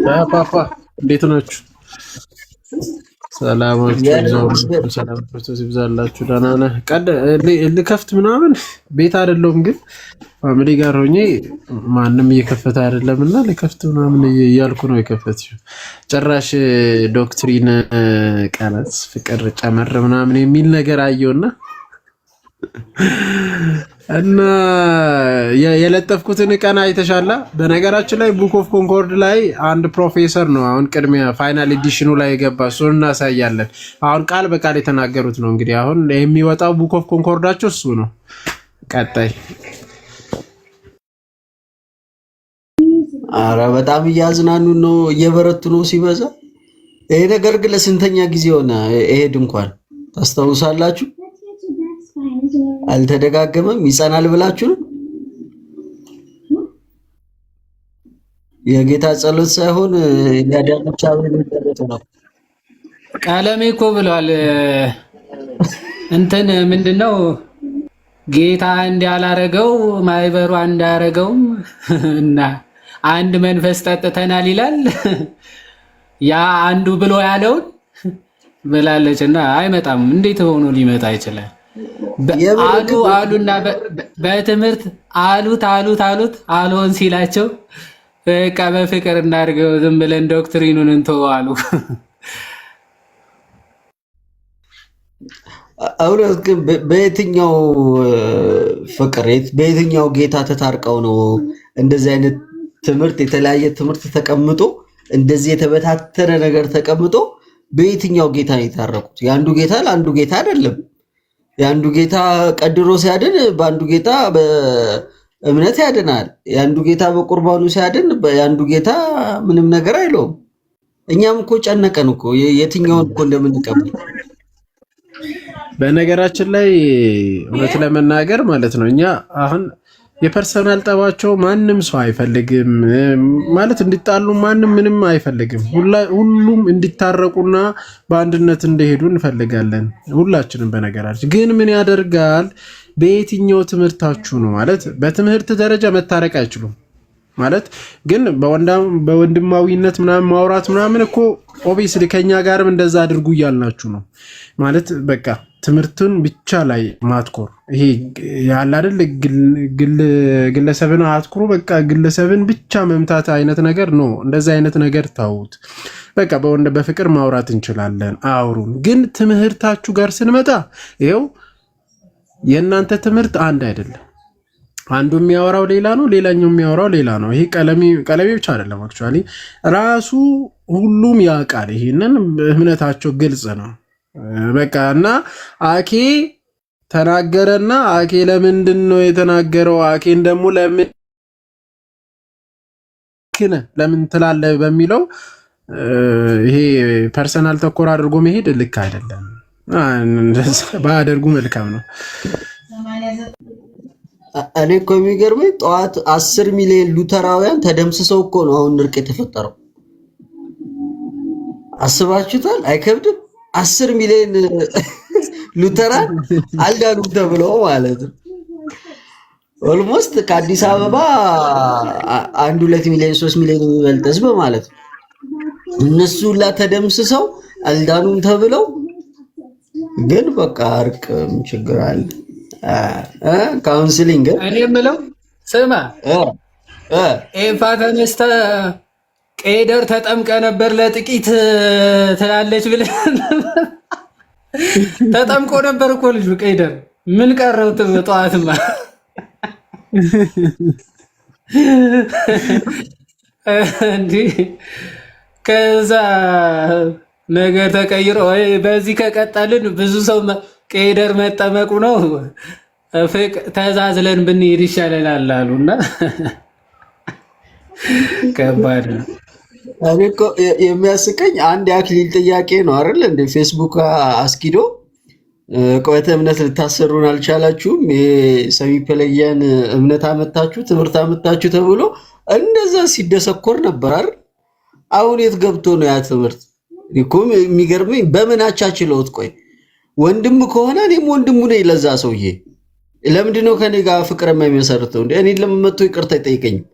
ፓፓ እንዴት ናችሁ? ሰላማችሁ ይብዛላችሁ። ደህና ነህ? ልከፍት ምናምን ቤት አይደለሁም፣ ግን ፋሚሊ ጋር ሆኜ ማንም እየከፈተ አይደለም እና ልከፍት ምናምን እያልኩ ነው የከፈትሽው። ጭራሽ ዶክትሪን ቀነስ ፍቅር ጨመር ምናምን የሚል ነገር አየውና እና የለጠፍኩትን ቀን አይተሻላ። በነገራችን ላይ ቡክ ኦፍ ኮንኮርድ ላይ አንድ ፕሮፌሰር ነው አሁን ቅድሚያ ፋይናል ኤዲሽኑ ላይ የገባ እሱን እናሳያለን። አሁን ቃል በቃል የተናገሩት ነው። እንግዲህ አሁን የሚወጣው ቡክ ኦፍ ኮንኮርዳቸው እሱ ነው። ቀጣይ አረ በጣም እያዝናኑ ነው፣ እየበረቱ ነው ሲበዛ። ይሄ ነገር ግን ለስንተኛ ጊዜ ሆነ? ይሄ ድንኳን ታስታውሳላችሁ? አልተደጋገመም። ይጸናል ብላችሁ ነው? የጌታ ጸሎት ሳይሆን ያዳነቻ ጸሎት ነው። ቃለሜ እኮ ብሏል። እንትን ምንድነው ጌታ እንዲያላረገው ማይበሩ እንዳያረገውም እና አንድ መንፈስ ጠጥተናል ይላል። ያ አንዱ ብሎ ያለውን ብላለች እና አይመጣም። እንዴት ሆኖ ሊመጣ ይችላል? አሉና በትምህርት አሉት አልሆን ሲላቸው በቃ በፍቅር እናድርገው ዝም ብለን ዶክትሪኑን እንተው አሉ። እውነት ግን በየትኛው ፍቅር በየትኛው ጌታ ተታርቀው ነው እንደዚህ አይነት ትምህርት የተለያየ ትምህርት ተቀምጦ እንደዚህ የተበታተነ ነገር ተቀምጦ በየትኛው ጌታ ነው የታረቁት? የአንዱ ጌታ ለአንዱ ጌታ አይደለም። የአንዱ ጌታ ቀድሮ ሲያድን በአንዱ ጌታ በእምነት ያድናል። የአንዱ ጌታ በቁርባኑ ሲያድን የአንዱ ጌታ ምንም ነገር አይለውም። እኛም እኮ ጨነቀን እኮ የትኛውን እኮ እንደምንቀበል። በነገራችን ላይ እውነት ለመናገር ማለት ነው እኛ አሁን የፐርሰናል ጠባቸው ማንም ሰው አይፈልግም ማለት እንዲጣሉ ማንም ምንም አይፈልግም። ሁሉም እንዲታረቁና በአንድነት እንደሄዱ እንፈልጋለን ሁላችንም። በነገራችን ግን ምን ያደርጋል በየትኛው ትምህርታችሁ ነው ማለት በትምህርት ደረጃ መታረቅ አይችሉም ማለት ግን በወንድማዊነት ምናምን ማውራት ምናምን እኮ ኦብቪስሊ ከኛ ጋርም እንደዛ አድርጉ እያልናችሁ ነው ማለት በቃ ትምህርቱን ብቻ ላይ ማትኮር ይሄ ያለ አይደል ግለሰብን አትኩሩ በቃ ግለሰብን ብቻ መምታት አይነት ነገር ነው። እንደዛ አይነት ነገር ታውት በቃ በፍቅር ማውራት እንችላለን፣ አውሩን። ግን ትምህርታችሁ ጋር ስንመጣ ይሄው የእናንተ ትምህርት አንድ አይደለም። አንዱ የሚያወራው ሌላ ነው፣ ሌላኛው የሚያወራው ሌላ ነው። ይሄ ቀለሜ ብቻ አይደለም አክቹአሊ ራሱ ሁሉም ያውቃል። ይሄንን እምነታቸው ግልጽ ነው በቃ እና አኬ ተናገረና አኬ ለምንድን ነው የተናገረው? አኬን ደግሞ ለምን ትላለህ በሚለው ይሄ ፐርሰናል ተኮር አድርጎ መሄድ ልክ አይደለም። ባያደርጉ መልካም ነው። እኔ እኮ የሚገርመኝ ጠዋት 10 ሚሊዮን ሉተራውያን ተደምስሰው እኮ ነው አሁን እርቅ የተፈጠረው። አስባችሁታል? አይከብድም? 10 ሚሊዮን ሉተራን አልዳኑም ተብሎ ማለት ነው። ኦልሞስት ከአዲስ አበባ 1-2 ሚሊዮን 3 ሚሊዮን የሚበልጥ ህዝብ ማለት ነው። እነሱ ሁላ ተደምስሰው አልዳኑም ተብለው ግን በቃ እርቅ ችግር አለ። ካውንስሊንግ እኔ የምለው ስማ ኤፋ ተነስተ ቄደር ተጠምቀ ነበር ለጥቂት ትላለች ብለህ ተጠምቆ ነበር እኮ ልጁ ቄደር። ምን ቀረው ጠዋትማ እንዲህ ከዛ ነገር ተቀይሮ ወይ በዚህ ከቀጠልን ብዙ ሰው ቄደር መጠመቁ ነው ተዛዝለን ብንሄድ ይሻለናል አሉና ከባድ ነው። እኔ እኮ የሚያስቀኝ አንድ የአክሊል ጥያቄ ነው አይደል እንደ ፌስቡክ አስኪዶ ቆይተ እምነት ልታሰሩን አልቻላችሁም፣ የሰሚ ፕለየን እምነት አመጣችሁ ትምህርት አመጣችሁ ተብሎ እንደዛ ሲደሰኮር ነበር አይደል? አሁን የት ገብቶ ነው ያ ትምህርት? እኮ የሚገርመኝ በምን አቻችለውት? ቆይ ወንድም ከሆነ እኔም ወንድሙ ነኝ ለዛ ሰውዬ። ለምንድን ነው ከኔ ጋር ፍቅር የማይመሰርተው? እኔ ለምን መጥቶ ይቅርታ አይጠይቀኝም?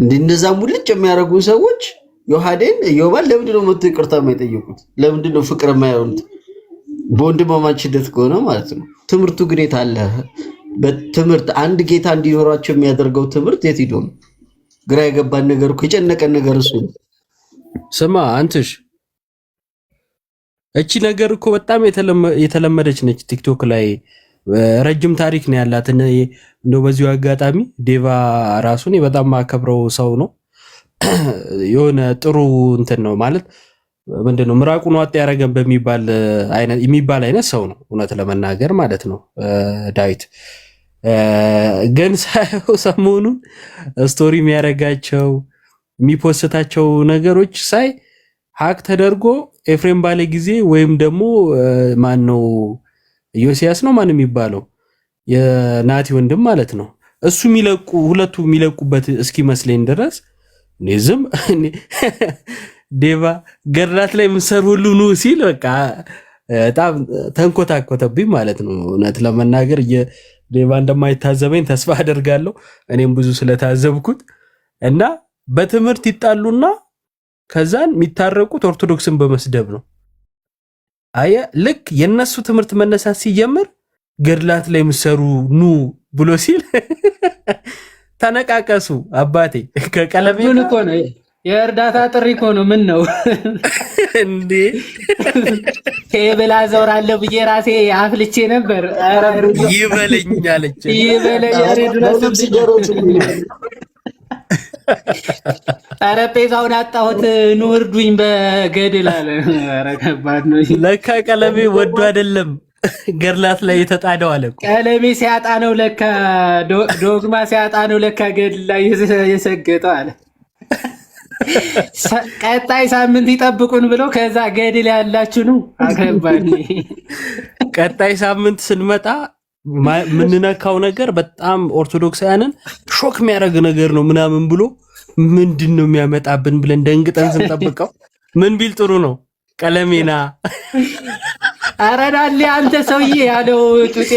እንደዛ ሙልጭ የሚያደርጉ ሰዎች ዮሐዴን ዮባል ለምንድን ነው መጥቶ ይቅርታ የማይጠይቁት? ለምንድን ነው ፍቅር የማይሆኑት? በወንድማማችነት ከሆነ ማለት ነው። ትምህርቱ ግዴታ አለ። በትምህርት አንድ ጌታ እንዲኖራቸው የሚያደርገው ትምህርት የት ሄዶ ነው? ግራ የገባን ነገር እኮ የጨነቀን ነገር እሱ ነው። ስማ አንትሽ እቺ ነገር እኮ በጣም የተለመደች ነች ቲክቶክ ላይ ረጅም ታሪክ ነው ያላት። እንደው በዚሁ አጋጣሚ ዴቫ ራሱን በጣም ማከብረው ሰው ነው። የሆነ ጥሩ እንትን ነው ማለት ምንድነው ምራቁን ዋጥ ያረገን የሚባል አይነት ሰው ነው እውነት ለመናገር ማለት ነው። ዳዊት ግን ሳይው ሰሞኑን ስቶሪ የሚያረጋቸው የሚፖስታቸው ነገሮች ሳይ ሀቅ ተደርጎ ኤፍሬም ባለ ጊዜ ወይም ደግሞ ማን ነው ዮሲያስ ነው ማን የሚባለው የናቲ ወንድም ማለት ነው እሱ የሚለቁ ሁለቱ የሚለቁበት እስኪመስለኝ ድረስ ዝም ዴቫ ገድላት ላይ ምሰር ሁሉ ኑ ሲል በቃ በጣም ተንኮታኮተብኝ ማለት ነው። እውነት ለመናገር ዴቫ እንደማይታዘበኝ ተስፋ አደርጋለሁ። እኔም ብዙ ስለታዘብኩት እና በትምህርት ይጣሉና ከዛን የሚታረቁት ኦርቶዶክስን በመስደብ ነው። አየ ልክ የነሱ ትምህርት መነሳት ሲጀምር ገድላት ላይ ምሰሩ ኑ ብሎ ሲል ተነቃቀሱ። አባቴ ከቀለሜ እኮ ነው የእርዳታ ጥሪ እኮ ነው። ምን ነው እንዴ ከብላ ዘውራለሁ ብዬ ራሴ አፍልቼ ነበር። ይበለኝ አለች ይበለኝ ጠረጴዛውን አጣሁት ኑ እርዱኝ በገድል አለ። ኧረ ከባድ ነው። ለካ ቀለሜ ወዶ አይደለም ገድላት ላይ የተጣደው አለ። ቀለሜ ሲያጣ ነው ለካ ዶግማ ሲያጣ ነው ለካ ገድል ላይ የሰገጠው አለ። ቀጣይ ሳምንት ይጠብቁን ብለው ከዛ ገድል ያላችሁ ነው አከባድ። ቀጣይ ሳምንት ስንመጣ ምንነካው ነገር በጣም ኦርቶዶክሳውያንን ሾክ የሚያደርግ ነገር ነው ምናምን ብሎ ምንድን ነው የሚያመጣብን ብለን ደንግጠን ስንጠብቀው ምን ቢል ጥሩ ነው ቀለሜና አረዳሊ አንተ ሰውዬ ያለው ጡጤ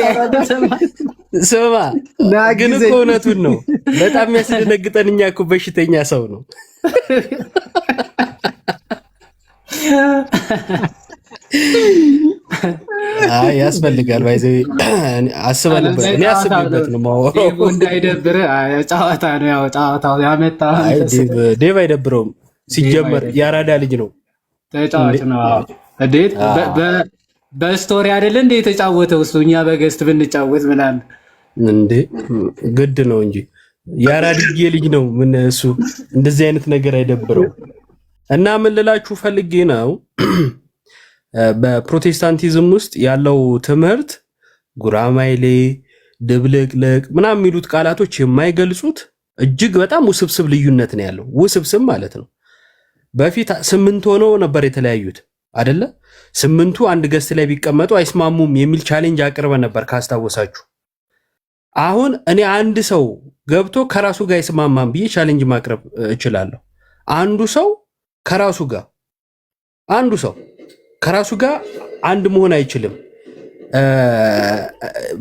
ስማ ግን እኮ እውነቱን ነው። በጣም የሚያስደነግጠን እኛ እኮ በሽተኛ ሰው ነው። ያስፈልጋል ባይዘ አስበንበት እኔ አስቤበት ነው ማወራው። ዴቭ እንዳይደብር ጨዋታ ነው ያው ጨዋታው ያመጣው ዴቭ አይደብረውም። ሲጀመር ያራዳ ልጅ ነው ተጫዋች ነው። እንዴት በስቶሪ አይደለ እንዴ የተጫወተው እሱ? እኛ በገስት ብንጫወት ምናምን እንዴ ግድ ነው እንጂ ያራድዬ ልጅ ነው። ምን እሱ እንደዚህ አይነት ነገር አይደብረው እና ምን ልላችሁ ፈልጌ ነው በፕሮቴስታንቲዝም ውስጥ ያለው ትምህርት ጉራማይሌ ድብልቅልቅ ምናምን የሚሉት ቃላቶች የማይገልጹት እጅግ በጣም ውስብስብ ልዩነት ነው ያለው። ውስብስብ ማለት ነው። በፊት 8 ሆነው ነበር የተለያዩት አይደለ? 8ቱ አንድ ገስት ላይ ቢቀመጡ አይስማሙም የሚል ቻሌንጅ አቅርበ ነበር ካስታወሳችሁ። አሁን እኔ አንድ ሰው ገብቶ ከራሱ ጋር አይስማማም ብዬ ቻሌንጅ ማቅረብ እችላለሁ። አንዱ ሰው ከራሱ ጋር አንድ መሆን አይችልም።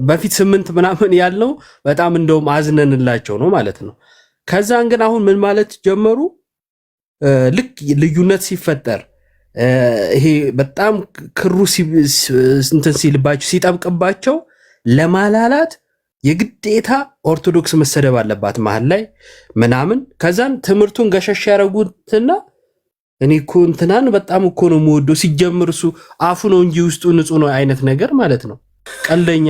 በፊት 8 ምናምን ያለው በጣም እንደውም አዝነንላቸው ነው ማለት ነው። ከዛን ግን አሁን ምን ማለት ጀመሩ? ልክ ልዩነት ሲፈጠር ይሄ በጣም ክሩ እንትን ሲልባቸው ሲጠብቅባቸው ለማላላት የግዴታ ኦርቶዶክስ መሰደብ አለባት መሀል ላይ ምናምን። ከዛን ትምህርቱን ገሸሽ ያደረጉትና እኔ እኮ እንትናን በጣም እኮ ነው የምወደው ሲጀምር እሱ አፉ ነው እንጂ ውስጡ ንጹህ ነው አይነት ነገር ማለት ነው። ቀልደኛ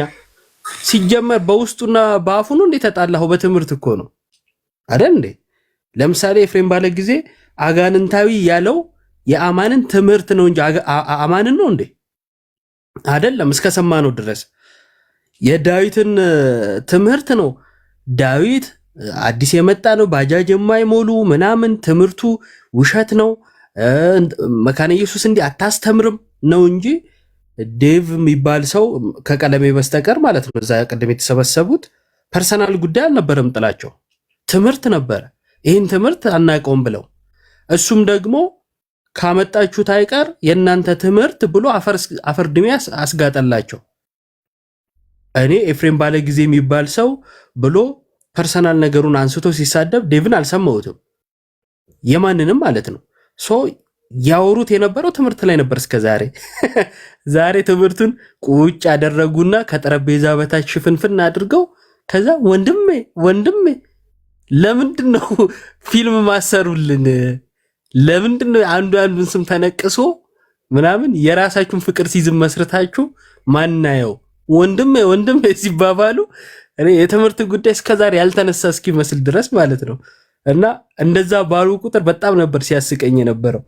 ሲጀመር በውስጡና በአፉ ነው እንዴ ተጣላው? በትምህርት እኮ ነው አይደል እንዴ? ለምሳሌ ኤፍሬም ባለ ጊዜ አጋንንታዊ ያለው የአማንን ትምህርት ነው እንጂ አማንን ነው እንዴ? አይደለም። እስከሰማነው ድረስ የዳዊትን ትምህርት ነው። ዳዊት አዲስ የመጣ ነው፣ ባጃጅ የማይሞሉ ምናምን ትምህርቱ ውሸት ነው። መካነ ኢየሱስ እንዲህ አታስተምርም ነው እንጂ ዴቭ የሚባል ሰው ከቀለሜ በስተቀር ማለት ነው እዛ ቅድም የተሰበሰቡት ፐርሰናል ጉዳይ አልነበረም። ጥላቸው ትምህርት ነበረ። ይህን ትምህርት አናውቀውም ብለው እሱም ደግሞ ካመጣችሁት አይቀር የእናንተ ትምህርት ብሎ አፈር ድሜ አስጋጠላቸው። እኔ ኤፍሬም ባለ ጊዜ የሚባል ሰው ብሎ ፐርሰናል ነገሩን አንስቶ ሲሳደብ ዴቭን አልሰማሁትም። የማንንም ማለት ነው። ሶ ያወሩት የነበረው ትምህርት ላይ ነበር እስከዛሬ። ዛሬ ትምህርቱን ቁጭ ያደረጉና ከጠረጴዛ በታች ሽፍንፍን አድርገው ከዛ ወንድሜ ለምንድን ነው ፊልም ማሰሩልን? ለምንድን ነው አንዱን ስም ተነቅሶ ምናምን የራሳችሁን ፍቅር ሲዝም መስርታችሁ ማናየው? ወንድሜ ሲባባሉ እኔ የትምህርት ጉዳይ እስከዛሬ ያልተነሳ እስኪመስል ድረስ ማለት ነው። እና እንደዛ ባሉ ቁጥር በጣም ነበር ሲያስቀኝ የነበረው።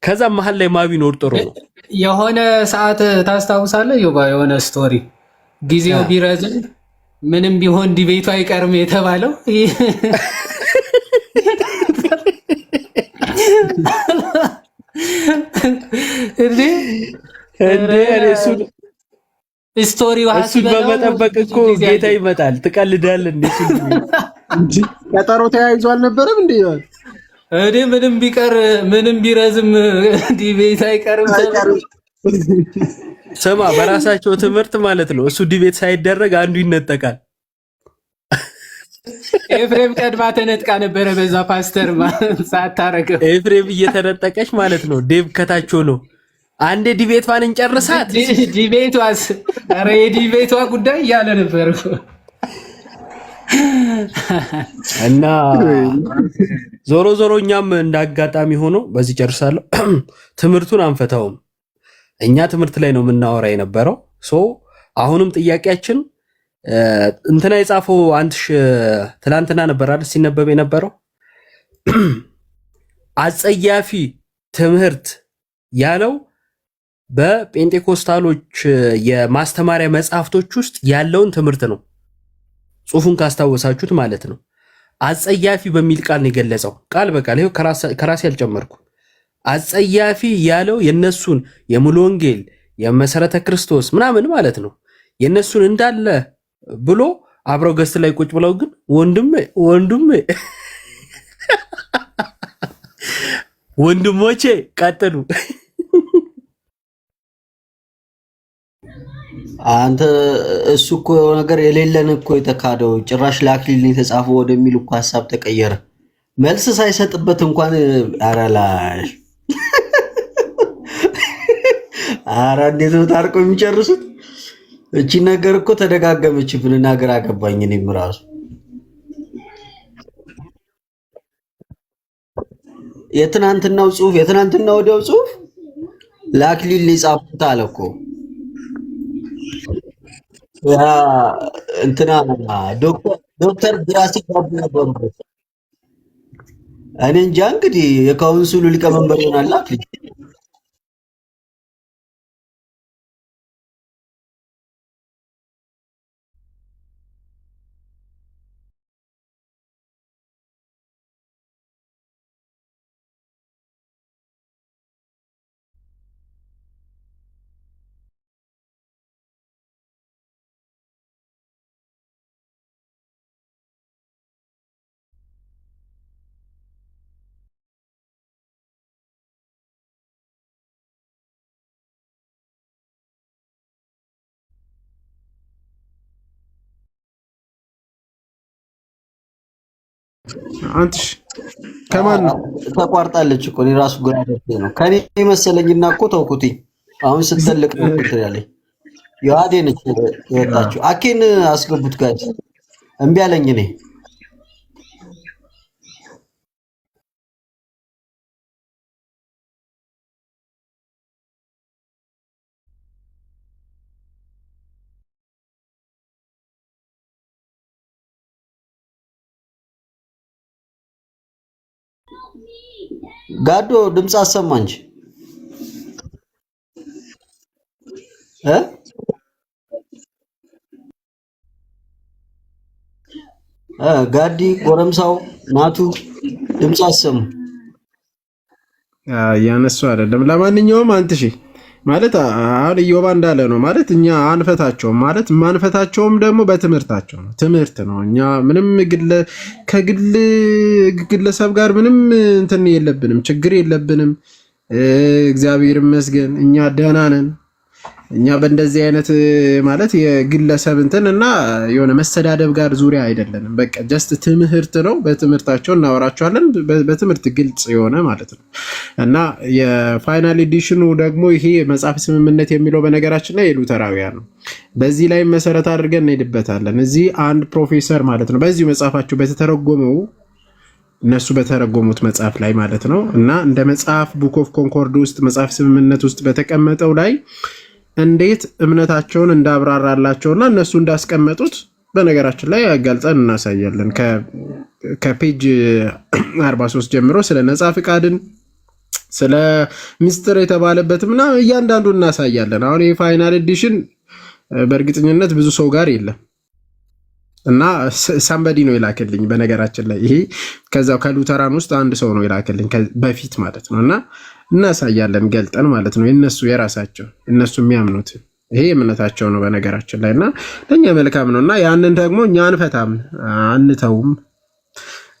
ከዛ መሀል ላይ ማቢኖር ጥሩ ነው። የሆነ ሰዓት ታስታውሳለህ? የሆነ ስቶሪ ጊዜው ቢረዝም ምንም ቢሆን ዲቤቱ አይቀርም የተባለው ስቶሪ እሱን በመጠበቅ እኮ ጌታ ይመጣል። ትቀልዳለህ እንዴ? ቀጠሮ ተያይዞ አልነበረም እንዴ? ምንም ቢቀር ምንም ቢረዝም ዲቤት አይቀርም። ስማ፣ በራሳቸው ትምህርት ማለት ነው እሱ ዲቤት ሳይደረግ አንዱ ይነጠቃል። ኤፍሬም ቀድማ ተነጥቃ ነበረ በዛ ፓስተር ሳታረገው ኤፍሬም እየተነጠቀች ማለት ነው። ዴቭ ከታቸው ነው። አንዴ ዲቤቷን እንጨርሳት። ዲቤቷስ ኧረ የዲቤቷ ጉዳይ እያለ ነበር እና ዞሮ ዞሮ እኛም እንዳጋጣሚ ሆኖ በዚህ ጨርሳለሁ። ትምህርቱን አንፈታውም። እኛ ትምህርት ላይ ነው የምናወራ የነበረው። አሁንም ጥያቄያችን እንትና የጻፈው አንትሽ ትላንትና ነበር አይደል ሲነበብ የነበረው አጸያፊ ትምህርት ያለው በጴንጤኮስታሎች የማስተማሪያ መጽሐፍቶች ውስጥ ያለውን ትምህርት ነው። ጽሑፉን ካስታወሳችሁት ማለት ነው። አጸያፊ በሚል ቃል ነው የገለጸው። ቃል በቃል ይሄው ከራሴ አልጨመርኩ። አጸያፊ ያለው የነሱን የሙሉ ወንጌል የመሰረተ ክርስቶስ ምናምን ማለት ነው የነሱን እንዳለ ብሎ አብረው ገስት ላይ ቁጭ ብለው ግን ወንድሞቼ ቀጥሉ። አንተ እሱ እኮ ነገር የሌለን እኮ የተካደው ጭራሽ ለአክሊል የተጻፈው ወደሚል እኮ ሐሳብ ተቀየረ። መልስ ሳይሰጥበት እንኳን አራላሽ እንዴት ነው ታርቆ የሚጨርሱት? እቺ ነገር እኮ ተደጋገመችብን እና ግራ ገባኝ። እኔም ራሱ የትናንትናው ወዲያው ጽሑፍ ለአክሊል የጻፉት አለ እኮ ያ እንትና ዶክተር ግራሲ ጋር ነበሩበት። እኔ እንጃ እንግዲህ የካውንስሉ ሊቀመንበር ይሆናል አክሊል። አንተሽ ከማን ነው ተቋርጣለች እኮ? እኔ ራሱ ግራ ገብቶኝ ነው። ከኔ መሰለኝና እኮ ተውኩትኝ። አሁን ስትልቅ ነው ትላለች። የዋዴ ነች የወጣችው። አኬን አስገቡት ጋር እምቢ አለኝ። እኔ ጋዶ ድምፅ አሰማ እንጂ ጋዲ ጎረምሳው ናቱ ድምፅ አሰሙ። ያነሱ አይደለም። ለማንኛውም አንትሺ ማለት አሁን ኢዮባ እንዳለ ነው ማለት እኛ አንፈታቸውም ማለት ማንፈታቸውም ደግሞ በትምህርታቸው ነው። ትምህርት ነው። እኛ ምንም ከግለሰብ ጋር ምንም እንትን የለብንም፣ ችግር የለብንም። እግዚአብሔር ይመስገን እኛ ደህና ነን። እኛ በእንደዚህ አይነት ማለት የግለሰብ እንትን እና የሆነ መሰዳደብ ጋር ዙሪያ አይደለንም። በቃ ጀስት ትምህርት ነው። በትምህርታቸው እናወራቸዋለን። በትምህርት ግልጽ የሆነ ማለት ነው እና የፋይናል ኤዲሽኑ ደግሞ ይሄ መጽሐፍ ስምምነት የሚለው በነገራችን ላይ የሉተራውያን ነው። በዚህ ላይ መሰረት አድርገን እንሄድበታለን። እዚህ አንድ ፕሮፌሰር ማለት ነው በዚሁ መጽሐፋቸው በተተረጎመው እነሱ በተረጎሙት መጽሐፍ ላይ ማለት ነው እና እንደ መጽሐፍ ቡክ ኦፍ ኮንኮርድ ውስጥ መጽሐፍ ስምምነት ውስጥ በተቀመጠው ላይ እንዴት እምነታቸውን እንዳብራራላቸውና እነሱ እንዳስቀመጡት በነገራችን ላይ አጋልጸን እናሳያለን። ከፔጅ 43 ጀምሮ ስለ ነፃ ፍቃድን ስለ ሚስጥር የተባለበት ምናምን እያንዳንዱ እናሳያለን። አሁን ይሄ ፋይናል ኤዲሽን በእርግጠኝነት ብዙ ሰው ጋር የለም እና ሳምበዲ ነው የላከልኝ። በነገራችን ላይ ይሄ ከዛው ከሉተራን ውስጥ አንድ ሰው ነው የላከልኝ በፊት ማለት ነው እና እናሳያለን ገልጠን ማለት ነው። የነሱ የራሳቸው እነሱ የሚያምኑት ይሄ እምነታቸው ነው በነገራችን ላይ እና ለኛ መልካም ነው እና ያንን ደግሞ እኛ አንፈታም አንተውም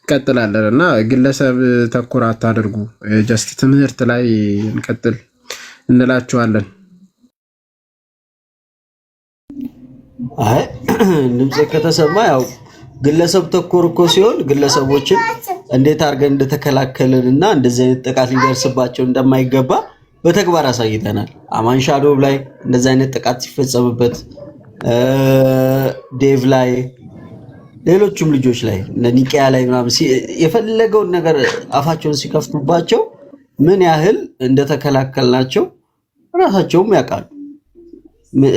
እንቀጥላለን እና ግለሰብ ተኮር አታድርጉ። ጀስት ትምህርት ላይ እንቀጥል እንላችኋለን። አይ ድምጽ ከተሰማ ያው ግለሰብ ተኮር እኮ ሲሆን ግለሰቦችን እንዴት አድርገን እንደተከላከልንና እንደዚህ አይነት ጥቃት ሊደርስባቸው እንደማይገባ በተግባር አሳይተናል። አማን ሻዶው ላይ እንደዚህ አይነት ጥቃት ሲፈጸምበት ዴቭ ላይ ሌሎችም ልጆች ላይ ኒቂያ ላይ ምናምን የፈለገውን ነገር አፋቸውን ሲከፍቱባቸው ምን ያህል እንደተከላከልናቸው ራሳቸውም ያውቃሉ።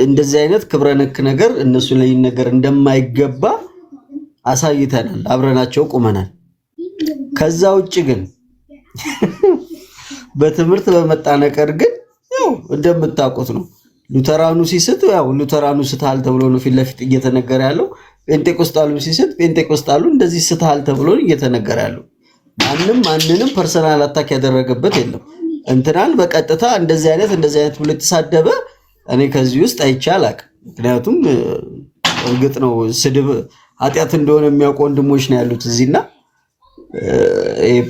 እንደዚህ አይነት ክብረ ነክ ነገር እነሱ ላይ ነገር እንደማይገባ አሳይተናል። አብረናቸው ቁመናል። ከዛ ውጭ ግን በትምህርት በመጣ ነገር ግን ያው እንደምታውቁት ነው። ሉተራኑ ሲስት ያው ሉተራኑ ስተሃል ተብሎ ነው ፊት ለፊት እየተነገረ ያለው። ጴንጤቆስጣሉ ሲስት ጴንጤቆስጣሉ እንደዚህ ስተሃል ተብሎ እየተነገረ ያለው። ማንንም ፐርሰናል አታክ ያደረገበት የለም። እንትናን በቀጥታ እንደዚህ አይነት ብሎ የተሳደበ እኔ ከዚህ ውስጥ አይቻላቅ። ምክንያቱም እርግጥ ነው ስድብ ኃጢአት እንደሆነ የሚያውቁ ወንድሞች ነው ያሉት እዚህና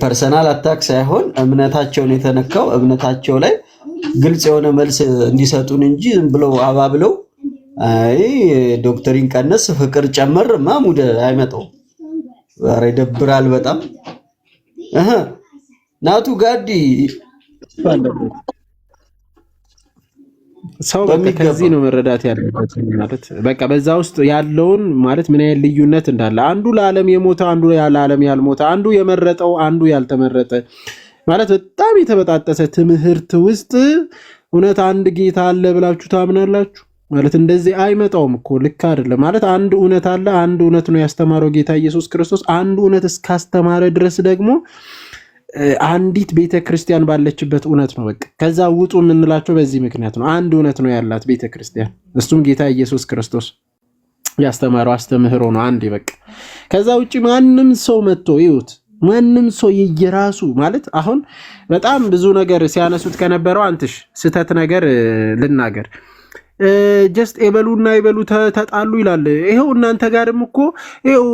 ፐርሰናል አታክ ሳይሆን እምነታቸውን የተነካው እምነታቸው ላይ ግልጽ የሆነ መልስ እንዲሰጡን እንጂ ዝም ብለው አባብለው አይ ዶክተሪን ቀነስ ፍቅር ጨመር ማሙደ አይመጣው። ኧረ ይደብራል በጣም ናቱ ጋዲ ሰው በቃ ከዚህ ነው መረዳት ያለበት ማለት በቃ በዛ ውስጥ ያለውን ማለት ምን ያህል ልዩነት እንዳለ አንዱ ለዓለም የሞተ አንዱ ለዓለም ያልሞተ አንዱ የመረጠው አንዱ ያልተመረጠ ማለት በጣም የተበጣጠሰ ትምህርት ውስጥ እውነት አንድ ጌታ አለ ብላችሁ ታምናላችሁ ማለት እንደዚህ አይመጣውም እኮ ልክ አይደለም ማለት አንድ እውነት አለ አንድ እውነት ነው ያስተማረው ጌታ ኢየሱስ ክርስቶስ አንዱ እውነት እስካስተማረ ድረስ ደግሞ አንዲት ቤተክርስቲያን ባለችበት እውነት ነው በቃ ከዛ ውጡ የምንላቸው በዚህ ምክንያት ነው አንድ እውነት ነው ያላት ቤተክርስቲያን እሱም ጌታ ኢየሱስ ክርስቶስ ያስተማረው አስተምህሮ ነው አንዴ በቃ ከዛ ውጪ ማንም ሰው መጥቶ ይሁት ማንም ሰው የየራሱ ማለት አሁን በጣም ብዙ ነገር ሲያነሱት ከነበረው አንትሽ ስተት ነገር ልናገር ጀስት ኤበሉና ኤበሉ ተጣሉ ይላል ይሄው እናንተ ጋርም እኮ ይሄው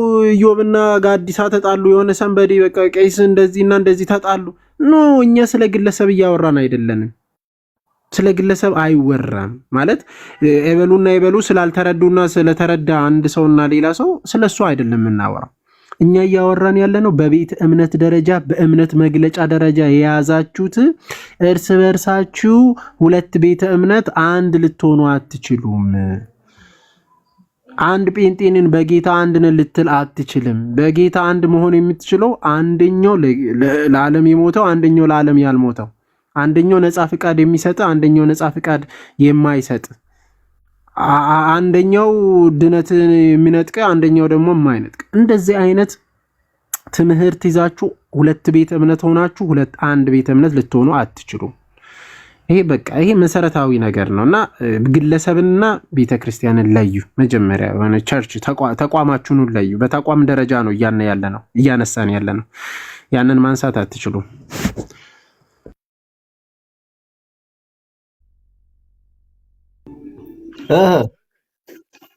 ዮብና ጋዲሳ ተጣሉ የሆነ ሰንበዲ በቃ ቀይስ እንደዚህና እንደዚህ ተጣሉ ኖ እኛ ስለ ግለሰብ እያወራን አይደለንም ስለ ግለሰብ አይወራም ማለት ኤበሉና ኤበሉ ስላልተረዱና ስለተረዳ አንድ ሰውና ሌላ ሰው ስለሱ አይደለም እናወራው እኛ እያወራን ያለነው በቤት እምነት ደረጃ በእምነት መግለጫ ደረጃ የያዛችሁት እርስ በርሳችሁ ሁለት ቤተ እምነት አንድ ልትሆኑ አትችሉም አንድ ጴንጤንን በጌታ አንድ ነን ልትል አትችልም በጌታ አንድ መሆን የምትችለው አንደኛው ለዓለም የሞተው አንደኛው ለዓለም ያልሞተው አንደኛው ነፃ ፍቃድ የሚሰጥ አንደኛው ነፃ ፍቃድ የማይሰጥ አንደኛው ድነትን የሚነጥቀ አንደኛው ደግሞ የማይነጥቀ እንደዚህ አይነት ትምህርት ይዛችሁ ሁለት ቤተ እምነት ሆናችሁ አንድ ቤተ እምነት ልትሆኑ አትችሉም ይሄ በቃ ይሄ መሰረታዊ ነገር ነውና ግለሰብንና ቤተክርስቲያንን ለዩ መጀመሪያ የሆነ ቸርች ተቋማችሁን ለዩ በተቋም ደረጃ ነው እያነሳን ያለነው ያንን ማንሳት አትችሉም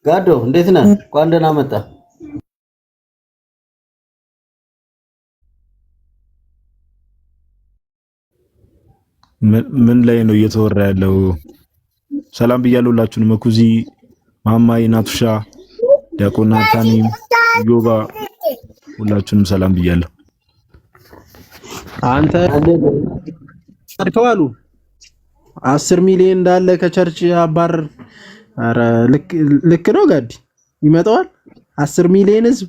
ጋዶ እንዴት ነህ? እንኳን ደህና መጣ። ምን ላይ ነው እየተወራ ያለው? ሰላም ብያለሁ ሁላችሁንም። መኩዚ፣ ማማይ፣ ናቱሻ፣ ዲያቆን ናታኒም፣ ዮባ ሁላችሁንም ሰላም ብያለሁ። አንተ አድከዋሉ 10 ሚሊዮን እንዳለ ከቸርች አባር። ኧረ ልክ ነው ጋዲ ይመጣዋል 10 ሚሊዮን ህዝብ።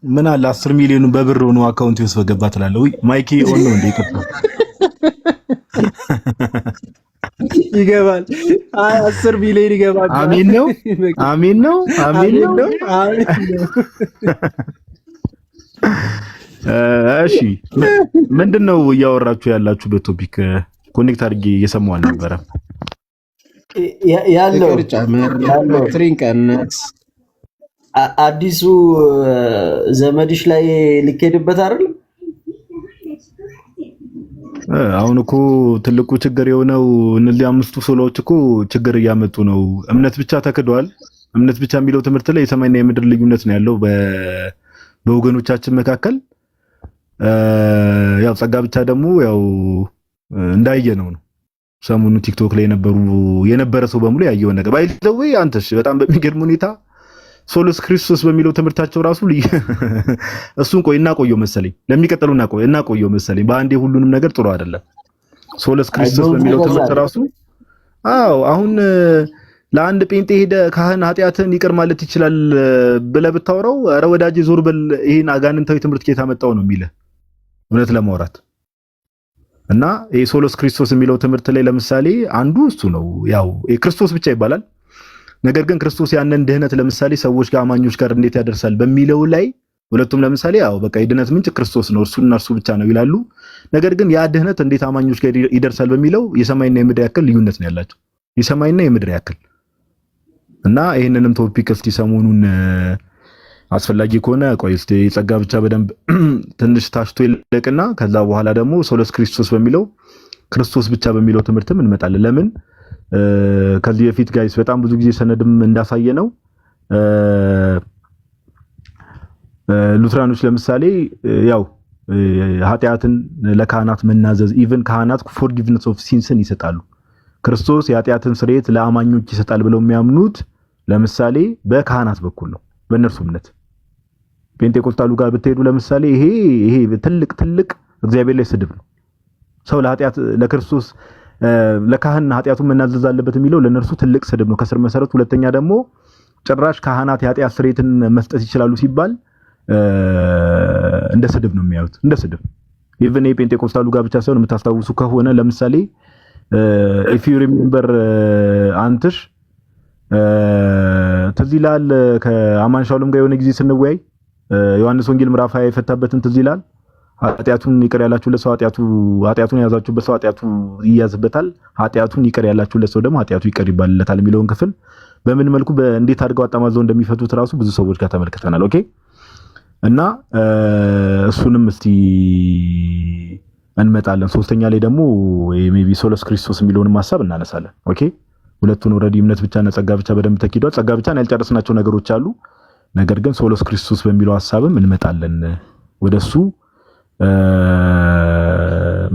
ምን አለ 10 ሚሊዮኑ በብር ሆኖ አካውንት ውስጥ በገባ ትላለህ ወይ? ማይኪ ኦን ነው እንደ ይቀጥል ይገባል 10 ሚሊዮን ይገባል። አሜን ነው አሜን ነው አሜን ነው። እሺ ምንድነው እያወራችሁ ያላችሁበት ቶፒክ? ኮኔክት አድርጌ እየሰማሁ አልነበረም። ያለው ትሪንቀነስ አዲሱ ዘመድሽ ላይ ሊኬድበት አይደል? አሁን እኮ ትልቁ ችግር የሆነው እነዚህ አምስቱ ሶሎዎች እኮ ችግር እያመጡ ነው። እምነት ብቻ ተክዷል። እምነት ብቻ የሚለው ትምህርት ላይ የሰማይና የምድር ልዩነት ነው ያለው በወገኖቻችን መካከል። ያው ጸጋ ብቻ ደግሞ ያው እንዳየነው ነው። ሰሞኑን ቲክቶክ ላይ የነበረ ሰው በሙሉ ያየው ነገር ባይዘው አንተሽ በጣም በሚገርም ሁኔታ ሶሎስ ክርስቶስ በሚለው ትምህርታቸው ራሱ እሱን እናቆየው መሰለኝ ለሚቀጥለው እናቆየው መሰለኝ። በአንዴ ሁሉንም ነገር ጥሩ አይደለም። ሶሎስ ክርስቶስ በሚለው ትምህርት ራሱ አሁን ለአንድ ጴንጤ ሄደ ካህን ኃጢአትን ይቅር ማለት ይችላል ብለህ ብታወራው ኧረ ወዳጄ ዞር በል ይሄን አጋንንታዊ ትምህርት ከየት አመጣው ነው የሚልህ እውነት ለማውራት። እና የሶሎስ ክርስቶስ የሚለው ትምህርት ላይ ለምሳሌ አንዱ እሱ ነው። ያው ክርስቶስ ብቻ ይባላል። ነገር ግን ክርስቶስ ያንን ድህነት ለምሳሌ ሰዎች ጋር አማኞች ጋር እንዴት ያደርሳል በሚለው ላይ ሁለቱም ለምሳሌ ያው በቃ የድህነት ምንጭ ክርስቶስ ነው እርሱና እርሱ ብቻ ነው ይላሉ። ነገር ግን ያ ድህነት እንዴት አማኞች ጋር ይደርሳል በሚለው የሰማይና የምድር ያክል ልዩነት ነው ያላቸው። የሰማይና የምድር ያክል እና ይሄንንም ቶፒክ እስቲ ሰሞኑን አስፈላጊ ከሆነ ቆይ እስቲ ጸጋ ብቻ በደንብ ትንሽ ታሽቶ ይለቅና ከዛ በኋላ ደግሞ ሶሎስ ክርስቶስ በሚለው ክርስቶስ ብቻ በሚለው ትምህርትም እንመጣለን። ለምን ከዚህ በፊት ጋይስ በጣም ብዙ ጊዜ ሰነድም እንዳሳየ ነው ሉትራኖች ለምሳሌ ያው ኃጢአትን ለካህናት መናዘዝ ኢቭን ካህናት ፎርጊቭነስ ኦፍ ሲንስን ይሰጣሉ። ክርስቶስ የኃጢአትን ስርየት ለአማኞች ይሰጣል ብለው የሚያምኑት ለምሳሌ በካህናት በኩል ነው በእነርሱ እምነት። ፔንቴኮስታሉ ጋር ብትሄዱ ለምሳሌ ይሄ ትልቅ እግዚአብሔር ላይ ስድብ ነው። ሰው ለኃጢአት ለክርስቶስ ለካህን ኃጢአቱን መናዘዝ አለበት የሚለው ለነርሱ ትልቅ ስድብ ነው ከስር መሰረቱ። ሁለተኛ ደግሞ ጭራሽ ካህናት የኃጢአት ስርየትን መስጠት ይችላሉ ሲባል እንደ ስድብ ነው የሚያዩት፣ እንደ ስድብ። ኢቭን የፔንቴኮስታሉ ጋር ብቻ ሳይሆን የምታስታውሱ ከሆነ ለምሳሌ if you remember አንትሽ ትዝ ይላል ከአማን ሻሎም ጋር የሆነ ጊዜ ስንወያይ ዮሐንስ ወንጌል ምዕራፍ 20 የፈታበትን ትዝ ይላል። ኃጢአቱን ይቅር ያላችሁለት ሰው ኃጢአቱን ያዛችሁበት ሰው ኃጢአቱ ይያዝበታል፣ ኃጢአቱን ይቅር ያላችሁለት ሰው ደግሞ ኃጢአቱ ይቅር ይባልለታል የሚለውን ክፍል በምን መልኩ እንዴት አድርገው አጣማዘው እንደሚፈቱት ራሱ ብዙ ሰዎች ጋር ተመልክተናል። ኦኬ እና እሱንም እስቲ እንመጣለን። ሶስተኛ ላይ ደግሞ ሜቢ ሶሎስ ክርስቶስ የሚለውን ሐሳብ እናነሳለን። ኦኬ ሁለቱን ኦሬዲ እምነት ብቻና ጸጋ ብቻ በደንብ ተኪዷል። ጸጋ ብቻን ያልጨረስናቸው ነገሮች አሉ። ነገር ግን ሶሎስ ክርስቶስ በሚለው ሐሳብም እንመጣለን። ወደሱ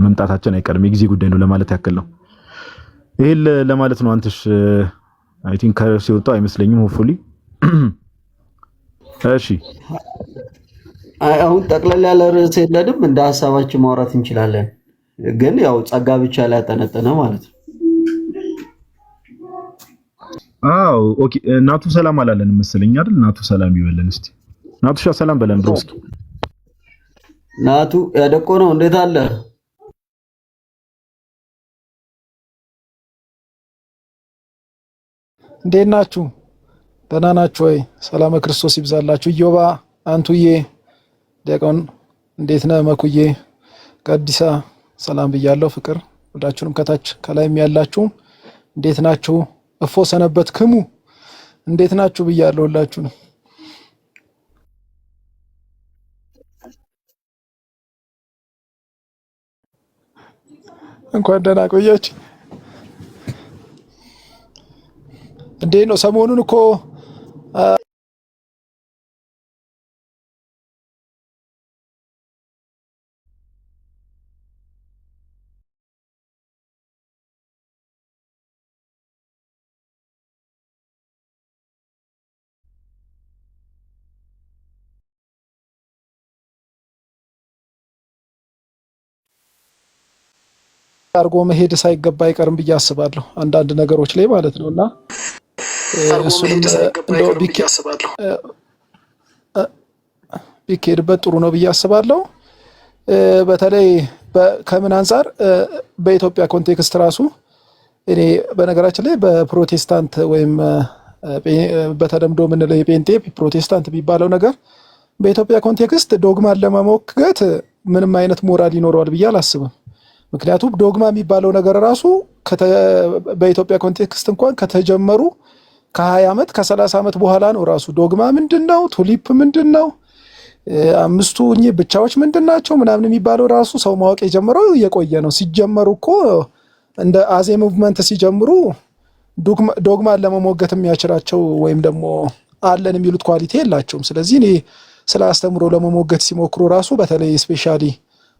መምጣታችን አይቀርም፣ የጊዜ ጉዳይ ነው ለማለት ያክል ነው። ይሄን ለማለት ነው። አንተሽ አይ ቲንክ ከርስ ይወጣው አይመስለኝም ሆፕፉሊ። እሺ አሁን ጠቅለል ያለ ርዕስ የለንም፣ እንደ ሐሳባችን ማውራት እንችላለን። ግን ያው ጸጋ ብቻ ላይ ያጠነጠነ ማለት ነው። አዎ ኦኬ። ናቱ ሰላም አላለን መሰለኝ አይደል? ናቱ ሰላም ይበለን እስቲ። ናቱሻ ሰላም በለን ብሮ እስኪ። ናቱ ያደቆ ነው እንዴት አለ? እንዴት ናችሁ? ደህና ናችሁ ወይ? ሰላም ክርስቶስ ይብዛላችሁ። ኢዮባ አንቱዬ፣ ዲያቆን እንዴት ነህ? መኩዬ፣ ቀዲሳ ሰላም ብያለሁ። ፍቅር ሁላችሁንም ከታች ከላይም ያላችሁ እንዴት ናችሁ? እፎ ሰነበት ክሙ እንዴት ናችሁ ብያለሁ ሁላችሁንም። እንኳን ደህና ቆያችሁ። እንዴት ነው ሰሞኑን እኮ አርጎ መሄድ ሳይገባ አይቀርም ብዬ አስባለሁ፣ አንዳንድ ነገሮች ላይ ማለት ነውና እሱንም እንደው ቢኬድበት ጥሩ ነው ብዬ አስባለሁ። በተለይ ከምን አንጻር በኢትዮጵያ ኮንቴክስት ራሱ እኔ በነገራችን ላይ በፕሮቴስታንት ወይም በተለምዶ የምንለው የጴንጤ ፕሮቴስታንት የሚባለው ነገር በኢትዮጵያ ኮንቴክስት ዶግማን ለመሞገት ምንም አይነት ሞራል ይኖረዋል ብዬ አላስብም። ምክንያቱም ዶግማ የሚባለው ነገር ራሱ በኢትዮጵያ ኮንቴክስት እንኳን ከተጀመሩ ከ20 ዓመት ከ30 ዓመት በኋላ ነው። ራሱ ዶግማ ምንድነው፣ ቱሊፕ ምንድነው፣ አምስቱ እኚህ ብቻዎች ምንድናቸው ምናምን የሚባለው ራሱ ሰው ማወቅ የጀመረው እየቆየ ነው። ሲጀመሩ እኮ እንደ አዜ ሙቭመንት ሲጀምሩ ዶግማን ለመሞገት የሚያችላቸው ወይም ደግሞ አለን የሚሉት ኳሊቲ የላቸውም። ስለዚህ እኔ ስለ አስተምሮ ለመሞገት ሲሞክሩ ራሱ በተለይ ስፔሻሊ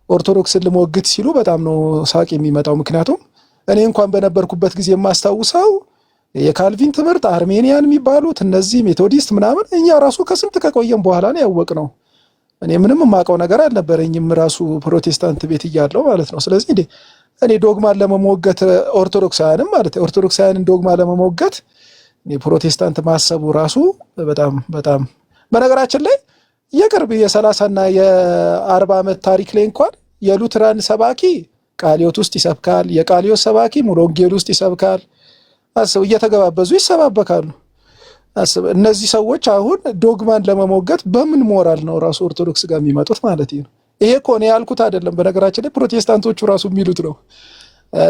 ኦርቶዶክስን ልሞግት ሲሉ በጣም ነው ሳቅ የሚመጣው። ምክንያቱም እኔ እንኳን በነበርኩበት ጊዜ የማስታውሰው የካልቪን ትምህርት አርሜኒያን የሚባሉት እነዚህ ሜቶዲስት ምናምን እኛ ራሱ ከስንት ከቆየም በኋላ ነው ያወቅነው። እኔ ምንም የማውቀው ነገር አልነበረኝም ራሱ ፕሮቴስታንት ቤት እያለሁ ማለት ነው። ስለዚህ እኔ ዶግማን ለመሞገት ኦርቶዶክሳውያንም ማለት ኦርቶዶክሳውያንን ዶግማ ለመሞገት ፕሮቴስታንት ማሰቡ ራሱ በጣም በጣም በነገራችን ላይ የቅርብ የ30 እና የ40 ዓመት ታሪክ ላይ እንኳን የሉትራን ሰባኪ ቃልዮት ውስጥ ይሰብካል፣ የቃልዮት ሰባኪ ሙሉ ወንጌል ውስጥ ይሰብካል። አስብ፣ እየተገባበዙ ይሰባበካሉ። አስብ፣ እነዚህ ሰዎች አሁን ዶግማን ለመሞገት በምን ሞራል ነው ራሱ ኦርቶዶክስ ጋር የሚመጡት ማለት ነው? ይሄ እኮ እኔ ያልኩት አይደለም። በነገራችን ላይ ፕሮቴስታንቶቹ ራሱ የሚሉት ነው።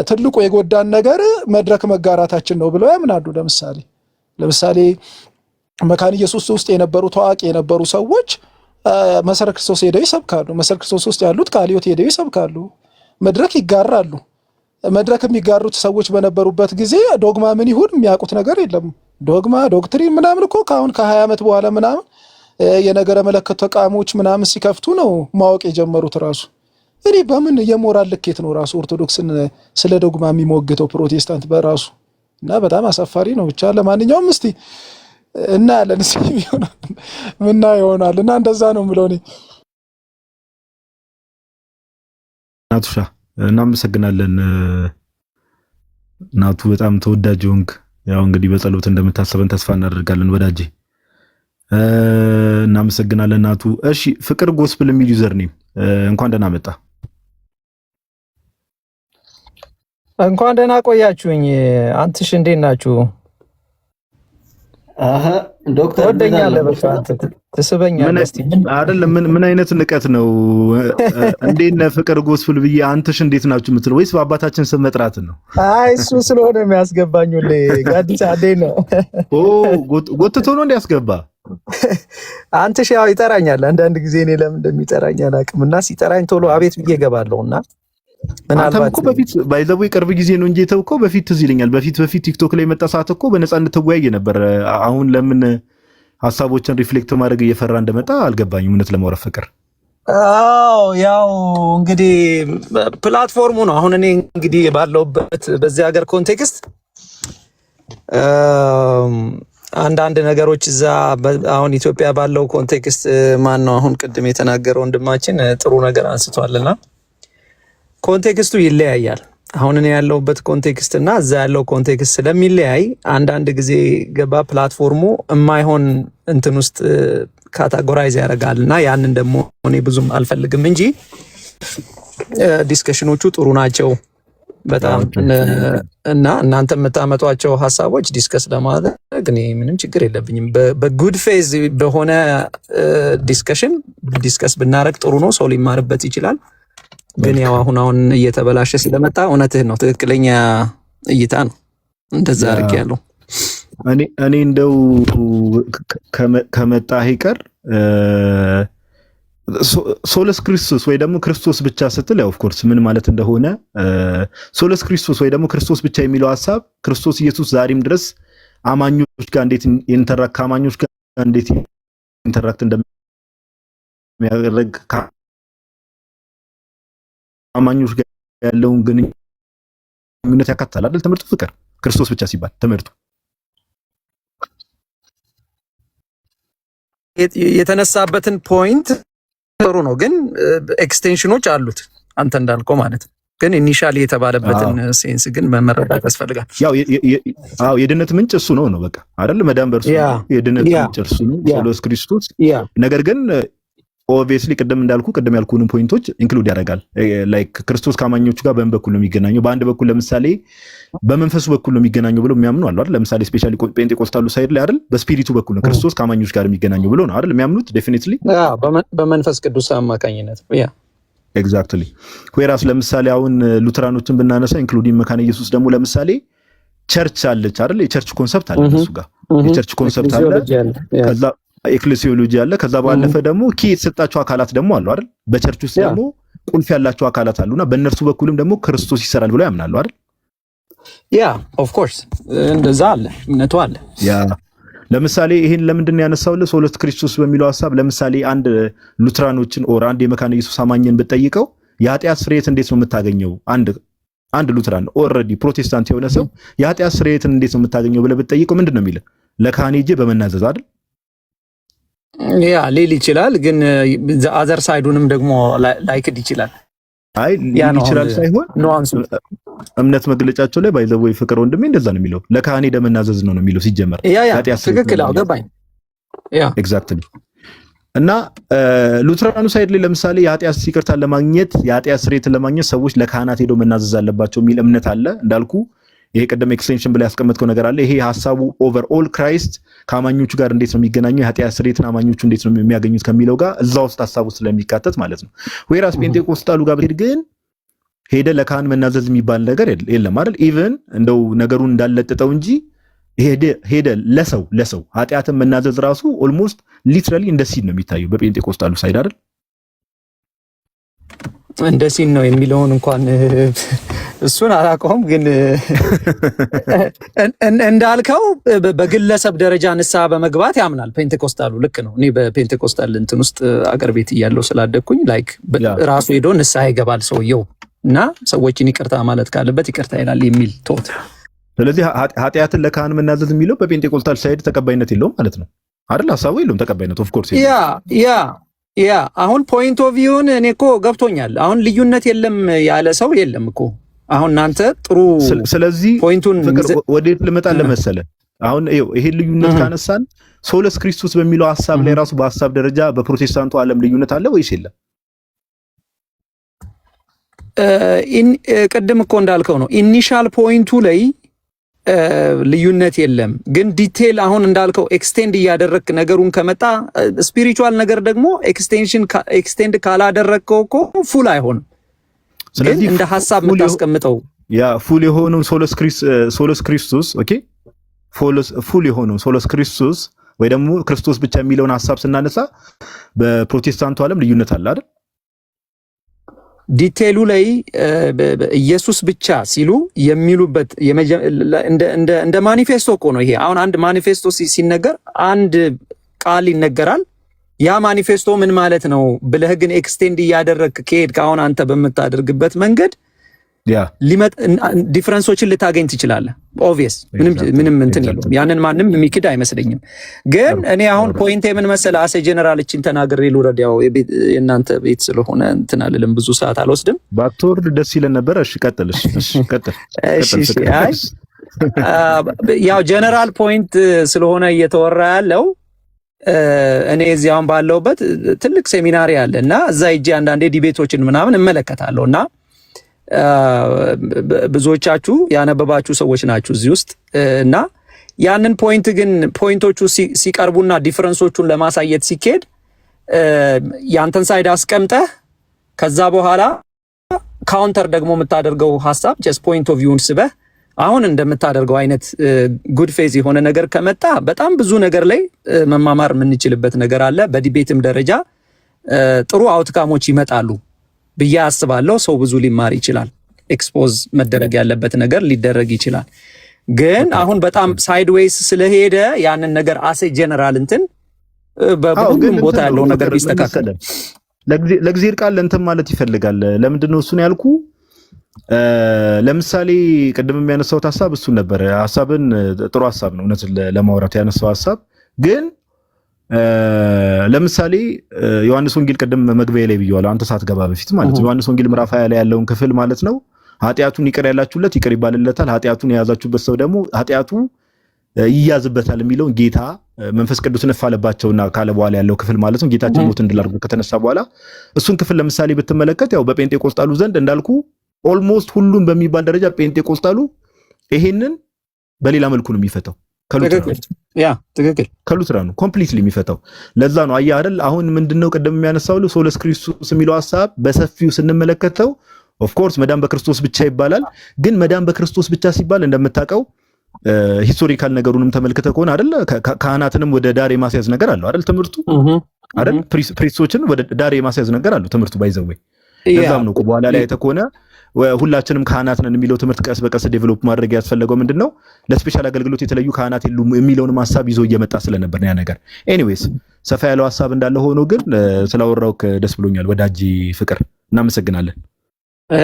ትልቁ የጎዳን ነገር መድረክ መጋራታችን ነው ብለው ያምናሉ። ለምሳሌ መካነ ኢየሱስ ውስጥ የነበሩ ታዋቂ የነበሩ ሰዎች መሰረት ክርስቶስ ሄደው ይሰብካሉ። መሰረት ክርስቶስ ውስጥ ያሉት ቃልዮት ሄደው ይሰብካሉ። መድረክ ይጋራሉ። መድረክ የሚጋሩት ሰዎች በነበሩበት ጊዜ ዶግማ ምን ይሁን የሚያውቁት ነገር የለም። ዶግማ ዶክትሪን ምናምን እኮ ከአሁን ከ20 ዓመት በኋላ ምናምን የነገረ መለኮት ተቋሞች ምናምን ሲከፍቱ ነው ማወቅ የጀመሩት ራሱ። እኔ በምን የሞራል ልኬት ነው ራሱ ኦርቶዶክስን ስለ ዶግማ የሚሞግተው ፕሮቴስታንት በራሱ? እና በጣም አሳፋሪ ነው። ብቻ ለማንኛውም እስቲ እናያለን ምና ይሆናል እና እንደዛ ነው የምለው እኔ። ናቱሻ እናመሰግናለን። ናቱ በጣም ተወዳጅ ሆንክ። ያው እንግዲህ በጸሎት እንደምታሰበን ተስፋ እናደርጋለን ወዳጄ። እናመሰግናለን ናቱ። እሺ ፍቅር ጎስፕል የሚል ዩዘር ኔም እንኳን ደህና መጣ። እንኳን ደህና ቆያችሁኝ። አንተሽ እንዴት ናችሁ? ዶክተር ወደኛለህ በቃ ትስበኛለህ። እስቲ አይደለም ምን አይነት ንቀት ነው? እንዴት ነህ ፍቅር ጎስፕል ብዬ አንተሽ እንዴት ናችሁ የምትለው ወይስ በአባታችን ስም መጥራት ነው? አይ እሱ ስለሆነ የሚያስገባኝ ሁሌ ጋዲሳ እንዴት ነው? ጎትቶ ነው እንዲያስገባ። አንተሽ ያው ይጠራኛል አንዳንድ ጊዜ፣ እኔ ለምን እንደሚጠራኝ አላውቅም። እና ሲጠራኝ ቶሎ አቤት ብዬ እገባለሁና አንተም እኮ በፊት ባይዘው ቅርብ ጊዜ ነው እንጂ የተውከው በፊት ትዝ ይለኛል። በፊት ቲክቶክ ላይ መጣ ሰዓት እኮ በነፃነት ተወያየ ነበር። አሁን ለምን ሀሳቦችን ሪፍሌክት ማድረግ እየፈራ እንደመጣ አልገባኝም። እውነት ለማውራት ፍቅር። አዎ ያው እንግዲህ ፕላትፎርሙ ነው። አሁን እኔ እንግዲህ ባለውበት በዚህ ሀገር ኮንቴክስት አንዳንድ ነገሮች እዛ አሁን ኢትዮጵያ ባለው ኮንቴክስት ማን ነው አሁን ቅድም የተናገረው ወንድማችን ጥሩ ነገር አንስቷልና ኮንቴክስቱ ይለያያል። አሁን እኔ ያለውበት ኮንቴክስት እና እዛ ያለው ኮንቴክስት ስለሚለያይ አንዳንድ ጊዜ ገባ ፕላትፎርሙ የማይሆን እንትን ውስጥ ካታጎራይዝ ያደርጋልና ያንን ደግሞ እኔ ብዙም አልፈልግም እንጂ ዲስከሽኖቹ ጥሩ ናቸው በጣም እና እናንተ የምታመጧቸው ሀሳቦች ዲስከስ ለማድረግ እኔ ምንም ችግር የለብኝም። በጉድ ፌዝ በሆነ ዲስከሽን ዲስከስ ብናረግ ጥሩ ነው፣ ሰው ሊማርበት ይችላል። ግን ያው አሁን እየተበላሸ ስለመጣ እውነትህ ነው፣ ትክክለኛ እይታ ነው። እንደዛ አድርግ ያለው እኔ እንደው ከመጣ ይቀር ሶለስ ክርስቶስ ወይ ደግሞ ክርስቶስ ብቻ ስትል ያው ኦፍ ኮርስ ምን ማለት እንደሆነ ሶለስ ክርስቶስ ወይ ደግሞ ክርስቶስ ብቻ የሚለው ሐሳብ ክርስቶስ ኢየሱስ ዛሬም ድረስ አማኞች ጋር እንዴት ኢንተራክት ከአማኞች ጋር እንዴት ኢንተራክት እንደሚያደርግ አማኞች ጋር ያለውን ግንኙነት ያካትታል አይደል? ትምህርቱ ፍቅር ክርስቶስ ብቻ ሲባል ትምህርቱ የተነሳበትን ፖይንት ጥሩ ነው፣ ግን ኤክስቴንሽኖች አሉት አንተ እንዳልከው ማለት ነው። ግን ኢኒሻሊ የተባለበትን ሴንስ ግን መረዳት ያስፈልጋል። ያው የድነት ምንጭ እሱ ነው በቃ አይደል? መዳን በእርሱ የድነት ምንጭ እርሱ ነው ኢየሱስ ክርስቶስ። ነገር ግን ኦብቪየስሊ ቅድም ያልኩንን ፖይንቶች ኢንክሉድ ያደርጋል። ላይክ ክርስቶስ ከአማኞቹ ጋር በምን በኩል ነው የሚገናኘው? በአንድ በኩል ለምሳሌ በመንፈሱ በኩል ነው የሚገናኘው ብለው የሚያምኑ አሉ አይደል? ለምሳሌ ስፔሻሊ ጴንጤቆስታሉ ሳይድ ላይ አይደል? በስፒሪቱ በኩል ነው ክርስቶስ ከአማኞች ጋር የሚገናኘው ብለው ነው አይደል የሚያምኑት? ዴፊኒትሊ በመንፈስ ቅዱስ አማካኝነት ኤግዛክትሊ። ወይራስ ለምሳሌ አሁን ሉተራኖችን ብናነሳ ኢንክሉዲንግ መካነ ኢየሱስ ደግሞ ለምሳሌ ቸርች አለች አይደል? የቸርች ኮንሰፕት አለ እሱ ጋር የቸርች ኮንሰፕት አለ። ከዛ ኤክሌሲዮሎጂ አለ። ከዛ ባለፈ ደግሞ ኪ የተሰጣቸው አካላት ደግሞ አሉ አይደል? በቸርች ውስጥ ደግሞ ቁልፍ ያላቸው አካላት አሉና በእነርሱ በኩልም ደግሞ ክርስቶስ ይሰራል ብለው ያምናሉ አይደል? ኦፍ ኮርስ እንደዛ አለ፣ እምነቱ አለ። ለምሳሌ ይሄን ለምንድን ነው ያነሳውልህ? ሶሎስ ክርስቶስ በሚለው ሐሳብ ለምሳሌ አንድ ሉትራኖችን ኦር አንድ የመካነ ኢየሱስ አማኝን ብትጠይቀው የኃጢአት ስርየት እንዴት ነው የምታገኘው? አንድ ሉትራን ኦልሬዲ ፕሮቴስታንት የሆነ ሰው የኃጢአት ስርየትን እንዴት ነው የምታገኘው ብለህ ብትጠይቀው ምንድን ነው የሚልህ? ለካህኔ ሄጄ በመናዘዝ አይደል? ሊል ይችላል፣ ግን አዘር ሳይዱንም ደግሞ ላይክድ ይችላል። አይ ሊል ይችላል ሳይሆን እምነት መግለጫቸው ላይ ባይዘው ፍቅር ወንድሜ እንደዛ ነው የሚለው። ለካህኔ ደመናዘዝ ነው የሚለው ሲጀመር። ትክክል ገባኝ። ኤግዛክትሊ። እና ሉትራኑ ሳይድ ላይ ለምሳሌ የኃጢአት ይቅርታን ለማግኘት የኃጢአት ስርየትን ለማግኘት ሰዎች ለካህናት ሄደው መናዘዝ አለባቸው የሚል እምነት አለ። እንዳልኩ ይሄ ቀደም ኤክስቴንሽን ብላ ያስቀመጥከው ነገር አለ። ይሄ ሐሳቡ ኦቨርኦል ክራይስት ከአማኞቹ ጋር እንዴት ነው የሚገናኘው፣ የኃጢአት ስርየትን አማኞቹ እንዴት ነው የሚያገኙት ከሚለው ጋር እዛ ውስጥ ሐሳቡ ስለሚካተት ማለት ነው። ወይራስ ጴንጤቆስጣሉ ጋር ብትሄድ ግን ሄደ ለካህን መናዘዝ የሚባል ነገር የለም አይደል? ኢቭን እንደው ነገሩን እንዳለጠጠው እንጂ ሄደ ለሰው ኃጢአትን መናዘዝ ራሱ ኦልሞስት ሊትራሊ እንደ ሲን ነው የሚታየው በጴንጤቆስጣሉ ሳይድ አይደል? እንደ ሲን ነው የሚለውን እንኳን እሱን አላውቀውም፣ ግን እንዳልከው በግለሰብ ደረጃ ንስሐ በመግባት ያምናል ፔንቴኮስታሉ። ልክ ነው። እኔ በፔንቴኮስታል እንትን ውስጥ አገር ቤት እያለሁ ስላደግኩኝ ላይክ ራሱ ሄዶ ንስሐ ይገባል ሰውየው እና ሰዎችን ይቅርታ ማለት ካለበት ይቅርታ ይላል የሚል ቶት። ስለዚህ ኃጢአትን ለካህን መናዘዝ የሚለው በፔንቴኮስታል ሳይድ ተቀባይነት የለውም ማለት ነው አይደል? ሐሳቡ የለውም ተቀባይነት። ኦፍ ኮርስ አሁን ፖይንት ኦፍ ቪውን እኔ እኮ ገብቶኛል። አሁን ልዩነት የለም ያለ ሰው የለም እኮ። አሁን እናንተ ጥሩ ስለዚህ ፖይንቱን ወዴት ልመጣልህ መሰለህ? አሁን ይሄን ልዩነት ካነሳን ሶሎስ ክርስቶስ በሚለው ሐሳብ ላይ ራሱ በሐሳብ ደረጃ በፕሮቴስታንቱ ዓለም ልዩነት አለ ወይስ የለም? ቅድም እኮ እንዳልከው ነው ኢኒሻል ፖይንቱ ላይ ልዩነት የለም፣ ግን ዲቴል አሁን እንዳልከው ኤክስቴንድ እያደረግክ ነገሩን ከመጣ ስፒሪቹዋል ነገር ደግሞ ኤክስቴንድ ካላደረግከው እኮ ፉል አይሆንም። ስለዚህ እንደ ሐሳብ የምታስቀምጠው ፉል የሆነው ሶሎስ ክርስቶስ ኦኬ፣ ፉል የሆነው ሶሎስ ክርስቶስ ወይ ደግሞ ክርስቶስ ብቻ የሚለውን ሐሳብ ስናነሳ በፕሮቴስታንቱ ዓለም ልዩነት አለ አይደል? ዲቴሉ ላይ ኢየሱስ ብቻ ሲሉ የሚሉበት እንደ ማኒፌስቶ እኮ ነው ይሄ። አሁን አንድ ማኒፌስቶ ሲነገር አንድ ቃል ይነገራል። ያ ማኒፌስቶ ምን ማለት ነው ብለህ ግን ኤክስቴንድ እያደረግክ ከሄድክ አሁን አንተ በምታደርግበት መንገድ ዲፍረንሶችን ልታገኝ ትችላለህ። ኦብቪየስ ምንም እንትን የለውም። ያንን ማንም የሚክድ አይመስለኝም። ግን እኔ አሁን ፖይንት የምን መሰለህ አሴ ጀነራል እቺን ተናግሬ ልውረድ። ያው የእናንተ ቤት ስለሆነ እንትን አልልም፣ ብዙ ሰዓት አልወስድም። ባትወርድ ደስ ይለን ነበር። እሺ ቀጥል። ያው ጀነራል ፖይንት ስለሆነ እየተወራ ያለው እኔ እዚህ አሁን ባለሁበት ትልቅ ሴሚናሪ አለ እና እዛ ሂጄ አንዳንዴ ዲቤቶችን ምናምን እመለከታለሁ እና ብዙዎቻችሁ ያነበባችሁ ሰዎች ናችሁ እዚህ ውስጥ እና ያንን ፖይንት ግን ፖይንቶቹ ሲቀርቡና ዲፈረንሶቹን ለማሳየት ሲኬድ ያንተን ሳይድ አስቀምጠህ ከዛ በኋላ ካውንተር ደግሞ የምታደርገው ሐሳብ ጀስት ፖይንት ኦፍ ቪውን ስበህ አሁን እንደምታደርገው አይነት ጉድ ፌዝ የሆነ ነገር ከመጣ በጣም ብዙ ነገር ላይ መማማር የምንችልበት ነገር አለ። በዲቤትም ደረጃ ጥሩ አውትካሞች ይመጣሉ ብዬ አስባለሁ። ሰው ብዙ ሊማር ይችላል። ኤክስፖዝ መደረግ ያለበት ነገር ሊደረግ ይችላል። ግን አሁን በጣም ሳይድዌይስ ስለሄደ ያንን ነገር አሴ ጀነራል እንትን በሁሉም ቦታ ያለው ነገር ቢስተካከል ለእግዚአብሔር ቃል እንትን ማለት ይፈልጋል። ለምንድን ነው እሱን ያልኩ? ለምሳሌ ቅድም የሚያነሳውት ሐሳብ እሱን ነበር። ሐሳብን ጥሩ ሐሳብ ነው እውነት ለማውራት ያነሳው ሐሳብ ግን ለምሳሌ ዮሐንስ ወንጌል ቅድም መግቢያ ላይ ብየዋለሁ አንተ ሳትገባ በፊት ማለት ነው። ዮሐንስ ወንጌል ምዕራፍ 20 ላይ ያለውን ክፍል ማለት ነው ኃጢአቱን ይቅር ያላችሁለት ይቅር ይባልለታል፣ ኃጢአቱን የያዛችሁበት ሰው ደግሞ ኃጢአቱ ይያዝበታል የሚለውን ጌታ መንፈስ ቅዱስ ነፋለባቸውና ካለ በኋላ ያለው ክፍል ማለት ነው። ጌታችን ሞት እንድል አድርጎ ከተነሳ በኋላ እሱን ክፍል ለምሳሌ ብትመለከት ያው በጴንጤቆስጣሉ ዘንድ እንዳልኩ ኦልሞስት ሁሉም በሚባል ደረጃ ጴንጤቆስጣሉ ይሄንን በሌላ መልኩ ነው የሚፈታው። ከሉትራኑ ኮምፕሊትሊ የሚፈታው ለዛ ነው። አየህ አይደል አሁን ምንድነው ቀደም የሚያነሳው ሶለስ ክርስቶስ የሚለው ሐሳብ በሰፊው ስንመለከተው ኦፍ ኮርስ መዳን በክርስቶስ ብቻ ይባላል። ግን መዳን በክርስቶስ ብቻ ሲባል እንደምታውቀው ሂስቶሪካል ነገሩንም ተመልክተ ከሆነ አይደል ካህናትንም ወደ ዳር የማስያዝ ነገር አለው አይደል ትምህርቱ አይደል ፕሪስቶችን ወደ ዳር የማስያዝ ነገር አለው ትምህርቱ ባይዘው። ለዛም ነው በኋላ ላይ ተኮነ ሁላችንም ካህናት ነን የሚለው ትምህርት ቀስ በቀስ ዴቨሎፕ ማድረግ ያስፈልገው ምንድነው ለስፔሻል አገልግሎት የተለዩ ካህናት የሉም የሚለውን ሐሳብ ይዞ እየመጣ ስለነበር ነው ያ ነገር። ኤኒዌይስ ሰፋ ያለው ሐሳብ እንዳለ ሆኖ ግን ስላወራው ደስ ብሎኛል ወዳጅ ፍቅር፣ እናመሰግናለን።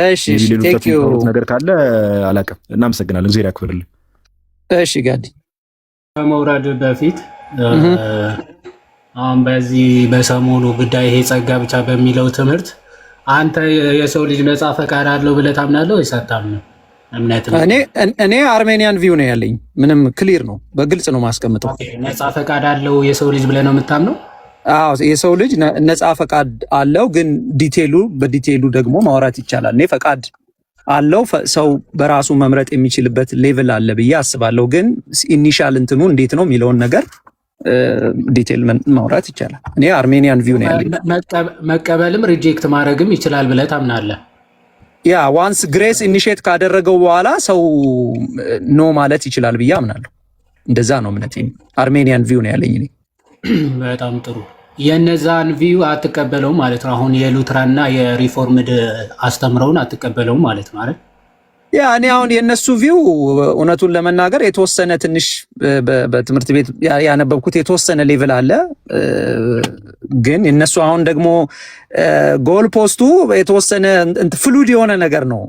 እሺ ቴንክ ዩ ነገር ካለ አላቀም፣ እናመሰግናለን። እግዚአብሔር ያክብርልን። እሺ ጋዲ ከመውረድ በፊት አሁን በዚህ በሰሞኑ ጉዳይ ይሄ ጸጋ ብቻ በሚለው ትምህርት አንተ የሰው ልጅ ነፃ ፈቃድ አለው ብለህ ታምናለህ ወይስ አታምንም? እምነት ነው። እኔ አርሜኒያን ቪው ነው ያለኝ። ምንም ክሊር ነው፣ በግልጽ ነው ማስቀምጠው። ነፃ ፈቃድ አለው የሰው ልጅ ብለህ ነው የምታምነው? አዎ የሰው ልጅ ነፃ ፈቃድ አለው፣ ግን በዲቴሉ ደግሞ ማውራት ይቻላል። እኔ ፈቃድ አለው ሰው በራሱ መምረጥ የሚችልበት ሌቭል አለ ብዬ አስባለሁ። ግን ኢኒሻል እንትኑ እንዴት ነው የሚለውን ነገር ዲቴል ማውራት ይቻላል። እኔ አርሜኒያን ቪው ነው ያለኝ። መቀበልም ሪጀክት ማድረግም ይችላል ብለህ ታምናለህ? ያ ዋንስ ግሬስ ኢኒሼት ካደረገው በኋላ ሰው ኖ ማለት ይችላል ብዬ አምናለሁ። እንደዛ ነው እምነቴ። አርሜኒያን ቪው ነው ያለኝ እኔ። በጣም ጥሩ። የነዛን ቪው አትቀበለውም ማለት ነው። አሁን የሉትራንና የሪፎርምድ አስተምረውን አትቀበለውም ማለት ነው አይደል? ያ እኔ አሁን የነሱ ቪው እውነቱን ለመናገር የተወሰነ ትንሽ በትምህርት ቤት ያነበብኩት የተወሰነ ሌቭል አለ። ግን የነሱ አሁን ደግሞ ጎል ፖስቱ የተወሰነ ፍሉድ የሆነ ነገር ነው።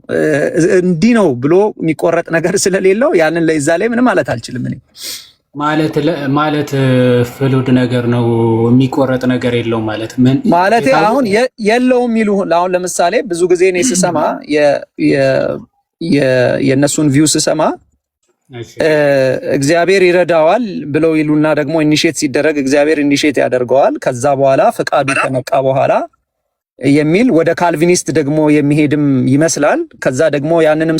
እንዲህ ነው ብሎ የሚቆረጥ ነገር ስለሌለው ያንን ለይዛ ላይ ምንም ማለት አልችልም እኔ። ማለት ፍሉድ ነገር ነው የሚቆረጥ ነገር የለውም ማለት ምን ማለት አሁን የለውም ይሉ አሁን ለምሳሌ ብዙ ጊዜ እኔ ስሰማ የነሱን ቪው ስሰማ እግዚአብሔር ይረዳዋል ብለው ይሉና ደግሞ ኢኒሼት ሲደረግ እግዚአብሔር ኢኒሼት ያደርገዋል ከዛ በኋላ ፈቃዱ ከነቃ በኋላ የሚል ወደ ካልቪኒስት ደግሞ የሚሄድም ይመስላል። ከዛ ደግሞ ያንንም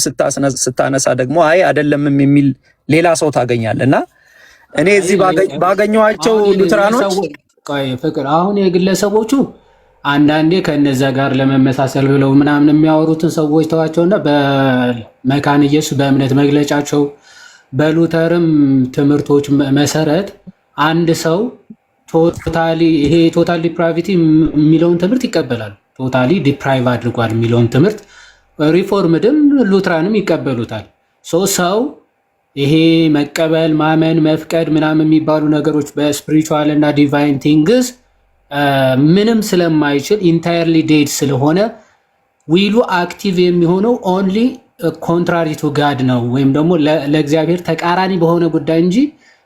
ስታነሳ ደግሞ አይ አይደለምም የሚል ሌላ ሰው ታገኛለና እኔ እዚህ ባገኘዋቸው ሉትራኖች ፍቅር አሁን የግለሰቦቹ አንዳንዴ ከነዛ ጋር ለመመሳሰል ብለው ምናምን የሚያወሩትን ሰዎች ተዋቸውና በመካነ ኢየሱስ በእምነት መግለጫቸው በሉተርም ትምህርቶች መሰረት አንድ ሰው ቶታሊ ዲፕራይቪቲ የሚለውን ትምህርት ይቀበላል። ቶታሊ ዲፕራይቭ አድርጓል የሚለውን ትምህርት ሪፎርምድም ሉትራንም ይቀበሉታል። ሰው ይሄ መቀበል፣ ማመን፣ መፍቀድ ምናምን የሚባሉ ነገሮች በስፒሪቹዋል እና ዲቫይን ቲንግስ ምንም ስለማይችል ኢንታየርሊ ዴድ ስለሆነ ዊሉ አክቲቭ የሚሆነው ኦንሊ ኮንትራሪ ቱ ጋድ ነው ወይም ደግሞ ለእግዚአብሔር ተቃራኒ በሆነ ጉዳይ እንጂ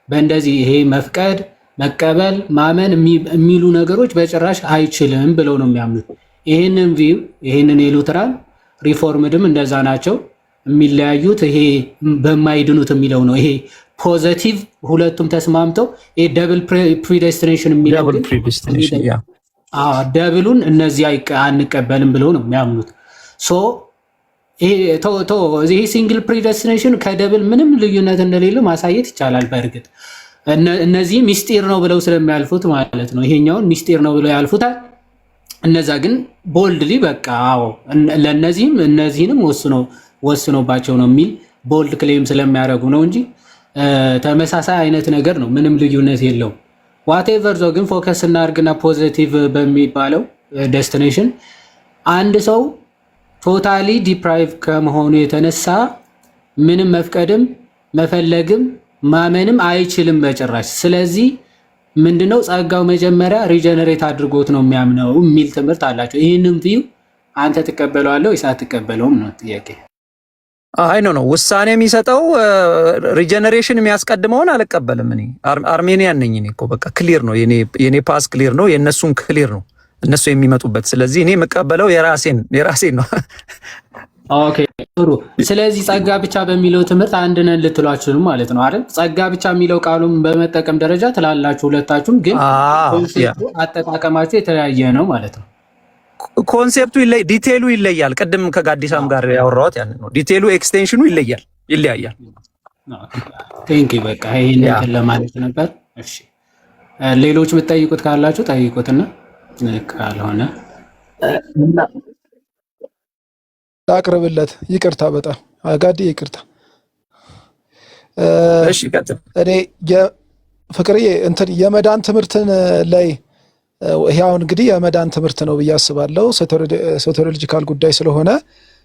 በእንደዚህ ይሄ መፍቀድ፣ መቀበል፣ ማመን የሚሉ ነገሮች በጭራሽ አይችልም ብለው ነው የሚያምኑት። ይህንን ቪው ይህንን የሉትራን ሪፎርምድም እንደዛ ናቸው። የሚለያዩት ይሄ በማይድኑት የሚለው ነው። ይሄ ፖዘቲቭ ሁለቱም ተስማምተው ይሄ ደብል ፕሪዴስቲኔሽን የሚለው ደብሉን እነዚህ አንቀበልም ብለው ነው የሚያምኑት። ይሄ ሲንግል ፕሪዴስቲኔሽን ከደብል ምንም ልዩነት እንደሌለው ማሳየት ይቻላል። በእርግጥ እነዚህ ሚስጢር ነው ብለው ስለሚያልፉት ማለት ነው። ይሄኛውን ሚስጢር ነው ብለው ያልፉታል። እነዛ ግን ቦልድሊ በቃ ለእነዚህም እነዚህንም ወስኖባቸው ነው የሚል ቦልድ ክሌም ስለሚያደርጉ ነው እንጂ ተመሳሳይ አይነት ነገር ነው። ምንም ልዩነት የለውም። ዋቴቨር ዞ ግን ፎከስ እናድርግና ፖዚቲቭ በሚባለው ዴስቲኔሽን አንድ ሰው ቶታሊ ዲፕራይቭ ከመሆኑ የተነሳ ምንም መፍቀድም መፈለግም ማመንም አይችልም በጭራሽ። ስለዚህ ምንድነው ጸጋው መጀመሪያ ሪጀነሬት አድርጎት ነው የሚያምነው የሚል ትምህርት አላቸው። ይህንም ቪው አንተ ትቀበለዋለህ ወይስ አትቀበለውም ነው ጥያቄ። አይ ነው ውሳኔ የሚሰጠው ሪጀነሬሽን የሚያስቀድመውን አልቀበልም። እኔ አርሜኒያን ነኝ። እኔ እኮ በቃ ክሊር ነው የኔ ፓስ ክሊር ነው፣ የነሱም ክሊር ነው እነሱ የሚመጡበት። ስለዚህ እኔ የምቀበለው የራሴን ነው። ኦኬ ጥሩ። ስለዚህ ጸጋ ብቻ በሚለው ትምህርት አንድ ነን ልትሏችሁ ማለት ነው አይደል? ጸጋ ብቻ የሚለው ቃሉን በመጠቀም ደረጃ ትላላችሁ ሁለታችሁም፣ ግን አጠቃቀማችሁ የተለያየ ነው ማለት ነው። ኮንሴፕቱ ዲቴሉ ይለያል። ቅድም ከጋዲሳም ጋር ያወራሁት ያን ነው። ዲቴሉ ኤክስቴንሽኑ ይለያያል። ቴንክ ዩ። በቃ ይሄን ለማለት ነበር። እሺ ሌሎች የምትጠይቁት ካላችሁ ጠይቁትና ካልሆነ ላቅርብለት። ይቅርታ፣ በጣም አጋዲ ይቅርታ። እሺ ቀጥል። እኔ ፍቅርዬ እንትን የመዳን ትምህርትን ላይ ይሄ አሁን እንግዲህ የመዳን ትምህርት ነው ብዬ አስባለሁ። ሶቴሮሎጂካል ጉዳይ ስለሆነ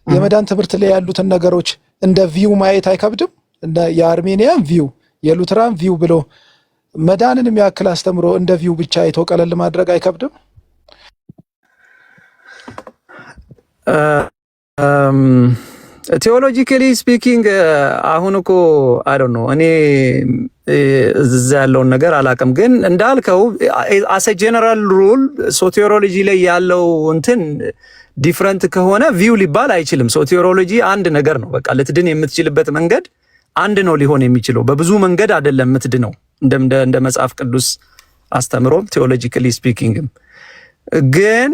የመዳን ትምህርት ላይ ያሉትን ነገሮች እንደ ቪው ማየት አይከብድም? እንደ የአርሜኒያን ቪው የሉትራን ቪው ብሎ መዳንን የሚያክል አስተምሮ እንደ ቪው ብቻ አይቶ ቀለል ማድረግ አይከብድም? ቴዎሎጂካሊ ስፒኪንግ አሁን እኮ አይ ዶንት ኖ እኔ እዛ ያለውን ነገር አላውቅም፣ ግን እንዳልከው አስ ኤ ጀነራል ሩል ሶቴሮሎጂ ላይ ያለው እንትን ዲፍረንት ከሆነ ቪው ሊባል አይችልም። ሶቴሮሎጂ አንድ ነገር ነው። በቃ ልትድን የምትችልበት መንገድ አንድ ነው ሊሆን የሚችለው። በብዙ መንገድ አይደለም የምትድነው እንደ መጽሐፍ ቅዱስ አስተምሮም ቴዎሎጂካሊ ስፒኪንግም። ግን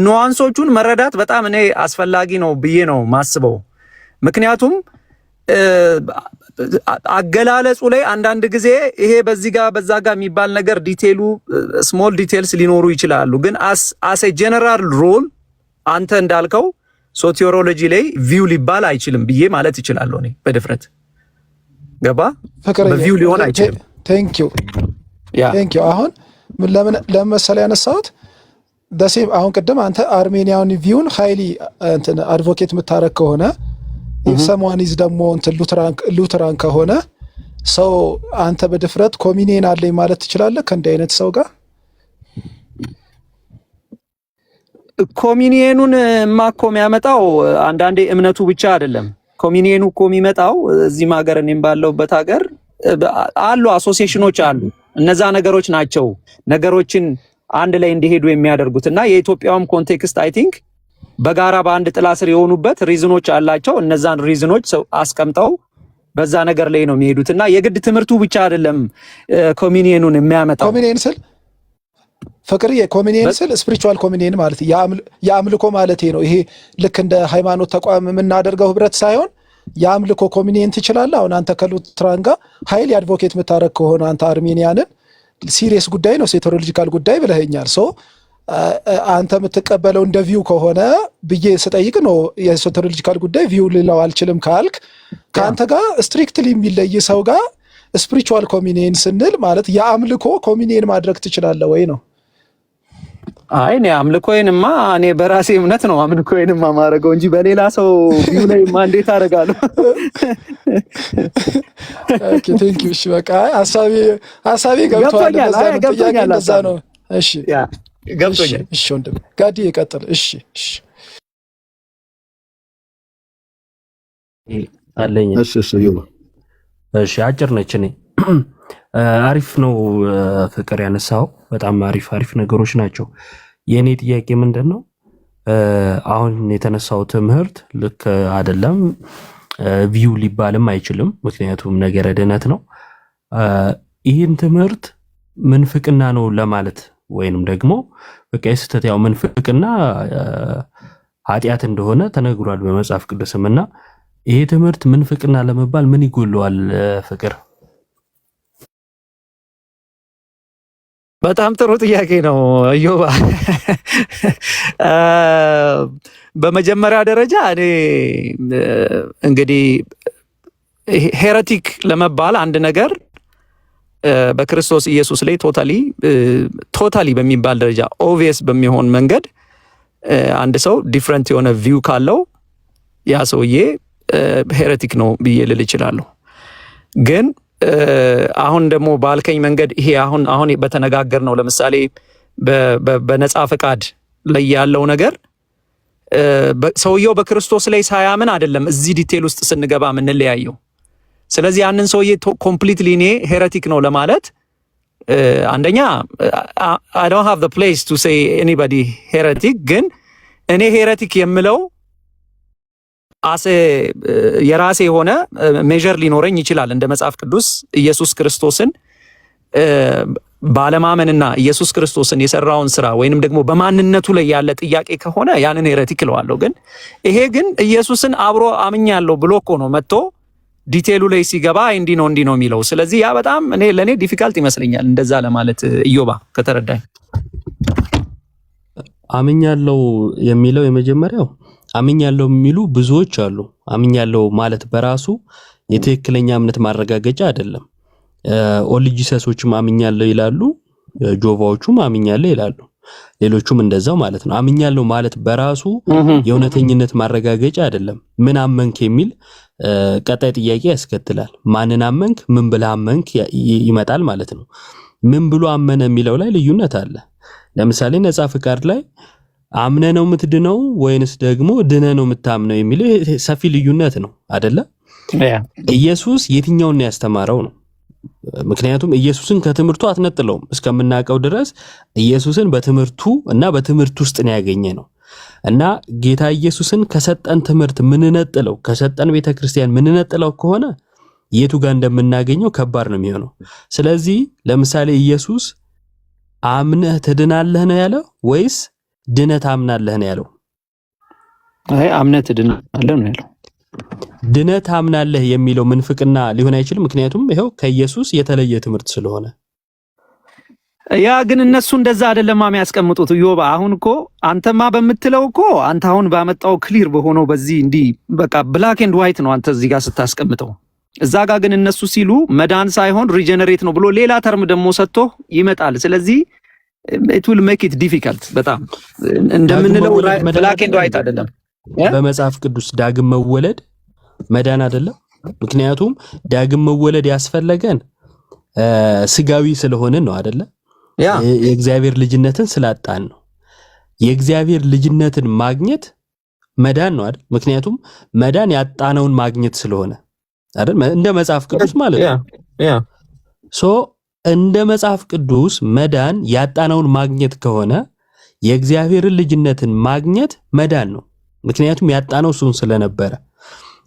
ኑዋንሶቹን መረዳት በጣም እኔ አስፈላጊ ነው ብዬ ነው ማስበው። ምክንያቱም አገላለጹ ላይ አንዳንድ ጊዜ ይሄ በዚህ ጋር በዛ ጋር የሚባል ነገር ዲቴሉ ስሞል ዲቴልስ ሊኖሩ ይችላሉ። ግን አስ ኤ ጀነራል ሩል አንተ እንዳልከው ሶቴሮሎጂ ላይ ቪው ሊባል አይችልም ብዬ ማለት ይችላለሁ እኔ በድፍረት። ገባ? በቪው ሊሆን አይችልም። ቴንክ ዩ። አሁን ለምን መሰለህ ያነሳሁት ደሴም አሁን ቅድም አንተ አርሜኒያን ቪውን ሃይሊ እንትን አድቮኬት የምታረግ ከሆነ ሰሞኒዝ ደግሞ እንትን ሉትራን ከሆነ ሰው አንተ በድፍረት ኮሚኒየን አለኝ ማለት ትችላለህ ከእንዲህ አይነት ሰው ጋር? ኮሚኒየኑን ማኮ የሚያመጣው አንዳንዴ እምነቱ ብቻ አይደለም። ኮሚኒየኑ እኮ የሚመጣው እዚህም ሀገር እኔም ባለሁበት ሀገር አሉ አሶሲዬሽኖች አሉ። እነዛ ነገሮች ናቸው ነገሮችን አንድ ላይ እንዲሄዱ የሚያደርጉት እና የኢትዮጵያውም ኮንቴክስት አይ ቲንክ በጋራ በአንድ ጥላ ስር የሆኑበት ሪዝኖች አላቸው። እነዛን ሪዝኖች አስቀምጠው በዛ ነገር ላይ ነው የሚሄዱት እና የግድ ትምህርቱ ብቻ አይደለም ኮሚኒየኑን የሚያመጣው። ኮሚኒየን ስል ፍቅርዬ፣ ኮሚኒየን ስል ስፒሪቹዋል ኮሚኒየን ማለት የአምልኮ ማለት ነው። ይሄ ልክ እንደ ሃይማኖት ተቋም የምናደርገው ህብረት ሳይሆን የአምልኮ ኮሚኒየን ትችላለህ። አሁን አንተ ከሉትራን ጋር ሃይሊ አድቮኬት የምታረግ ከሆነ አንተ አርሜኒያንን ሲሪየስ ጉዳይ ነው ሴቶሎጂካል ጉዳይ ብለኸኛል። ሶ አንተ የምትቀበለው እንደ ቪው ከሆነ ብዬ ስጠይቅ ነው የሴቶሎጂካል ጉዳይ ቪው ልለው አልችልም ካልክ ከአንተ ጋር ስትሪክትሊ የሚለይ ሰው ጋር ስፒሪቹዋል ኮሚኒየን ስንል ማለት የአምልኮ ኮሚኒየን ማድረግ ትችላለህ ወይ ነው? አይ እኔ አምልኮዬንማ እኔ በራሴ እምነት ነው አምልኮዬንማ ማረገው እንጂ በሌላ ሰው ቪው ላይ እንዴት አደርጋለሁ? ኦኬ ቴንክ ዩ። እሺ በቃ ሐሳቤ ገብቷል። ለዛ ነው። እሺ ገብቶኛል። እሺ ወንድም ጋዲ ይቀጥል። እሺ አለኝ። እሺ አጭር ነች። እኔ አሪፍ ነው ፍቅር ያነሳው በጣም አሪፍ ነገሮች ናቸው። የእኔ ጥያቄ ምንድን ነው አሁን የተነሳው ትምህርት ልክ አይደለም፣ ቪው ሊባልም አይችልም፣ ምክንያቱም ነገረ ድነት ነው። ይህን ትምህርት ምንፍቅና ነው ለማለት ወይንም ደግሞ በቃ የስተት ያው ምንፍቅና ኃጢአት እንደሆነ ተነግሯል በመጽሐፍ ቅዱስም እና ይሄ ትምህርት ምንፍቅና ለመባል ምን ይጎለዋል ፍቅር? በጣም ጥሩ ጥያቄ ነው እዮባ። በመጀመሪያ ደረጃ እኔ እንግዲህ ሄረቲክ ለመባል አንድ ነገር በክርስቶስ ኢየሱስ ላይ ቶታሊ በሚባል ደረጃ ኦብቪየስ በሚሆን መንገድ አንድ ሰው ዲፍረንት የሆነ ቪው ካለው ያ ሰውዬ ሄረቲክ ነው ብዬ ልል እችላለሁ። ግን አሁን ደግሞ ባልከኝ መንገድ ይሄ አሁን በተነጋገር ነው ለምሳሌ በነፃ ፈቃድ ላይ ያለው ነገር ሰውየው በክርስቶስ ላይ ሳያምን አይደለም እዚህ ዲቴል ውስጥ ስንገባ የምንለያየው። ስለዚህ ያንን ሰውዬ ኮምፕሊትሊ እኔ ሄረቲክ ነው ለማለት አንደኛ I don't have the place to say anybody heretic፣ ግን እኔ ሄረቲክ የምለው አሴ የራሴ የሆነ ሜዠር ሊኖረኝ ይችላል እንደ መጽሐፍ ቅዱስ ኢየሱስ ክርስቶስን ባለማመንና ኢየሱስ ክርስቶስን የሰራውን ስራ ወይንም ደግሞ በማንነቱ ላይ ያለ ጥያቄ ከሆነ ያንን ሄሬቲክ እለዋለሁ። ግን ይሄ ግን ኢየሱስን አብሮ አምኛለሁ ብሎ እኮ ነው መጥቶ ዲቴሉ ላይ ሲገባ እንዲህ ነው የሚለው። ስለዚህ ያ በጣም ለኔ ዲፊካልት ይመስለኛል እንደዛ ለማለት ኢዮባ ከተረዳኝ። አምኛለሁ የሚለው የመጀመሪያው አምኛለሁ የሚሉ ብዙዎች አሉ። አምኛለሁ ማለት በራሱ የትክክለኛ እምነት ማረጋገጫ አይደለም። ኦል ጂሰሶችም አምኛለሁ ይላሉ፣ ጆቫዎቹም አምኛለሁ ይላሉ፣ ሌሎቹም እንደዛው ማለት ነው። አምኛለሁ ማለት በራሱ የእውነተኝነት ማረጋገጫ አይደለም። ምን አመንክ የሚል ቀጣይ ጥያቄ ያስከትላል። ማንን አመንክ፣ ምን ብለህ አመንክ ይመጣል ማለት ነው። ምን ብሎ አመነ የሚለው ላይ ልዩነት አለ። ለምሳሌ ነፃ ፍቃድ ላይ አምነ ነው የምትድነው ወይንስ ደግሞ ድነ ነው የምታምነው የሚለው ሰፊ ልዩነት ነው አይደለ? ኢየሱስ የትኛውን ነው ያስተማረው ነው። ምክንያቱም ኢየሱስን ከትምህርቱ አትነጥለውም። እስከምናውቀው ድረስ ኢየሱስን በትምህርቱ እና በትምህርት ውስጥ ነው ያገኘ ነው። እና ጌታ ኢየሱስን ከሰጠን ትምህርት ምንነጥለው ከሰጠን ቤተክርስቲያን ምንነጥለው ከሆነ የቱ ጋር እንደምናገኘው ከባድ ነው የሚሆነው። ስለዚህ ለምሳሌ ኢየሱስ አምነህ ትድናለህ ነው ያለው ወይስ ድነህ ታምናለህ ነው ያለው? አይ አምነህ ትድናለህ ነው ያለው። ድነህ ታምናለህ የሚለው ምንፍቅና ሊሆን አይችልም። ምክንያቱም ይሄው ከኢየሱስ የተለየ ትምህርት ስለሆነ። ያ ግን እነሱ እንደዛ አይደለም የሚያስቀምጡት ዮባ። አሁን እኮ አንተማ በምትለው እኮ አንተ አሁን ባመጣው ክሊር በሆነው በዚህ እንዲህ በቃ ብላክ ኤንድ ዋይት ነው አንተ እዚህ ጋር ስታስቀምጠው። እዛ ጋር ግን እነሱ ሲሉ መዳን ሳይሆን ሪጀነሬት ነው ብሎ ሌላ ተርም ደግሞ ሰጥቶ ይመጣል። ስለዚህ it will make it difficult በጣም እንደምንለው ብላክ ኤንድ ዋይት አይደለም። በመጽሐፍ ቅዱስ ዳግም መወለድ መዳን አይደለም። ምክንያቱም ዳግም መወለድ ያስፈለገን ስጋዊ ስለሆነን ነው አይደለ? የእግዚአብሔር ልጅነትን ስላጣን ነው። የእግዚአብሔር ልጅነትን ማግኘት መዳን ነው አይደል? ምክንያቱም መዳን ያጣነውን ማግኘት ስለሆነ አይደል? እንደ መጽሐፍ ቅዱስ ማለት ነው። ሶ እንደ መጽሐፍ ቅዱስ መዳን ያጣነውን ማግኘት ከሆነ የእግዚአብሔርን ልጅነትን ማግኘት መዳን ነው። ምክንያቱም ያጣነው እሱን ስለነበረ።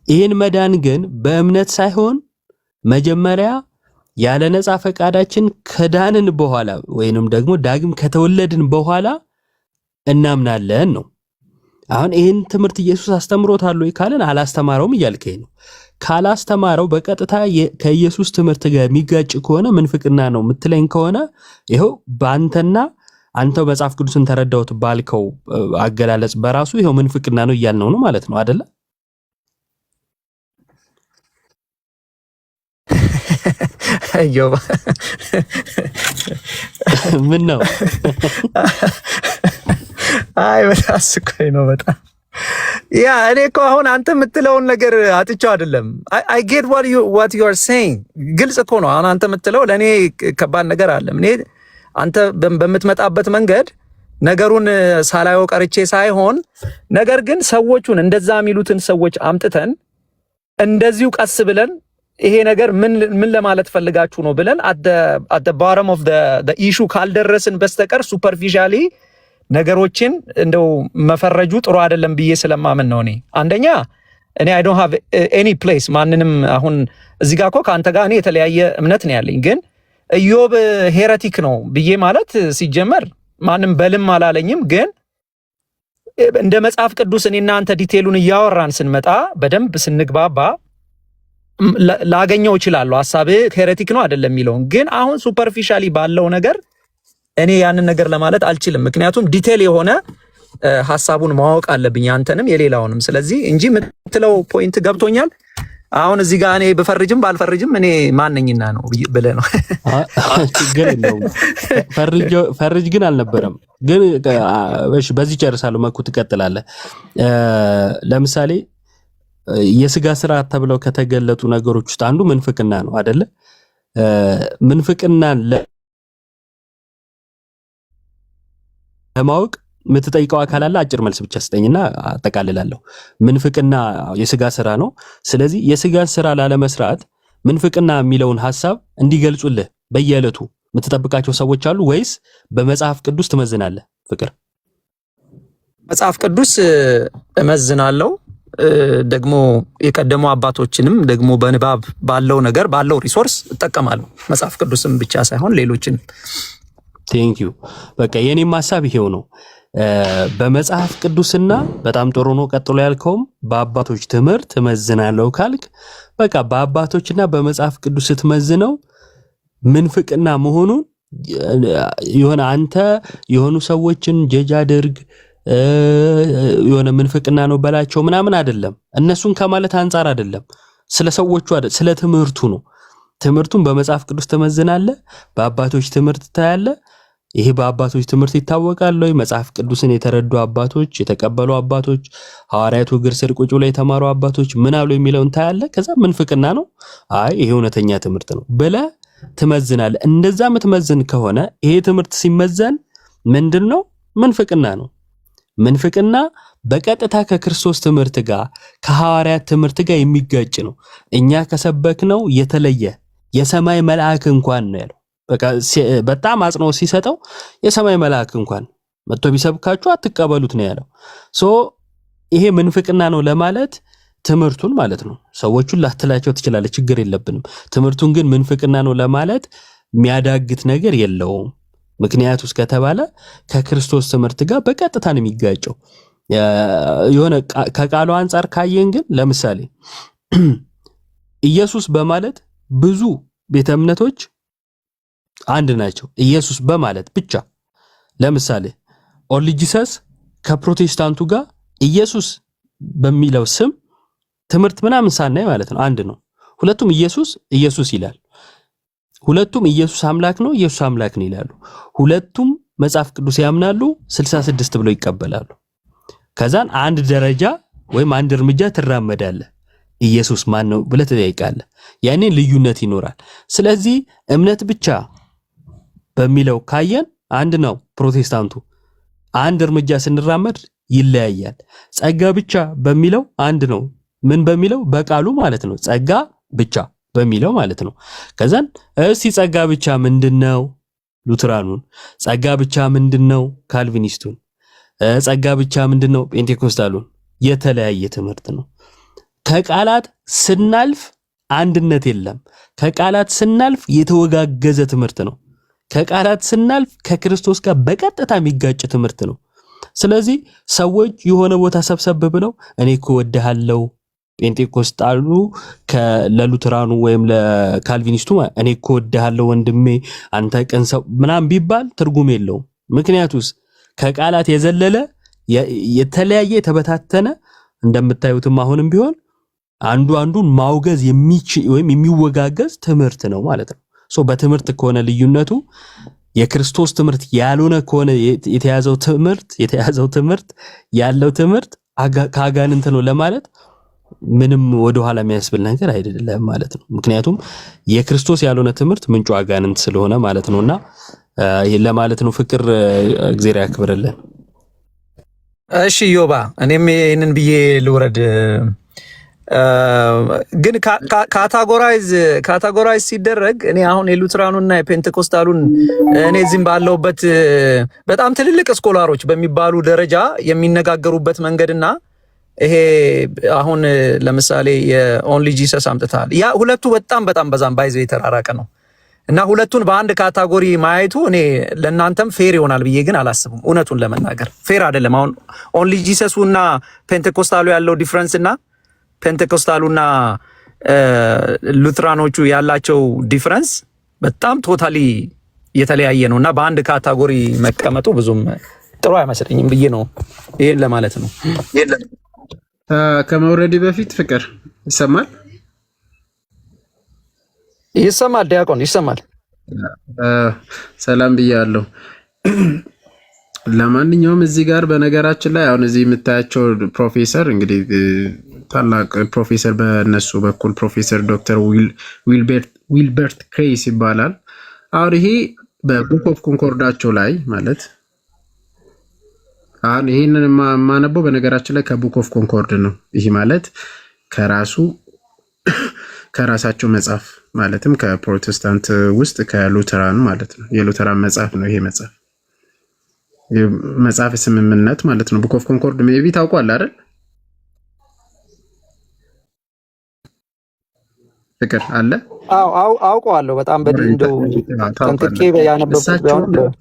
ይህን መዳን ግን በእምነት ሳይሆን መጀመሪያ ያለ ነፃ ፈቃዳችን ከዳንን በኋላ ወይንም ደግሞ ዳግም ከተወለድን በኋላ እናምናለን ነው። አሁን ይህን ትምህርት ኢየሱስ አስተምሮታል ወይ ካለን አላስተማረውም እያልከኝ ነው። ካላስተማረው በቀጥታ ከኢየሱስ ትምህርት ጋር የሚጋጭ ከሆነ ምንፍቅና ነው የምትለኝ ከሆነ ይኸው በአንተና አንተው መጽሐፍ ቅዱስን ተረዳውት ባልከው አገላለጽ በራሱ ይኸው ምንፍቅና ነው እያልነው ነው ማለት ነው አይደለ? አየው ምን ነው? አይ በጣም አስቆይ ነው በጣም ያ እኔ እኮ አሁን አንተ የምትለውን ነገር አጥቻው አይደለም። I get what you are saying ግልጽ እኮ ነው። አሁን አንተ የምትለው ለኔ ከባድ ነገር አለ። እኔ አንተ በምትመጣበት መንገድ ነገሩን ሳላየው ቀርቼ ሳይሆን ነገር ግን ሰዎቹን እንደዛ የሚሉትን ሰዎች አምጥተን እንደዚሁ ቀስ ብለን ይሄ ነገር ምን ለማለት ፈልጋችሁ ነው ብለን at the bottom of the issue ካልደረስን በስተቀር ሱፐርፊሻሊ ነገሮችን እንደው መፈረጁ ጥሩ አይደለም ብዬ ስለማምን ነው። አንደኛ እኔ I don't have any place ማንንም አሁን እዚህ ጋር እኮ ካንተ ጋር እኔ የተለያየ እምነት ነው ያለኝ። ግን ኢዮብ ሄሬቲክ ነው ብዬ ማለት ሲጀመር ማንም በልም አላለኝም። ግን እንደ መጽሐፍ ቅዱስ እኔና አንተ ዲቴሉን እያወራን ስንመጣ በደንብ ስንግባባ ላገኘው እችላለሁ ሐሳብህ ሄሬቲክ ነው አይደለም የሚለውን። ግን አሁን ሱፐርፊሻሊ ባለው ነገር እኔ ያንን ነገር ለማለት አልችልም። ምክንያቱም ዲቴል የሆነ ሐሳቡን ማወቅ አለብኝ አንተንም የሌላውንም። ስለዚህ እንጂ የምትለው ፖይንት ገብቶኛል። አሁን እዚህ ጋር እኔ በፈርጅም ባልፈርጅም እኔ ማንነኝና ነው ብለህ ነው። ችግር የለውም። ፈርጅ ግን አልነበረም። ግን እሺ በዚህ ጨርሳለሁ። መኩ ትቀጥላለህ። ለምሳሌ የስጋ ስራ ተብለው ከተገለጡ ነገሮች ውስጥ አንዱ ምንፍቅና ነው አይደለ? ምንፍቅናን ለማወቅ የምትጠይቀው አካል አለ? አጭር መልስ ብቻ ስጠኝና አጠቃልላለሁ። ምንፍቅና የስጋ ስራ ነው። ስለዚህ የስጋን ስራ ላለመስራት ምንፍቅና የሚለውን ሐሳብ እንዲገልጹልህ በየዕለቱ የምትጠብቃቸው ሰዎች አሉ ወይስ በመጽሐፍ ቅዱስ ትመዝናለህ? ፍቅር መጽሐፍ ቅዱስ እመዝናለሁ። ደግሞ የቀደሙ አባቶችንም ደግሞ በንባብ ባለው ነገር ባለው ሪሶርስ እጠቀማለሁ። መጽሐፍ ቅዱስም ብቻ ሳይሆን ሌሎችን። ቴንክ ዩ። በቃ የኔም ሐሳብ ይሄው ነው። በመጽሐፍ ቅዱስና በጣም ጥሩ ነው። ቀጥሎ ያልከውም በአባቶች ትምህርት እመዝናለሁ ካልክ በቃ በአባቶችና በመጽሐፍ ቅዱስ ስትመዝነው ምንፍቅና መሆኑን የሆነ አንተ የሆኑ ሰዎችን ጀጅ አድርግ የሆነ ምንፍቅና ነው በላቸው ምናምን አይደለም። እነሱን ከማለት አንፃር አይደለም፣ ስለ ሰዎቹ አይደለም፣ ስለ ትምህርቱ ነው። ትምህርቱን በመጽሐፍ ቅዱስ ተመዝናለህ፣ በአባቶች ትምህርት ታያለህ። ይሄ በአባቶች ትምህርት ይታወቃል ወይ? መጽሐፍ ቅዱስን የተረዱ አባቶች፣ የተቀበሉ አባቶች፣ ሐዋርያቱ እግር ስር ቁጭ ብለው የተማሩ አባቶች ምን አሉ የሚለውን ታያለህ። ከዛ ምንፍቅና ነው፣ አይ ይሄ እውነተኛ ትምህርት ነው ብለህ ትመዝናለህ። እንደዛ የምትመዝን ከሆነ ይሄ ትምህርት ሲመዘን ምንድነው? ምንፍቅና ነው። ምንፍቅና በቀጥታ ከክርስቶስ ትምህርት ጋር ከሐዋርያት ትምህርት ጋር የሚጋጭ ነው። እኛ ከሰበክነው የተለየ የሰማይ መልአክ እንኳን ነው ያለው። በቃ በጣም አጽንኦት ሲሰጠው የሰማይ መልአክ እንኳን መጥቶ ቢሰብካችሁ አትቀበሉት ነው ያለው። ሶ ይሄ ምንፍቅና ነው ለማለት ትምህርቱን ማለት ነው። ሰዎቹን ላትላቸው ትችላለህ፣ ችግር የለብንም። ትምህርቱን ግን ምንፍቅና ነው ለማለት የሚያዳግት ነገር የለውም። ምክንያቱስ ከተባለ ከክርስቶስ ትምህርት ጋር በቀጥታ ነው የሚጋጨው። የሆነ ከቃሉ አንፃር ካየን ግን ለምሳሌ ኢየሱስ በማለት ብዙ ቤተ እምነቶች አንድ ናቸው። ኢየሱስ በማለት ብቻ ለምሳሌ ኦንሊ ጂሰስ ከፕሮቴስታንቱ ጋር ኢየሱስ በሚለው ስም ትምህርት ምናምን ሳናይ ማለት ነው አንድ ነው። ሁለቱም ኢየሱስ ኢየሱስ ይላል። ሁለቱም ኢየሱስ አምላክ ነው ኢየሱስ አምላክ ነው ይላሉ። ሁለቱም መጽሐፍ ቅዱስ ያምናሉ 66 ብለው ይቀበላሉ። ከዛን አንድ ደረጃ ወይም አንድ እርምጃ ትራመዳለህ። ኢየሱስ ማን ነው ብለህ ትጠይቃለህ። ያኔ ልዩነት ይኖራል። ስለዚህ እምነት ብቻ በሚለው ካየን አንድ ነው ፕሮቴስታንቱ። አንድ እርምጃ ስንራመድ ይለያያል። ጸጋ ብቻ በሚለው አንድ ነው። ምን በሚለው በቃሉ ማለት ነው። ጸጋ ብቻ በሚለው ማለት ነው። ከዛን እስቲ ጸጋ ብቻ ምንድነው? ሉትራኑን ጸጋ ብቻ ምንድነው? ካልቪኒስቱን ጸጋ ብቻ ምንድነው? ጴንቴኮስታሉን። የተለያየ ትምህርት ነው። ከቃላት ስናልፍ አንድነት የለም። ከቃላት ስናልፍ የተወጋገዘ ትምህርት ነው። ከቃላት ስናልፍ ከክርስቶስ ጋር በቀጥታ የሚጋጭ ትምህርት ነው። ስለዚህ ሰዎች የሆነ ቦታ ሰብሰብ ብለው እኔ እኮ ወድሃለሁ ጴንጤኮስጣሉ ለሉትራኑ ወይም ለካልቪኒስቱ እኔ እኮ ወድሃለሁ ወንድሜ አንተ ቀን ሰው ምናምን ቢባል ትርጉም የለውም። ምክንያቱስ ከቃላት የዘለለ የተለያየ የተበታተነ እንደምታዩትም አሁንም ቢሆን አንዱን ማውገዝ የሚችል ወይም የሚወጋገዝ ትምህርት ነው ማለት ነው። ሶ በትምህርት ከሆነ ልዩነቱ የክርስቶስ ትምህርት ያልሆነ ከሆነ የተያዘው ትምህርት ያለው ትምህርት ከአጋንንት ነው ለማለት ምንም ወደ ኋላ የሚያስብል ነገር አይደለም ማለት ነው። ምክንያቱም የክርስቶስ ያልሆነ ትምህርት ምንጩ አጋንንት ስለሆነ ማለት ነውና ይሄ ለማለት ነው። ፍቅር እግዚአብሔር ያክብርልን። እሺ ዮባ፣ እኔም ይሄንን ብዬ ልውረድ። ግን ካታጎራይዝ ሲደረግ እኔ አሁን የሉትራኑና የፔንቴኮስታሉን እኔ እዚህም ባለውበት በጣም ትልልቅ ስኮላሮች በሚባሉ ደረጃ የሚነጋገሩበት መንገድና ይሄ አሁን ለምሳሌ የኦንሊ ጂሰስ አምጥታል። ያ ሁለቱ በጣም በዛም ባይዘው የተራራቀ ነው እና ሁለቱን በአንድ ካታጎሪ ማየቱ እኔ ለእናንተም ፌር ይሆናል ብዬ ግን አላስብም። እውነቱን ለመናገር ፌር አይደለም። አሁን ኦንሊ ጂሰሱና ፔንቴኮስታሉ ያለው ዲፍረንስ እና ፔንቴኮስታሉና ሉትራኖቹ ያላቸው ዲፍረንስ በጣም ቶታሊ የተለያየ ነው እና በአንድ ካታጎሪ መቀመጡ ብዙም ጥሩ አይመስለኝም ብዬ ነው ይሄን ለማለት ነው። ከመውረድ በፊት ፍቅር ይሰማል? ይሰማል ዲያቆን ይሰማል። ሰላም ብያለሁ። ለማንኛውም እዚህ ጋር በነገራችን ላይ አሁን እዚህ የምታያቸው ፕሮፌሰር እንግዲህ ታላቅ ፕሮፌሰር በእነሱ በኩል ፕሮፌሰር ዶክተር ዊልበርት ክሬይስ ይባላል። አሁን ይሄ በቡክ ኦፍ ኮንኮርዳቸው ላይ ማለት አሁን ይሄንን የማነበው በነገራችን ላይ ከቡክ ኦፍ ኮንኮርድ ነው። ይሄ ማለት ከራሳቸው መጽሐፍ ማለትም ከፕሮቴስታንት ውስጥ ከሉተራን ማለት ነው። የሉተራን መጽሐፍ ነው ይሄ መጽሐፍ ስምምነት ማለት ነው። ቡክ ኦፍ ኮንኮርድ ሜቢ ታውቋል አይደል? ፍቅር አለ? አውቀዋለሁ በጣም እንደው ጠንቅቄ ያነበብኩት ቢሆን።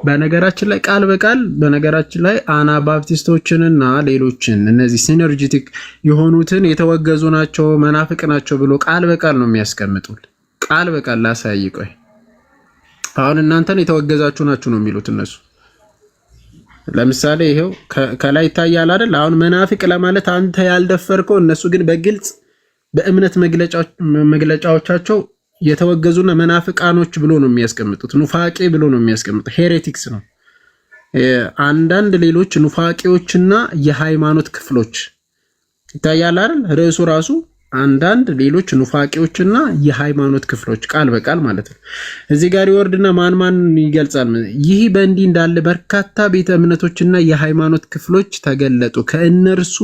በነገራችን ላይ ቃል በቃል በነገራችን ላይ አናባፕቲስቶችንና ሌሎችን እነዚህ ሲነርጂቲክ የሆኑትን የተወገዙ ናቸው መናፍቅ ናቸው ብሎ ቃል በቃል ነው የሚያስቀምጡት። ቃል በቃል ላሳይ። ቆይ አሁን እናንተን የተወገዛችሁ ናችሁ ነው የሚሉት እነሱ። ለምሳሌ ይሄው ከላይ ይታያል አይደል? አሁን መናፍቅ ለማለት አንተ ያልደፈርከው፣ እነሱ ግን በግልጽ በእምነት መግለጫዎቻቸው የተወገዙና መናፍቃኖች ብሎ ነው የሚያስቀምጡት። ኑፋቄ ብሎ ነው የሚያስቀምጡት። ሄሬቲክስ ነው። አንዳንድ ሌሎች ኑፋቄዎችና የሃይማኖት ክፍሎች ይታያል አይደል? ርዕሱ ራሱ አንዳንድ ሌሎች ኑፋቄዎችና የሃይማኖት ክፍሎች ቃል በቃል ማለት ነው። እዚህ ጋር ይወርድና ማን ይገልጻል? ይህ በእንዲህ እንዳለ በርካታ ቤተ እምነቶችና የሃይማኖት ክፍሎች ተገለጡ። ከእነርሱ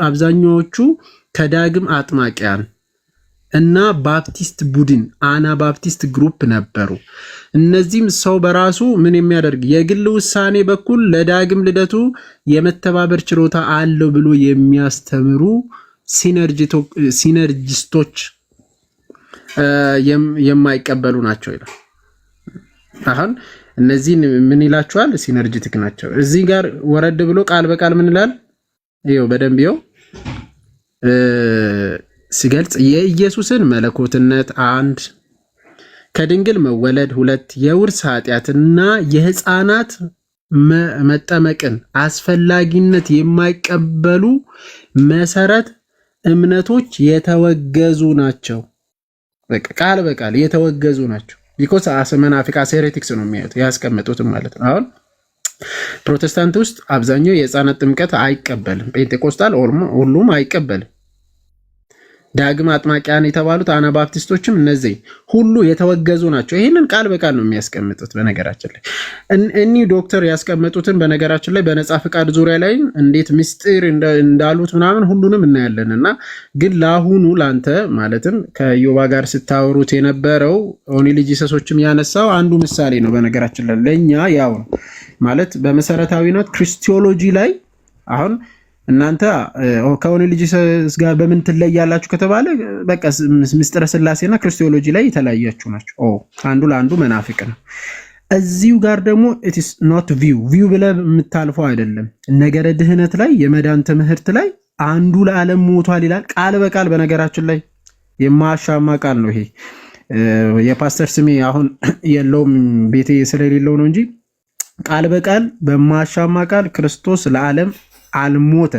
አብዛኛዎቹ ከዳግም አጥማቂያን እና ባፕቲስት ቡድን አናባፕቲስት ግሩፕ ነበሩ። እነዚህም ሰው በራሱ ምን የሚያደርግ የግል ውሳኔ በኩል ለዳግም ልደቱ የመተባበር ችሎታ አለው ብሎ የሚያስተምሩ ሲነርጂስቶች የማይቀበሉ ናቸው ይላል። አሁን እነዚህን ምን ይላቸዋል? ሲነርጂቲክ ናቸው። እዚህ ጋር ወረድ ብሎ ቃል በቃል ምን ይላል? ይኸው በደንብ ይኸው ሲገልጽ የኢየሱስን መለኮትነት 1 ከድንግል መወለድ 2 የውርስ ኃጢአትና የሕፃናት መጠመቅን አስፈላጊነት የማይቀበሉ መሰረት እምነቶች የተወገዙ ናቸው። በቃ ቃል በቃል የተወገዙ ናቸው። ቢኮዝ መናፍቃ ሄሬቲክስ ነው የሚያዩት ያስቀመጡትም ማለት ነው። አሁን ፕሮቴስታንት ውስጥ አብዛኛው የሕፃናት ጥምቀት አይቀበልም። ጴንጤቆስጣል ሁሉም አይቀበልም። ዳግም አጥማቂያን የተባሉት አናባፕቲስቶችም እነዚህ ሁሉ የተወገዙ ናቸው። ይህንን ቃል በቃል ነው የሚያስቀምጡት። በነገራችን ላይ እኒህ ዶክተር ያስቀመጡትን በነገራችን ላይ በነጻ ፍቃድ ዙሪያ ላይ እንዴት ምስጢር እንዳሉት ምናምን ሁሉንም እናያለን። እና ግን ለአሁኑ ላንተ ማለትም ከዮባ ጋር ስታወሩት የነበረው ኦንሊ ጂሰሶችም ያነሳው አንዱ ምሳሌ ነው። በነገራችን ላይ ለእኛ ያው ነው ማለት በመሰረታዊነት ክርስቲዮሎጂ ላይ አሁን እናንተ ከኦንሊ ጂሰስ ጋር በምን ትለያላችሁ ከተባለ በቃ ምስጢረ ስላሴና ክርስቲዮሎጂ ላይ የተለያያችሁ ናቸው። አንዱ ለአንዱ መናፍቅ ነው። እዚሁ ጋር ደግሞ it is not view ብለህ የምታልፈው አይደለም። ነገረ ድህነት ላይ የመዳን ትምህርት ላይ አንዱ ለዓለም ሞቷል ይላል ቃል በቃል። በነገራችን ላይ የማያሻማ ቃል ነው ይሄ። የፓስተር ስሜ አሁን የለውም ቤቴ ስለሌለው ነው እንጂ ቃል በቃል በማያሻማ ቃል ክርስቶስ ለዓለም አልሞተ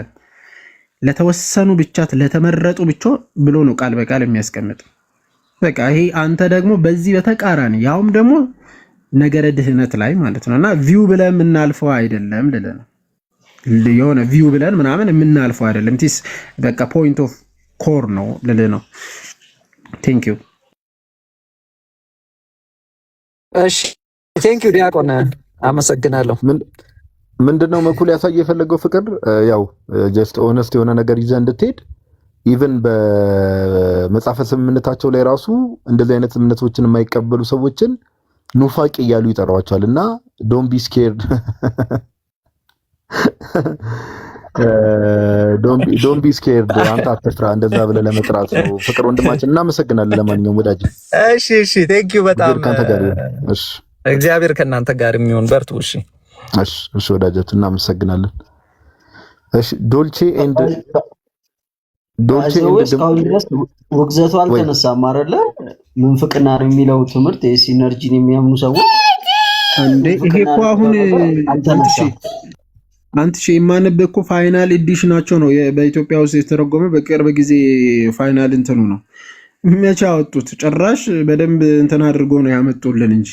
ለተወሰኑ ብቻ ለተመረጡ ብቻ ብሎ ነው ቃል በቃል የሚያስቀምጥ። በቃ ይሄ አንተ ደግሞ በዚህ በተቃራኒ ያውም ደግሞ ነገረ ድህነት ላይ ማለት ነውና ቪው ብለን የምናልፈው አይደለም ልልህ ነው። የሆነ ቪው ብለን ምናምን የምናልፈው አይደለም። ቲስ በቃ ፖይንት ኦፍ ኮር ነው ልልህ ነው። ቴንክ ዩ። እሺ ቴንክ ዩ ዲያቆን አመሰግናለሁ። ምንድነው መኩል ያሳየ የፈለገው ፍቅር ያው ጀስት ኦነስት የሆነ ነገር ይዘህ እንድትሄድ ኢቭን በመጽሐፈ ስምምነታቸው ላይ ራሱ እንደዚህ አይነት እምነቶችን የማይቀበሉ ሰዎችን ኑፋቂ እያሉ ይጠራዋቸዋል። እና ዶንት ቢ ስኬርድ ዶንት ቢ ስኬርድ አንተ አትፍራ እንደዛ ብለህ ለመጥራት ነው። ፍቅር ወንድማችን እናመሰግናለን። ለማንኛውም ወዳጅ እሺ ቴንክ ዩ በጣም እሺ፣ እግዚአብሔር ከእናንተ ጋር የሚሆን በርቱ። እሺ ወዳጆች እናመሰግናለን። እሺ ዶልቼ ኤንድ እስካሁን ድረስ ውግዘቱ አልተነሳም አይደለ? ምንፍቅና ነው የሚለው ትምህርት የሲነርጂን የሚያምኑ ሰዎች እንዴ ይሄ እኮ አሁን አንተ የማነብ እኮ ፋይናል ኤዲሽናቸው ነው በኢትዮጵያ ውስጥ የተረጎመ በቅርብ ጊዜ ፋይናል እንትኑ ነው መቼ አወጡት። ጭራሽ በደንብ እንትን አድርጎ ነው ያመጡልን እንጂ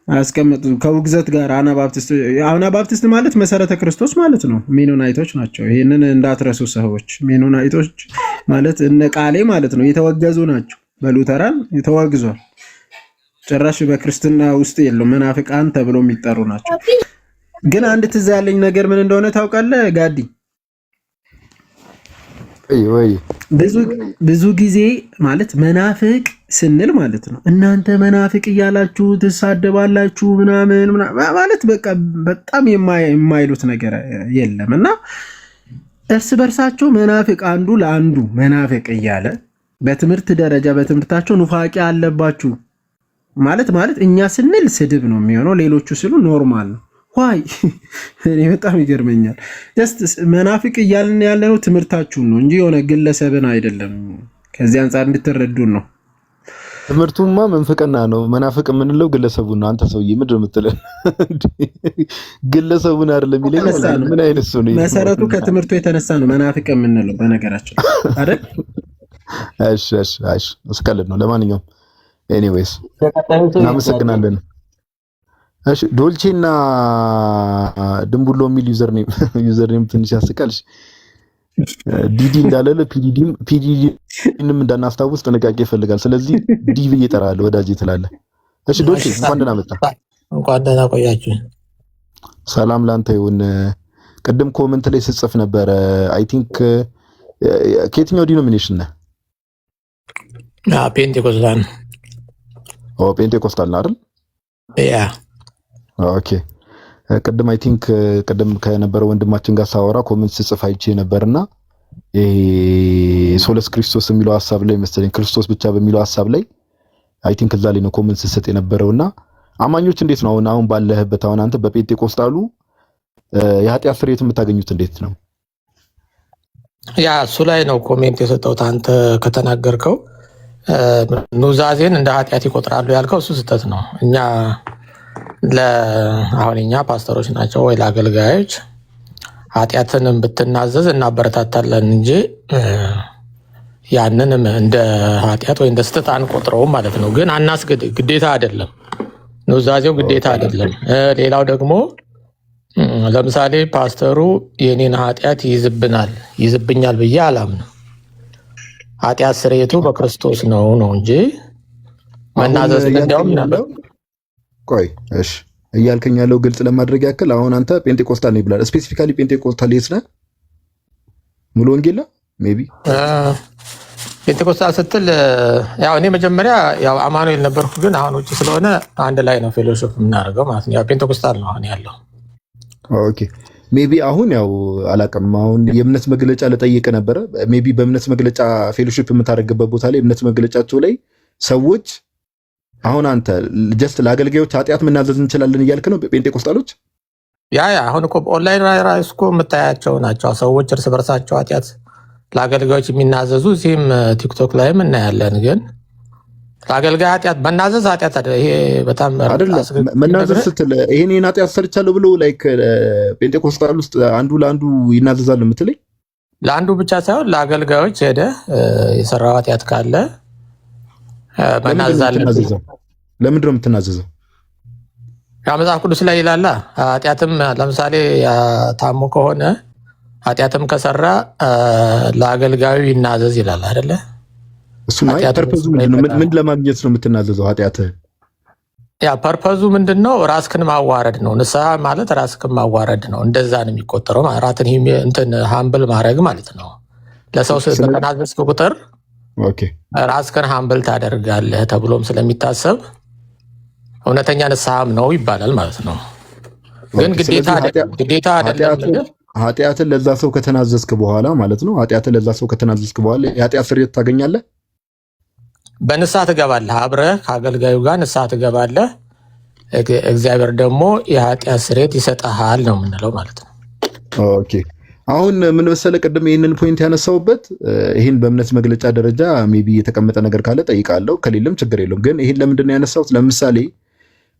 አስቀምጡ ከውግዘት ጋር አናባፕቲስት ማለት መሰረተ ክርስቶስ ማለት ነው። ሜኖናይቶች ናቸው። ይሄንን እንዳትረሱ ሰዎች። ሜኖናይቶች ማለት እነ ቃሌ ማለት ነው የተወገዙ ናቸው። በሉተራን ተወግዟል። ጭራሽ በክርስትና ውስጥ የለው መናፍቃን ተብሎ የሚጠሩ ናቸው። ግን አንድ ትዝ ያለኝ ነገር ምን እንደሆነ ታውቃለህ ጋዲ? ብዙ ጊዜ ማለት መናፍቅ ስንል ማለት ነው እናንተ መናፍቅ እያላችሁ ትሳደባላችሁ ምናምን ማለት በቃ በጣም የማይሉት ነገር የለም። እና እርስ በርሳቸው መናፍቅ አንዱ ለአንዱ መናፍቅ እያለ በትምህርት ደረጃ በትምህርታቸው ኑፋቄ አለባችሁ ማለት እኛ ስንል ስድብ ነው የሚሆነው፣ ሌሎቹ ሲሉ ኖርማል ነው። ዋይ እኔ በጣም ይገርመኛል። ጀስት መናፍቅ እያልን ያለነው ትምህርታችሁን ነው እንጂ የሆነ ግለሰብን አይደለም። ከዚህ አንጻር እንድትረዱን ነው። ትምህርቱማ መንፍቅና ነው። መናፍቅ የምንለው ግለሰቡን ነው። አንተ ሰውዬ ምንድን ነው የምትለው? ግለሰቡን አይደለም ይለኛል። ምን አይነት ሰው ነው? መሰረቱ ከትምህርቱ የተነሳ ነው መናፍቅ የምንለው በነገራችን አይደል? እሺ እስቀልድ ነው። ለማንኛውም ኤኒዌይስ እናመሰግናለን። እሺ ዶልቼና ድንቡሎ የሚል ዩዘርኔም ትንሽ ያስቃልሽ። ዲዲ እንዳለለ ፒዲዲንም እንዳናስታውስ ጥንቃቄ ይፈልጋል። ስለዚህ ዲ ብዬ እጠራለሁ ወዳጄ ትላለህ። እሺ ዶልቼ እንኳን ደህና መጣ። እንኳን ደህና ቆያችሁ። ሰላም ላንተ ይሁን። ቅድም ኮመንት ላይ ስጽፍ ነበረ። አይ ቲንክ ከየትኛው ዲኖሚኔሽን ነህ? ፔንቴኮስታል። ፔንቴኮስታል ነው አይደል? ያ ኦኬ። ቅድም አይ ቲንክ ከነበረው ወንድማችን ጋር ሳወራ ኮሜንት ስጽፍ አይቼ ነበርና ሶለስ ክርስቶስ የሚለው ሐሳብ ላይ መሰለኝ ክርስቶስ ብቻ በሚለው ሐሳብ ላይ አይ ቲንክ እዛ ላይ ነው ኮሜንት ስሰጥ የነበረውና አማኞች እንዴት ነው አሁን ባለህበት አሁን አንተ በጴንጤቆስጣሉ የኃጢአት ስርየት የምታገኙት እንዴት ነው? ያ እሱ ላይ ነው ኮሜንት የሰጠሁት። አንተ ከተናገርከው ኑዛዜን እንደ ኃጢአት ይቆጥራሉ ያልከው እሱ ስህተት ነው። አሁን እኛ ፓስተሮች ናቸው ወይ ለአገልጋዮች ኃጢአትንም ብትናዘዝ እናበረታታለን እንጂ ያንንም እንደ ኃጢአት ወይ እንደ ስህተት አንቆጥረውም ማለት ነው። ግን አናስገድ ግዴታ አይደለም፣ ኑዛዜው ግዴታ አይደለም። ሌላው ደግሞ ለምሳሌ ፓስተሩ የኔን ኃጢአት ይዝብኛል ብዬ አላምንም። ኃጢአት ስርየቱ በክርስቶስ ነው እንጂ መናዘዝ እንደውም ነበር። ቆይ እሺ እያልከኝ ያለው ግልጽ ለማድረግ ያክል አሁን አንተ ጴንጤቆስታል ነው ይብላል። ስፔሲፊካሊ ጴንጤቆስታል የት ነህ? ሙሉ ወንጌል ሜቢ ጴንጤቆስታል ስትል ያው እኔ መጀመሪያ ያው አማኑኤል ነበርኩ፣ ግን አሁን ውጭ ስለሆነ አንድ ላይ ነው ፌሎሺፕ የምናደርገው ማለት ነው። ያው ጴንጤቆስታል ነው አሁን ያለው። ኦኬ ሜቢ አሁን ያው አላውቅም። አሁን የእምነት መግለጫ ለጠየቀ ነበረ። ሜቢ በእምነት መግለጫ ፌሎሺፕ የምታደርግበት ቦታ ላይ እምነት መግለጫቸው ላይ ሰዎች አሁን አንተ ጀስት ለአገልጋዮች ኃጢአት መናዘዝ እንችላለን እያልክ ነው ጴንጤቆስጣሎች? ያ አሁን እኮ ኦንላይን ራይስ እኮ የምታያቸው ናቸው ሰዎች እርስ በርሳቸው ኃጢአት ለአገልጋዮች የሚናዘዙ። እዚህም ቲክቶክ ላይም እናያለን። ግን ለአገልጋይ ኃጢአት መናዘዝ ኃጢአት አይደለም። ይሄ በጣም አይደለም መናዘዝ ስትል ይሄን ኃጢአት ሰርቻለሁ ብሎ ላይክ ጴንጤቆስጣል ውስጥ አንዱ ለአንዱ ይናዘዛል የምትለኝ? ለአንዱ ብቻ ሳይሆን ለአገልጋዮች ሄደህ የሰራው ኃጢአት ካለ ለምንድን ነው የምትናዘዘው? ያው መጽሐፍ ቅዱስ ላይ ይላል። ኃጢአትም ለምሳሌ ታሞ ከሆነ ኃጢአትም ከሰራ ለአገልጋዩ ይናዘዝ ይላል አይደለ? እሱ ፐርፐዙ ምንድነው? ምን ለማግኘት ነው የምትናዘዘው? ኃጢአትህ ያ ፐርፐዙ ምንድነው? ራስክን ማዋረድ ነው። ንስሐ ማለት ራስክን ማዋረድ ነው። እንደዛ ነው የሚቆጠረው። ራትን ሃምብል ማድረግ ማለት ነው። ለሰው በተናዘዝክ ቁጥር ራስህን ሃምብል ታደርጋለህ ተብሎም ስለሚታሰብ እውነተኛ ንስሐም ነው ይባላል ማለት ነው። ግን ግዴታ አይደለም። ኃጢአትን ለዛ ሰው ከተናዘዝክ በኋላ ማለት ነው። ኃጢአትን ለዛ ሰው ከተናዘዝክ በኋላ የኃጢአት ስርየት ታገኛለህ። በንስሐ ትገባለህ። አብረህ ከአገልጋዩ ጋር ንስሐ ትገባለህ። እግዚአብሔር ደግሞ የኃጢአት ስርየት ይሰጥሃል ነው የምንለው ማለት ነው። ኦኬ አሁን ምን መሰለህ ቅድም ይህንን ፖይንት ያነሳውበት ይህን በእምነት መግለጫ ደረጃ ሜቢ የተቀመጠ ነገር ካለ ጠይቃለሁ፣ ከሌለም ችግር የለውም። ግን ይህን ለምንድን ነው ያነሳሁት? ለምሳሌ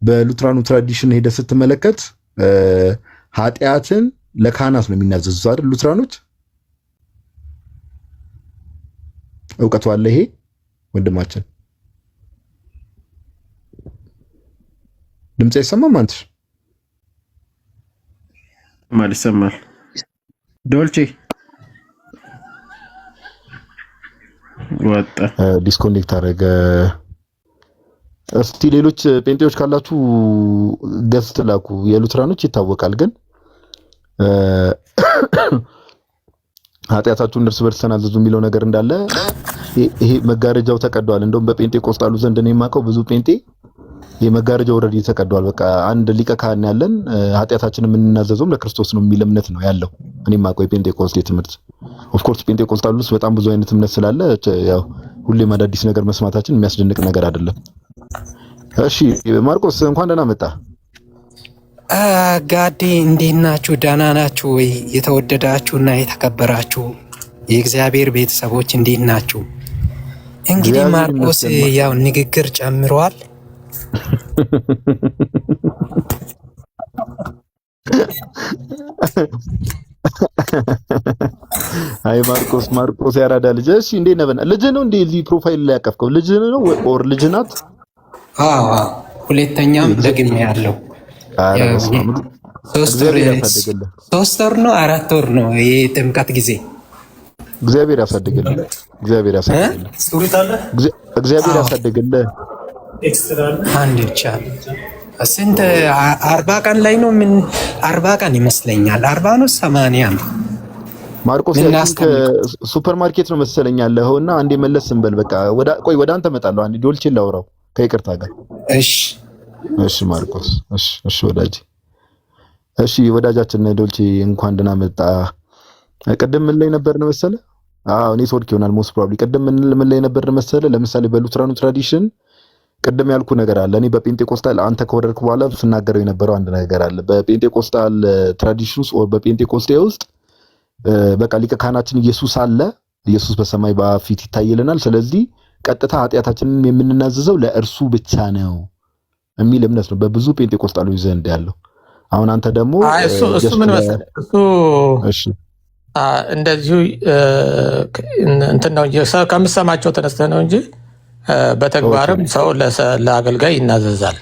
በሉትራኑ ትራዲሽን ሄደህ ስትመለከት ኃጢአትን ለካህናት ነው የሚናዘዙት አይደል? ሉትራኖች እውቀቱ አለ ይሄ ወንድማችን? ድምጽ አይሰማም? አንተ ማለት ይሰማል? ዶልቼ ወጣ ዲስኮኔክት አደረገ። እስቲ ሌሎች ጴንጤዎች ካላችሁ ገዝት ላኩ። የሉትራኖች ይታወቃል፣ ግን ኃጢአታችሁን እርስ በርስ ተናዘዙ የሚለው ነገር እንዳለ ይሄ መጋረጃው ተቀዷል። እንደውም በጴንጤቆስጣሉ ዘንድ ነው የማውቀው ብዙ ጴንጤ የመጋረጃ ኦልሬዲ ተቀዷል። በቃ አንድ ሊቀ ካህን ያለን ኃጢአታችንን የምንናዘዘውም ለክርስቶስ ነው የሚል እምነት ነው ያለው። እኔም አቆይ ፔንቴኮስቴ ትምህርት ኦፍ ኮርስ ፔንቴኮስታል ውስጥ በጣም ብዙ አይነት እምነት ስላለ ያው ሁሌም አዳዲስ ነገር መስማታችን የሚያስደንቅ ነገር አይደለም። እሺ ማርቆስ እንኳን ደህና መጣ። ጋዴ እንዴት ናችሁ? ደህና ናችሁ ወይ? የተወደዳችሁና የተከበራችሁ የእግዚአብሔር ቤተሰቦች እንዴት ናችሁ? እንግዲህ ማርቆስ ያው ንግግር ጨምሯል። አይ ማርቆስ ያራዳ ልጅ። እሺ እንዴት ነህ? ልጅ ነው እንዴ እዚህ ፕሮፋይል ላይ ያቀፍከው? ልጅ ነው ኦር ልጅ ናት? አዎ ሁለተኛም ደግሜ ያለው ሶስት ወር ነው 4 ወር ነው የጥምቀት ጊዜ። እግዚአብሔር ያሳድግልህ። እግዚአብሔር ያሳድግልህ። አንድ ብቻ ስንት 40 ቀን ላይ ነው? ምን 40 ቀን ይመስለኛል። 40 ነው 80 ነው። ማርቆስ ሱፐር ማርኬት ነው መሰለኝ ያለውና አንዴ መለስ እንበል። በቃ ወደ አንተ እመጣለሁ። አንዴ ዶልቼ ላውራው ከይቅርታ ጋር። እሺ ማርቆስ። እሺ ወዳጅ። እሺ ወዳጃችን ዶልቼ እንኳን ደህና መጣ። ቅድም ምን ላይ ነበር ነው መሰለ? ኔትወርክ ይሆናል ሞስት ፕሮባብሊ። ቅድም ምን ላይ ነበር መሰለ? ለምሳሌ በሉትራኑ ትራዲሽን ቅድም ያልኩ ነገር አለ። እኔ በጴንጤቆስታል አንተ ከወረድኩ በኋላ ስናገረው የነበረው አንድ ነገር አለ። በጴንጤቆስታል ትራዲሽን ውስጥ ኦር በጴንጤቆስቴ ውስጥ በቃ ሊቀ ካህናችን ኢየሱስ አለ። ኢየሱስ በሰማይ በፊት ይታይልናል። ስለዚህ ቀጥታ ኃጢአታችንን የምንናዘዘው ለእርሱ ብቻ ነው የሚል እምነት ነው በብዙ ጴንጤቆስጣሎች ዘንድ ያለው። አሁን አንተ ደግሞ እሱ ምን መሰለህ እሱ እንደዚሁ እንትን ነው ከምሰማቸው ተነስተህ ነው እንጂ በተግባርም ሰው ለአገልጋይ ይናዘዛል።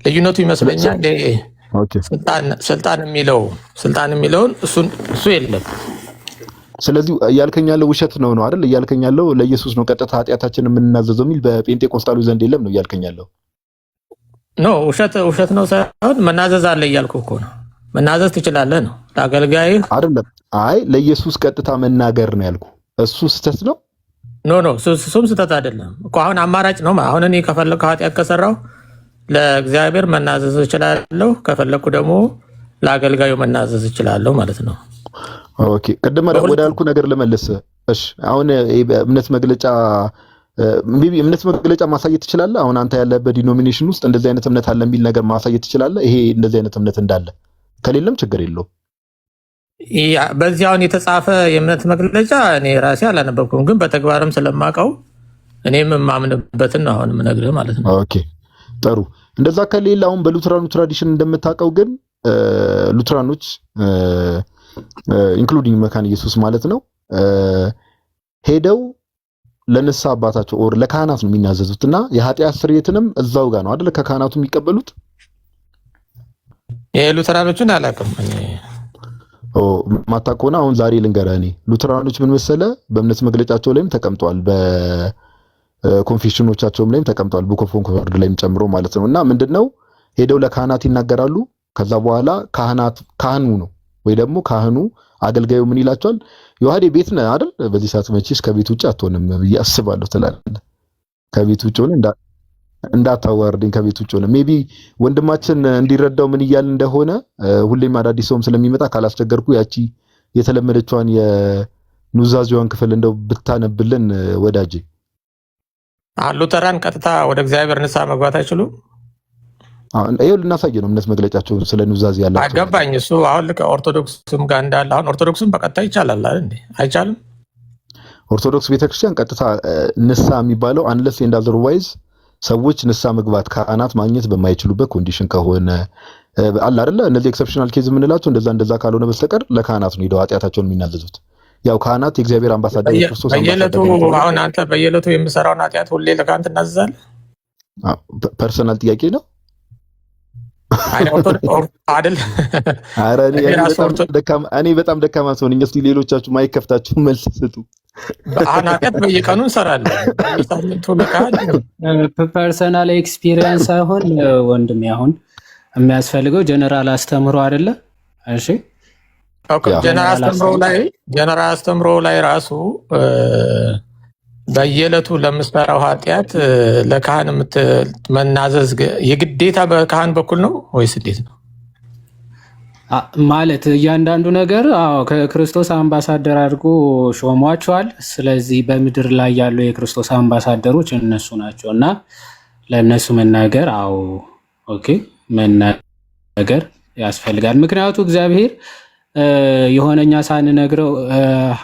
ልዩነቱ ይመስለኛል ስልጣን የሚለውን እሱ የለም። ስለዚህ እያልከኝ ያለው ውሸት ነው አይደል? እያልከኝ ያለው ለኢየሱስ ነው ቀጥታ ኃጢአታችንን የምንናዘዘው የሚል በጴንጤቆስጣሉ ዘንድ የለም ነው እያልከኝ ያለው? ኖ ውሸት ነው ሳይሆን መናዘዝ አለ እያልኩ እኮ ነው። መናዘዝ ትችላለህ ነው ለአገልጋይ አይደለም። አይ ለኢየሱስ ቀጥታ መናገር ነው ያልኩ። እሱ ስህተት ነው? ኖ እሱም ስህተት አይደለም እኮ። አሁን አማራጭ ነው። አሁን እኔ ከፈለኩ ኃጢአት ከሰራው ለእግዚአብሔር መናዘዝ እችላለሁ፣ ከፈለኩ ደግሞ ለአገልጋዩ መናዘዝ እችላለሁ ማለት ነው። ኦኬ ቅድም ወደ ያልኩ ነገር ልመልስ። እሺ አሁን እምነት መግለጫ ማሳየት ትችላለህ? አሁን አንተ ያለበት ዲኖሚኔሽን ውስጥ እንደዚህ አይነት እምነት አለ የሚል ነገር ማሳየት ትችላለህ? ይሄ እንደዚህ አይነት እምነት እንዳለ ከሌለም ችግር የለውም። በዚህ አሁን የተጻፈ የእምነት መግለጫ እኔ ራሴ አላነበብኩም፣ ግን በተግባርም ስለማውቀው እኔም የማምንበትን ነው አሁን የምነግርህ ማለት ነው። ኦኬ ጥሩ። እንደዛ ከሌለ አሁን በሉትራኑ ትራዲሽን እንደምታውቀው ግን ሉትራኖች ኢንክሉዲንግ መካነ ኢየሱስ ማለት ነው ሄደው ለንስሐ አባታቸው ኦር ለካህናት ነው የሚናዘዙት እና የኃጢአት ስርየትንም እዛው ጋር ነው አይደል ከካህናቱ የሚቀበሉት። የሉትራኖችን አላውቅም ማታ ከሆነ አሁን ዛሬ ልንገርህ። እኔ ሉትራኖች ምን መሰለ በእምነት መግለጫቸው ላይም ተቀምጧል፣ በኮንፌሽኖቻቸውም ላይም ተቀምጧል፣ ቡክ ኦፍ ኮንኮርድ ላይም ጨምሮ ማለት ነው። እና ምንድነው ሄደው ለካህናት ይናገራሉ። ከዛ በኋላ ካህኑ ነው ወይ ደግሞ ካህኑ አገልጋዩ ምን ይላቸዋል? ዮሐዴ ቤት ነህ አይደል? በዚህ ሰዓት መቼስ ከቤት ውጭ አትሆንም ብዬ አስባለሁ ትላለህ። ከቤት ውጭ ሆነ እንዳታዋርድኝ ከቤት ውጭ ሆነ ሜቢ ወንድማችን እንዲረዳው ምን እያል እንደሆነ ሁሌም አዳዲስ ሰውም ስለሚመጣ ካላስቸገርኩ ያቺ የተለመደችዋን የኑዛዜዋን ክፍል እንደው ብታነብልን ወዳጄ። ሉተራን ቀጥታ ወደ እግዚአብሔር ንስሐ መግባት አይችሉም። ይኸው ልናሳየ ነው እምነት መግለጫቸው ስለ ኑዛዜ ያላቸው። አገባኝ እሱ አሁን ልክ ኦርቶዶክስም ጋር እንዳለ አሁን ኦርቶዶክስም በቀጥታ ይቻላል አይደል እንዴ? አይቻልም። ኦርቶዶክስ ቤተክርስቲያን ቀጥታ ንስሐ የሚባለው አንለስ ኤንድ አዘርዋይዝ ሰዎች ንስሐ መግባት ካህናት ማግኘት በማይችሉበት ኮንዲሽን ከሆነ አለ አይደለ? እነዚህ ኤክሰፕሽናል ኬዝ የምንላቸው እንደዛ ካልሆነ በስተቀር ለካህናት ነው ሄደው ኃጢአታቸውን የሚናዘዙት። ያው ካህናት የእግዚአብሔር አምባሳደር ክርስቶስ በየዕለቱ አሁን አንተ በየዕለቱ የምሰራውን ኃጢአት ሁሌ ለካህን ትናዘዛለህ? ፐርሰናል ጥያቄ ነው አይደል? እኔ በጣም ደካማ ሰው ነኝ። እስኪ ሌሎቻችሁ ማይከፍታችሁ መልስ ስጡ። ኃጢአት በየቀኑ እንሰራለን። ፐርሰናል ኤክስፒሪየንስ ሳይሆን ወንድሜ አሁን የሚያስፈልገው ጀነራል አስተምሮ አይደለ? እሺ ጀነራል አስተምሮ ላይ ራሱ በየዕለቱ ለምትሰራው ኃጢአት ለካህን መናዘዝ የግዴታ በካህን በኩል ነው ወይስ እንዴት ነው? ማለት እያንዳንዱ ነገር ከክርስቶስ አምባሳደር አድርጎ ሾሟቸዋል። ስለዚህ በምድር ላይ ያሉ የክርስቶስ አምባሳደሮች እነሱ ናቸው እና ለእነሱ መናገር መናገር ያስፈልጋል። ምክንያቱ እግዚአብሔር የሆነኛ ሳንነግረው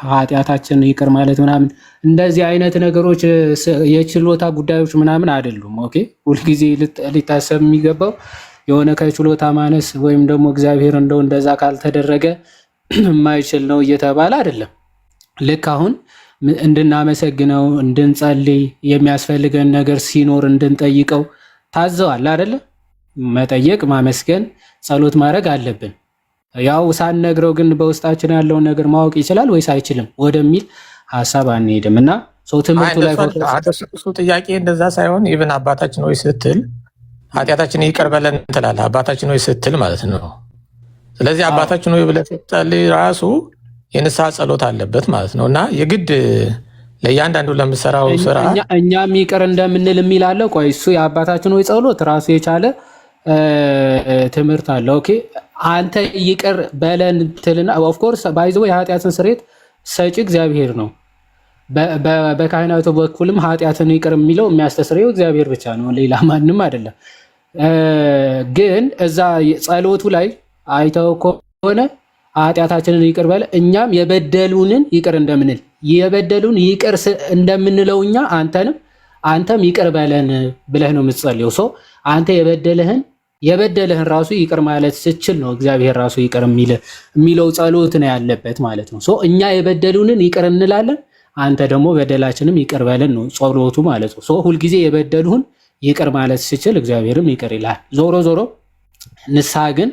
ኃጢአታችን ይቅር ማለት ምናምን እንደዚህ አይነት ነገሮች የችሎታ ጉዳዮች ምናምን አይደሉም። ሁልጊዜ ሊታሰብ የሚገባው የሆነ ከችሎታ ማነስ ወይም ደግሞ እግዚአብሔር እንደው እንደዛ ካልተደረገ የማይችል ነው እየተባለ አይደለም። ልክ አሁን እንድናመሰግነው እንድንጸልይ የሚያስፈልገን ነገር ሲኖር እንድንጠይቀው ታዘዋል አይደለ? መጠየቅ፣ ማመስገን፣ ጸሎት ማድረግ አለብን። ያው ሳንነግረው ግን በውስጣችን ያለውን ነገር ማወቅ ይችላል ወይስ አይችልም ወደሚል ሀሳብ አንሄድም እና ሰው ትምህርቱ ላይ እሱ ጥያቄ እንደዛ ሳይሆን ኢቭን አባታችን ሆይ ስትል ኃጢአታችን ይቅር በለን ትላለህ። አባታችን ሆይ ስትል ማለት ነው። ስለዚህ አባታችን ሆይ ብለህ ስትጸልይ ራሱ የንስሐ ጸሎት አለበት ማለት ነው እና የግድ ለእያንዳንዱ ለምሰራው ስራ እኛም ይቅር እንደምንል የሚላለው ቆይ እሱ የአባታችን ሆይ ጸሎት ራሱ የቻለ ትምህርት አለ። አንተ ይቅር በለን ትልና ኦፍኮርስ ባይዘው የኃጢአትን ስርየት ሰጪ እግዚአብሔር ነው። በካህናቱ በኩልም ኃጢአትን ይቅር የሚለው የሚያስተስረው እግዚአብሔር ብቻ ነው፣ ሌላ ማንም አይደለም። ግን እዛ ጸሎቱ ላይ አይተው ከሆነ ኃጢአታችንን ይቅር በለ እኛም የበደሉንን ይቅር እንደምንል የበደሉን ይቅር እንደምንለው እኛ አንተም ይቅር በለን ብለህ ነው የምትጸልየው። ሰው አንተ የበደለህን ራሱ ይቅር ማለት ስችል ነው እግዚአብሔር ራሱ ይቅር የሚለው ጸሎት ነው ያለበት ማለት ነው። እኛ የበደሉንን ይቅር እንላለን፣ አንተ ደግሞ በደላችንም ይቅር በለን ነው ጸሎቱ ማለት ነው። ሁልጊዜ የበደሉህን ይቅር ማለት ስችል እግዚአብሔርም ይቅር ይላል። ዞሮ ዞሮ ንስሐ ግን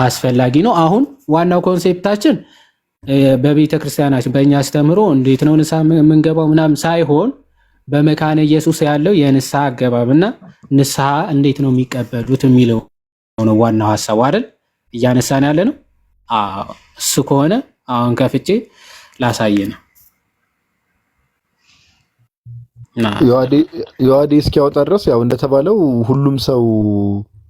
አስፈላጊ ነው። አሁን ዋናው ኮንሴፕታችን በቤተ ክርስቲያናችን በእኛ አስተምሮ እንዴት ነው ንስሐ የምንገባው ምናምን ሳይሆን በመካነ ኢየሱስ ያለው የንስሐ አገባብና ንስሐ እንዴት ነው የሚቀበሉት የሚለው ነው ዋናው ሀሳቡ አይደል? እያነሳን ያለ ነው። እሱ ከሆነ አሁን ከፍቼ ላሳየ ነው። ዮሐዴ እስኪያወጣ ድረስ ያው እንደተባለው ሁሉም ሰው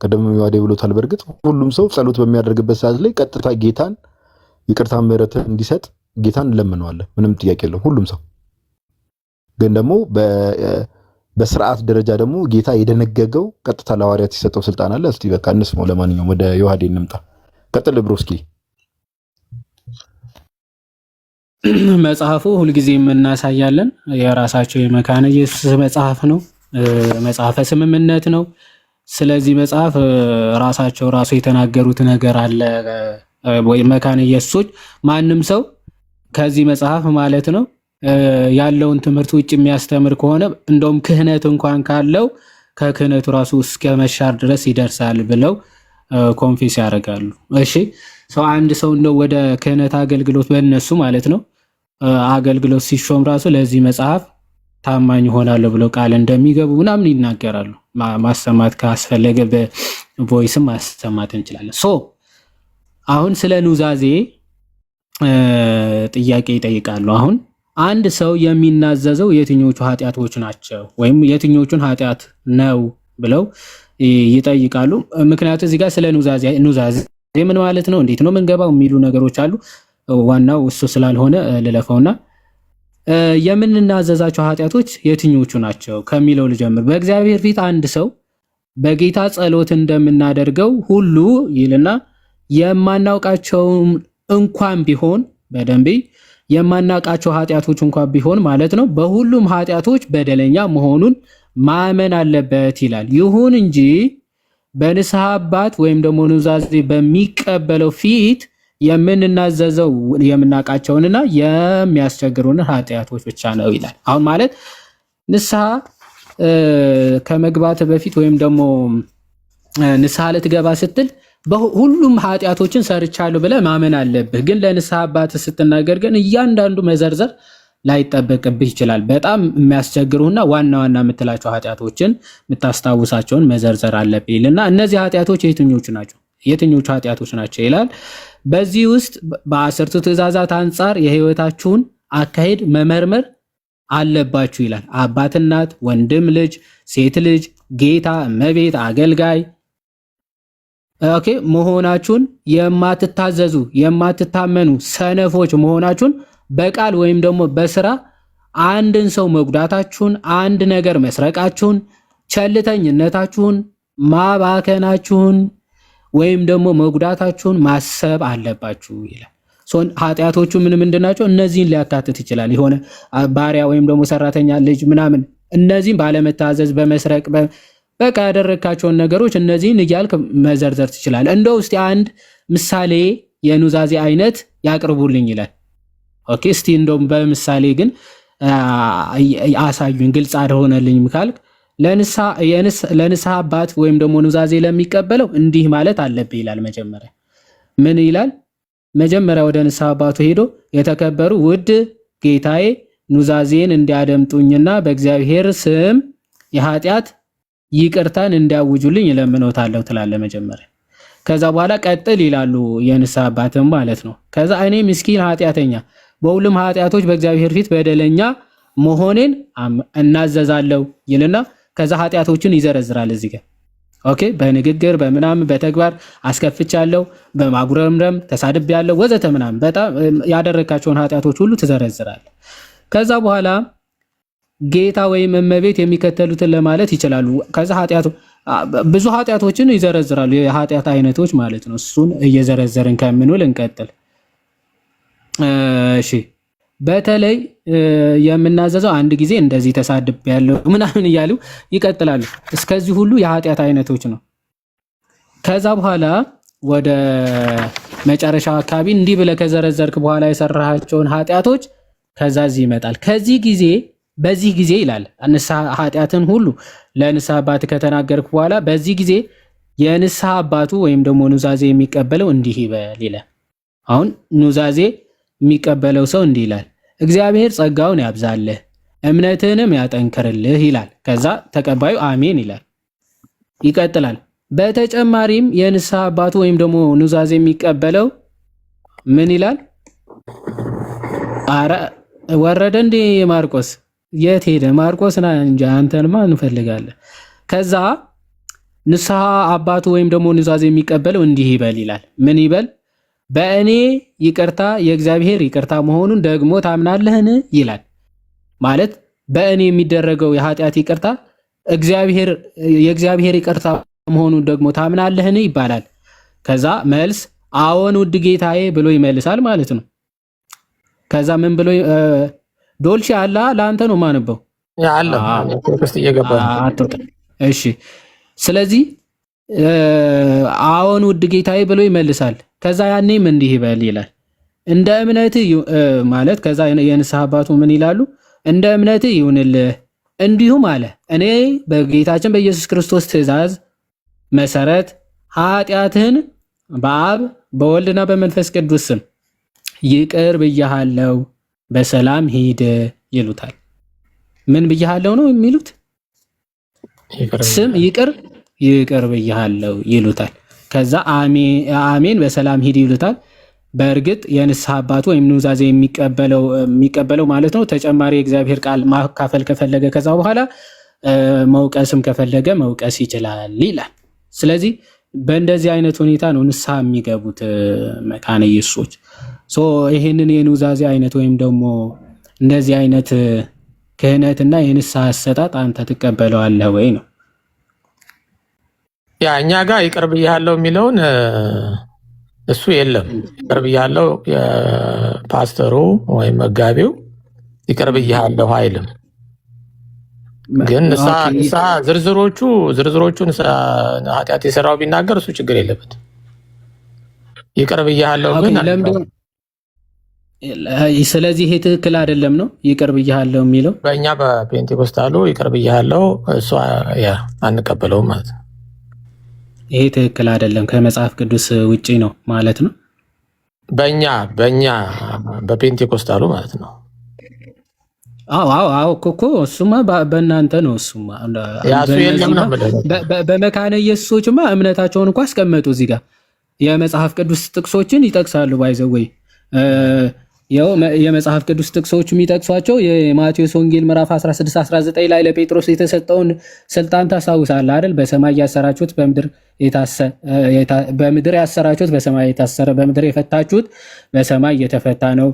ቀደም ዮሐዴ ብሎታል። በእርግጥ ሁሉም ሰው ጸሎት በሚያደርግበት ሰዓት ላይ ቀጥታ ጌታን ይቅርታ ምሕረት እንዲሰጥ ጌታን እንለምነዋለን። ምንም ጥያቄ የለውም። ሁሉም ሰው ግን ደግሞ በስርዓት ደረጃ ደግሞ ጌታ የደነገገው ቀጥታ ለሐዋርያት የሰጠው ስልጣን አለ። እስቲ በቃ እንስማው። ለማንኛውም ወደ ዮሐዴ እንምጣ። ቀጥል ብሮስኪ። መጽሐፉ ሁልጊዜ እናሳያለን። የራሳቸው የመካነ ኢየሱስ መጽሐፍ ነው፣ መጽሐፈ ስምምነት ነው። ስለዚህ መጽሐፍ ራሳቸው የተናገሩት ነገር አለ ወይ? መካነ ኢየሱሶች ማንም ሰው ከዚህ መጽሐፍ ማለት ነው ያለውን ትምህርት ውጭ የሚያስተምር ከሆነ እንደውም ክህነት እንኳን ካለው ከክህነቱ ራሱ እስከ መሻር ድረስ ይደርሳል ብለው ኮንፌስ ያደርጋሉ። እሺ አንድ ሰው እንደው ወደ ክህነት አገልግሎት በእነሱ ማለት ነው አገልግሎት ሲሾም ራሱ ለዚህ መጽሐፍ ታማኝ ሆናለሁ ብለው ቃል እንደሚገቡ ምናምን ይናገራሉ። ማሰማት ካስፈለገ በቮይስም ማሰማት እንችላለን። አሁን ስለ ኑዛዜ ጥያቄ ይጠይቃሉ። አሁን አንድ ሰው የሚናዘዘው የትኞቹ ኃጢአቶች ናቸው ወይም የትኞቹን ኃጢአት ነው ብለው ይጠይቃሉ። ምክንያቱም እዚህ ጋር ስለ ኑዛዜ ምን ማለት ነው፣ እንዴት ነው የምንገባው የሚሉ ነገሮች አሉ። ዋናው እሱ ስላልሆነ ልለፈውና የምንናዘዛቸው ኃጢአቶች የትኞቹ ናቸው ከሚለው ልጀምር። በእግዚአብሔር ፊት አንድ ሰው በጌታ ጸሎት እንደምናደርገው ሁሉ ይልና የማናውቃቸው እንኳን ቢሆን በደንብ የማናውቃቸው ኃጢአቶች እንኳን ቢሆን ማለት ነው በሁሉም ኃጢአቶች በደለኛ መሆኑን ማመን አለበት ይላል። ይሁን እንጂ በንስሐ አባት ወይም ደግሞ ኑዛዜ በሚቀበለው ፊት የምንናዘዘው የምናውቃቸውንና የሚያስቸግሩን ኃጢአቶች ብቻ ነው ይላል። አሁን ማለት ንስሐ ከመግባት በፊት ወይም ደግሞ ንስሐ ልትገባ ስትል ሁሉም ኃጢአቶችን ሰርቻለሁ ብለህ ማመን አለብህ። ግን ለንስሐ አባት ስትናገር ግን እያንዳንዱ መዘርዘር ላይጠበቅብህ ይችላል። በጣም የሚያስቸግሩና ዋና ዋና የምትላቸው ኃጢአቶችን የምታስታውሳቸውን መዘርዘር አለብህ ይልና እነዚህ ኃጢአቶች የትኞቹ ኃጢአቶች ናቸው ይላል። በዚህ ውስጥ በ10ቱ ትእዛዛት አንጻር የህይወታችሁን አካሄድ መመርመር አለባችሁ ይላል። አባት፣ እናት፣ ወንድም፣ ልጅ፣ ሴት ልጅ፣ ጌታ፣ እመቤት፣ አገልጋይ ኦኬ መሆናችሁን የማትታዘዙ የማትታመኑ ሰነፎች መሆናችሁን በቃል ወይም ደግሞ በስራ አንድን ሰው መጉዳታችሁን፣ አንድ ነገር መስረቃችሁን፣ ቸልተኝነታችሁን፣ ማባከናችሁን ወይም ደግሞ መጉዳታችሁን ማሰብ አለባችሁ ይላል። ኃጢአቶቹ ምንድናቸው? እነዚህን ሊያካትት ይችላል። የሆነ ባሪያ ወይም ደግሞ ሰራተኛ፣ ልጅ ምናምን እነዚህን ባለመታዘዝ፣ በመስረቅ በቃ ያደረካቸውን ነገሮች እነዚህን እያልክ መዘርዘር ትችላለህ። እንደው እስቲ አንድ ምሳሌ የኑዛዜ አይነት ያቅርቡልኝ ይላል። ኦኬ እስቲ እንደውም በምሳሌ ግን አሳዩኝ፣ ግልጽ አልሆነልኝም ካልክ ለንስሐ አባት ወይም ደግሞ ኑዛዜ ለሚቀበለው እንዲህ ማለት አለብህ ይላል። መጀመሪያ ምን ይላል? መጀመሪያ ወደ ንስሐ አባቱ ሄዶ የተከበሩ ውድ ጌታዬ ኑዛዜን እንዲያደምጡኝና በእግዚአብሔር ስም የኃጢአት ይቅርታን እንዲያውጁልኝ እለምኖታለሁ ትላለህ መጀመሪያ። ከዛ በኋላ ቀጥል ይላሉ የንስሐ አባትም ማለት ነው። ከዛ እኔ ምስኪን ኃጢአተኛ በሁሉም ኃጢአቶች በእግዚአብሔር ፊት በደለኛ መሆኔን እናዘዛለሁ ይልና ከዛ ኃጢአቶችን ይዘረዝራል እዚህ ጋር። ኦኬ በንግግር በምናምን በተግባር አስከፍቻለሁ፣ በማጉረምረም ተሳድቤያለሁ፣ ወዘተ ምናምን በጣም ያደረካቸውን ኃጢአቶች ሁሉ ትዘረዝራለህ። ከዛ በኋላ ጌታ ወይም እመቤት የሚከተሉትን ለማለት ይችላሉ። ከዛ ብዙ ኃጢአቶችን ይዘረዝራሉ፣ የኃጢአት አይነቶች ማለት ነው። እሱን እየዘረዘርን ከምንውል እንቀጥል። እሺ በተለይ የምናዘዘው አንድ ጊዜ እንደዚህ ተሳድቤያለሁ ምናምን እያሉ ይቀጥላሉ። እስከዚህ ሁሉ የኃጢአት አይነቶች ነው። ከዛ በኋላ ወደ መጨረሻ አካባቢ እንዲህ ብለህ ከዘረዘርክ በኋላ የሰራሃቸውን ኃጢአቶች ከዛ እዚህ ይመጣል። በዚህ ጊዜ ይላል ንስሐ ኃጢአትን ሁሉ ለንስሐ አባት ከተናገርክ በኋላ በዚህ ጊዜ የንስሐ አባቱ ወይም ደግሞ ኑዛዜ የሚቀበለው እንዲህ ይበል ይላል። አሁን ኑዛዜ የሚቀበለው ሰው እንዲህ ይላል፣ እግዚአብሔር ጸጋውን ያብዛልህ እምነትህንም ያጠንክርልህ ይላል። ከዛ ተቀባዩ አሜን ይላል። ይቀጥላል። በተጨማሪም የንስሐ አባቱ ወይም ደግሞ ኑዛዜ የሚቀበለው ምን ይላል? አረ ወረደ እንዴ ማርቆስ? የት ሄደ ማርቆስ? ና እንጂ አንተንማ እንፈልጋለን። ከዛ ንስሐ አባቱ ወይም ደግሞ ኑዛዜ የሚቀበለው እንዲህ ይበል ይላል። ምን ይበል? በእኔ ይቅርታ የእግዚአብሔር ይቅርታ መሆኑን ደግሞ ታምናለህን ይላል። ማለት በእኔ የሚደረገው የኃጢአት ይቅርታ የእግዚአብሔር ይቅርታ መሆኑን ደግሞ ታምናለህን ይባላል። ከዛ መልስ አዎን ውድ ጌታዬ ብሎ ይመልሳል ማለት ነው። ከዛ ምን ብሎ ዶልቼ አላ ለአንተ ነው ማነበው አለ ክርስቲ እየገባ እሺ ስለዚህ አዎን ውድ ጌታዬ ብሎ ይመልሳል። ከዛ ያኔም እንዲህ ይበል ይላል። እንደ እምነት ማለት ከዛ የንስሐ አባቱ ምን ይላሉ? እንደ እምነት ይሁንልህ እንዲሁም አለ እኔ በጌታችን በኢየሱስ ክርስቶስ ትእዛዝ መሰረት ኃጢአትህን በአብ በወልድና በመንፈስ ቅዱስ ስም ይቅር ብያሃለው በሰላም ሂድ ይሉታል። ምን ብያሃለው ነው የሚሉት? ስም ይቅር ብያሃለው ይሉታል። ከዛ አሜን በሰላም ሂድ ይሉታል። በእርግጥ የንስሐ አባቱ ወይም ኑዛዜ የሚቀበለው ማለት ነው ተጨማሪ የእግዚአብሔር ቃል ማካፈል ከፈለገ ከዛ በኋላ መውቀስም ከፈለገ መውቀስ ይችላል ይላል። ስለዚህ በእንደዚህ አይነት ሁኔታ ነው ንስሐ የሚገቡት መካነ ኢየሱሶች። ይህንን የኑዛዜ አይነት ወይም ደግሞ እንደዚህ አይነት ክህነትና የንስሐ አሰጣጥ አንተ ትቀበለዋለህ ወይ ነው? ያ እኛ ጋር ይቅር ብያለሁ የሚለውን እሱ የለም። ይቅር ብያለሁ የፓስተሩ ወይም መጋቢው ይቅር ብያለሁ አይልም። ግን ንስሐ ዝርዝሮቹን ኃጢአት የሰራው ቢናገር እሱ ችግር የለበት። ይቅር ብያለሁ ግን ስለዚህ ይሄ ትክክል አይደለም ነው ይቅር ብያለሁ የሚለው። በእኛ በፔንቴኮስታሉ ይቅር ብያለሁ እሱ አንቀበለውም ማለት ነው። ይሄ ትክክል አይደለም፣ ከመጽሐፍ ቅዱስ ውጪ ነው ማለት ነው። በእኛ በፔንቴኮስታሉ ማለት ነው። አዎ እኮ እሱማ በእናንተ ነው። እሱማ ያሱ የለም ነው። በመካነ ኢየሱሶችማ እምነታቸውን እንኳን አስቀመጡ። እዚህ ጋር የመጽሐፍ ቅዱስ ጥቅሶችን ይጠቅሳሉ። ባይዘው ወይ ያው የመጽሐፍ ቅዱስ ጥቅሶች የሚጠቅሷቸው የማቴዎስ ወንጌል ምዕራፍ 16-19 ላይ ለጴጥሮስ የተሰጠውን ስልጣን ታስታውሳለህ አይደል? በሰማይ ያሰራችሁት በምድር ያሰራችሁት በሰማይ የታሰረ፣ በምድር የፈታችሁት በሰማይ የተፈታ ነው።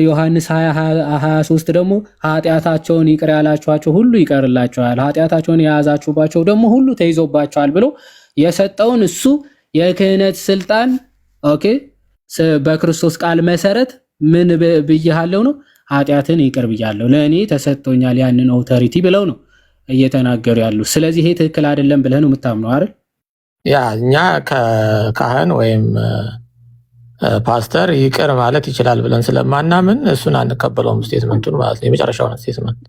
ዮሐንስ 20:23 ደግሞ ኃጢአታቸውን ይቅር ያላችኋቸው ሁሉ ይቀርላቸዋል፣ ኃጢአታቸውን የያዛችሁባቸው ደግሞ ሁሉ ተይዞባቸዋል ብሎ የሰጠውን እሱ የክህነት ስልጣን ኦኬ በክርስቶስ ቃል መሰረት ምን ብያለሁ ነው? ኃጢአትን ይቅር ብያለሁ፣ ለእኔ ተሰጥቶኛል ያንን ኦቶሪቲ ብለው ነው እየተናገሩ ያሉ። ስለዚህ ይሄ ትክክል አይደለም ብለህ ነው የምታምነው አይደል? ያ እኛ ከካህን ወይም ፓስተር ይቅር ማለት ይችላል ብለን ስለማናምን እሱን አንቀበለውም። ስቴትመንቱን ማለት ነው የመጨረሻውን ስቴትመንት።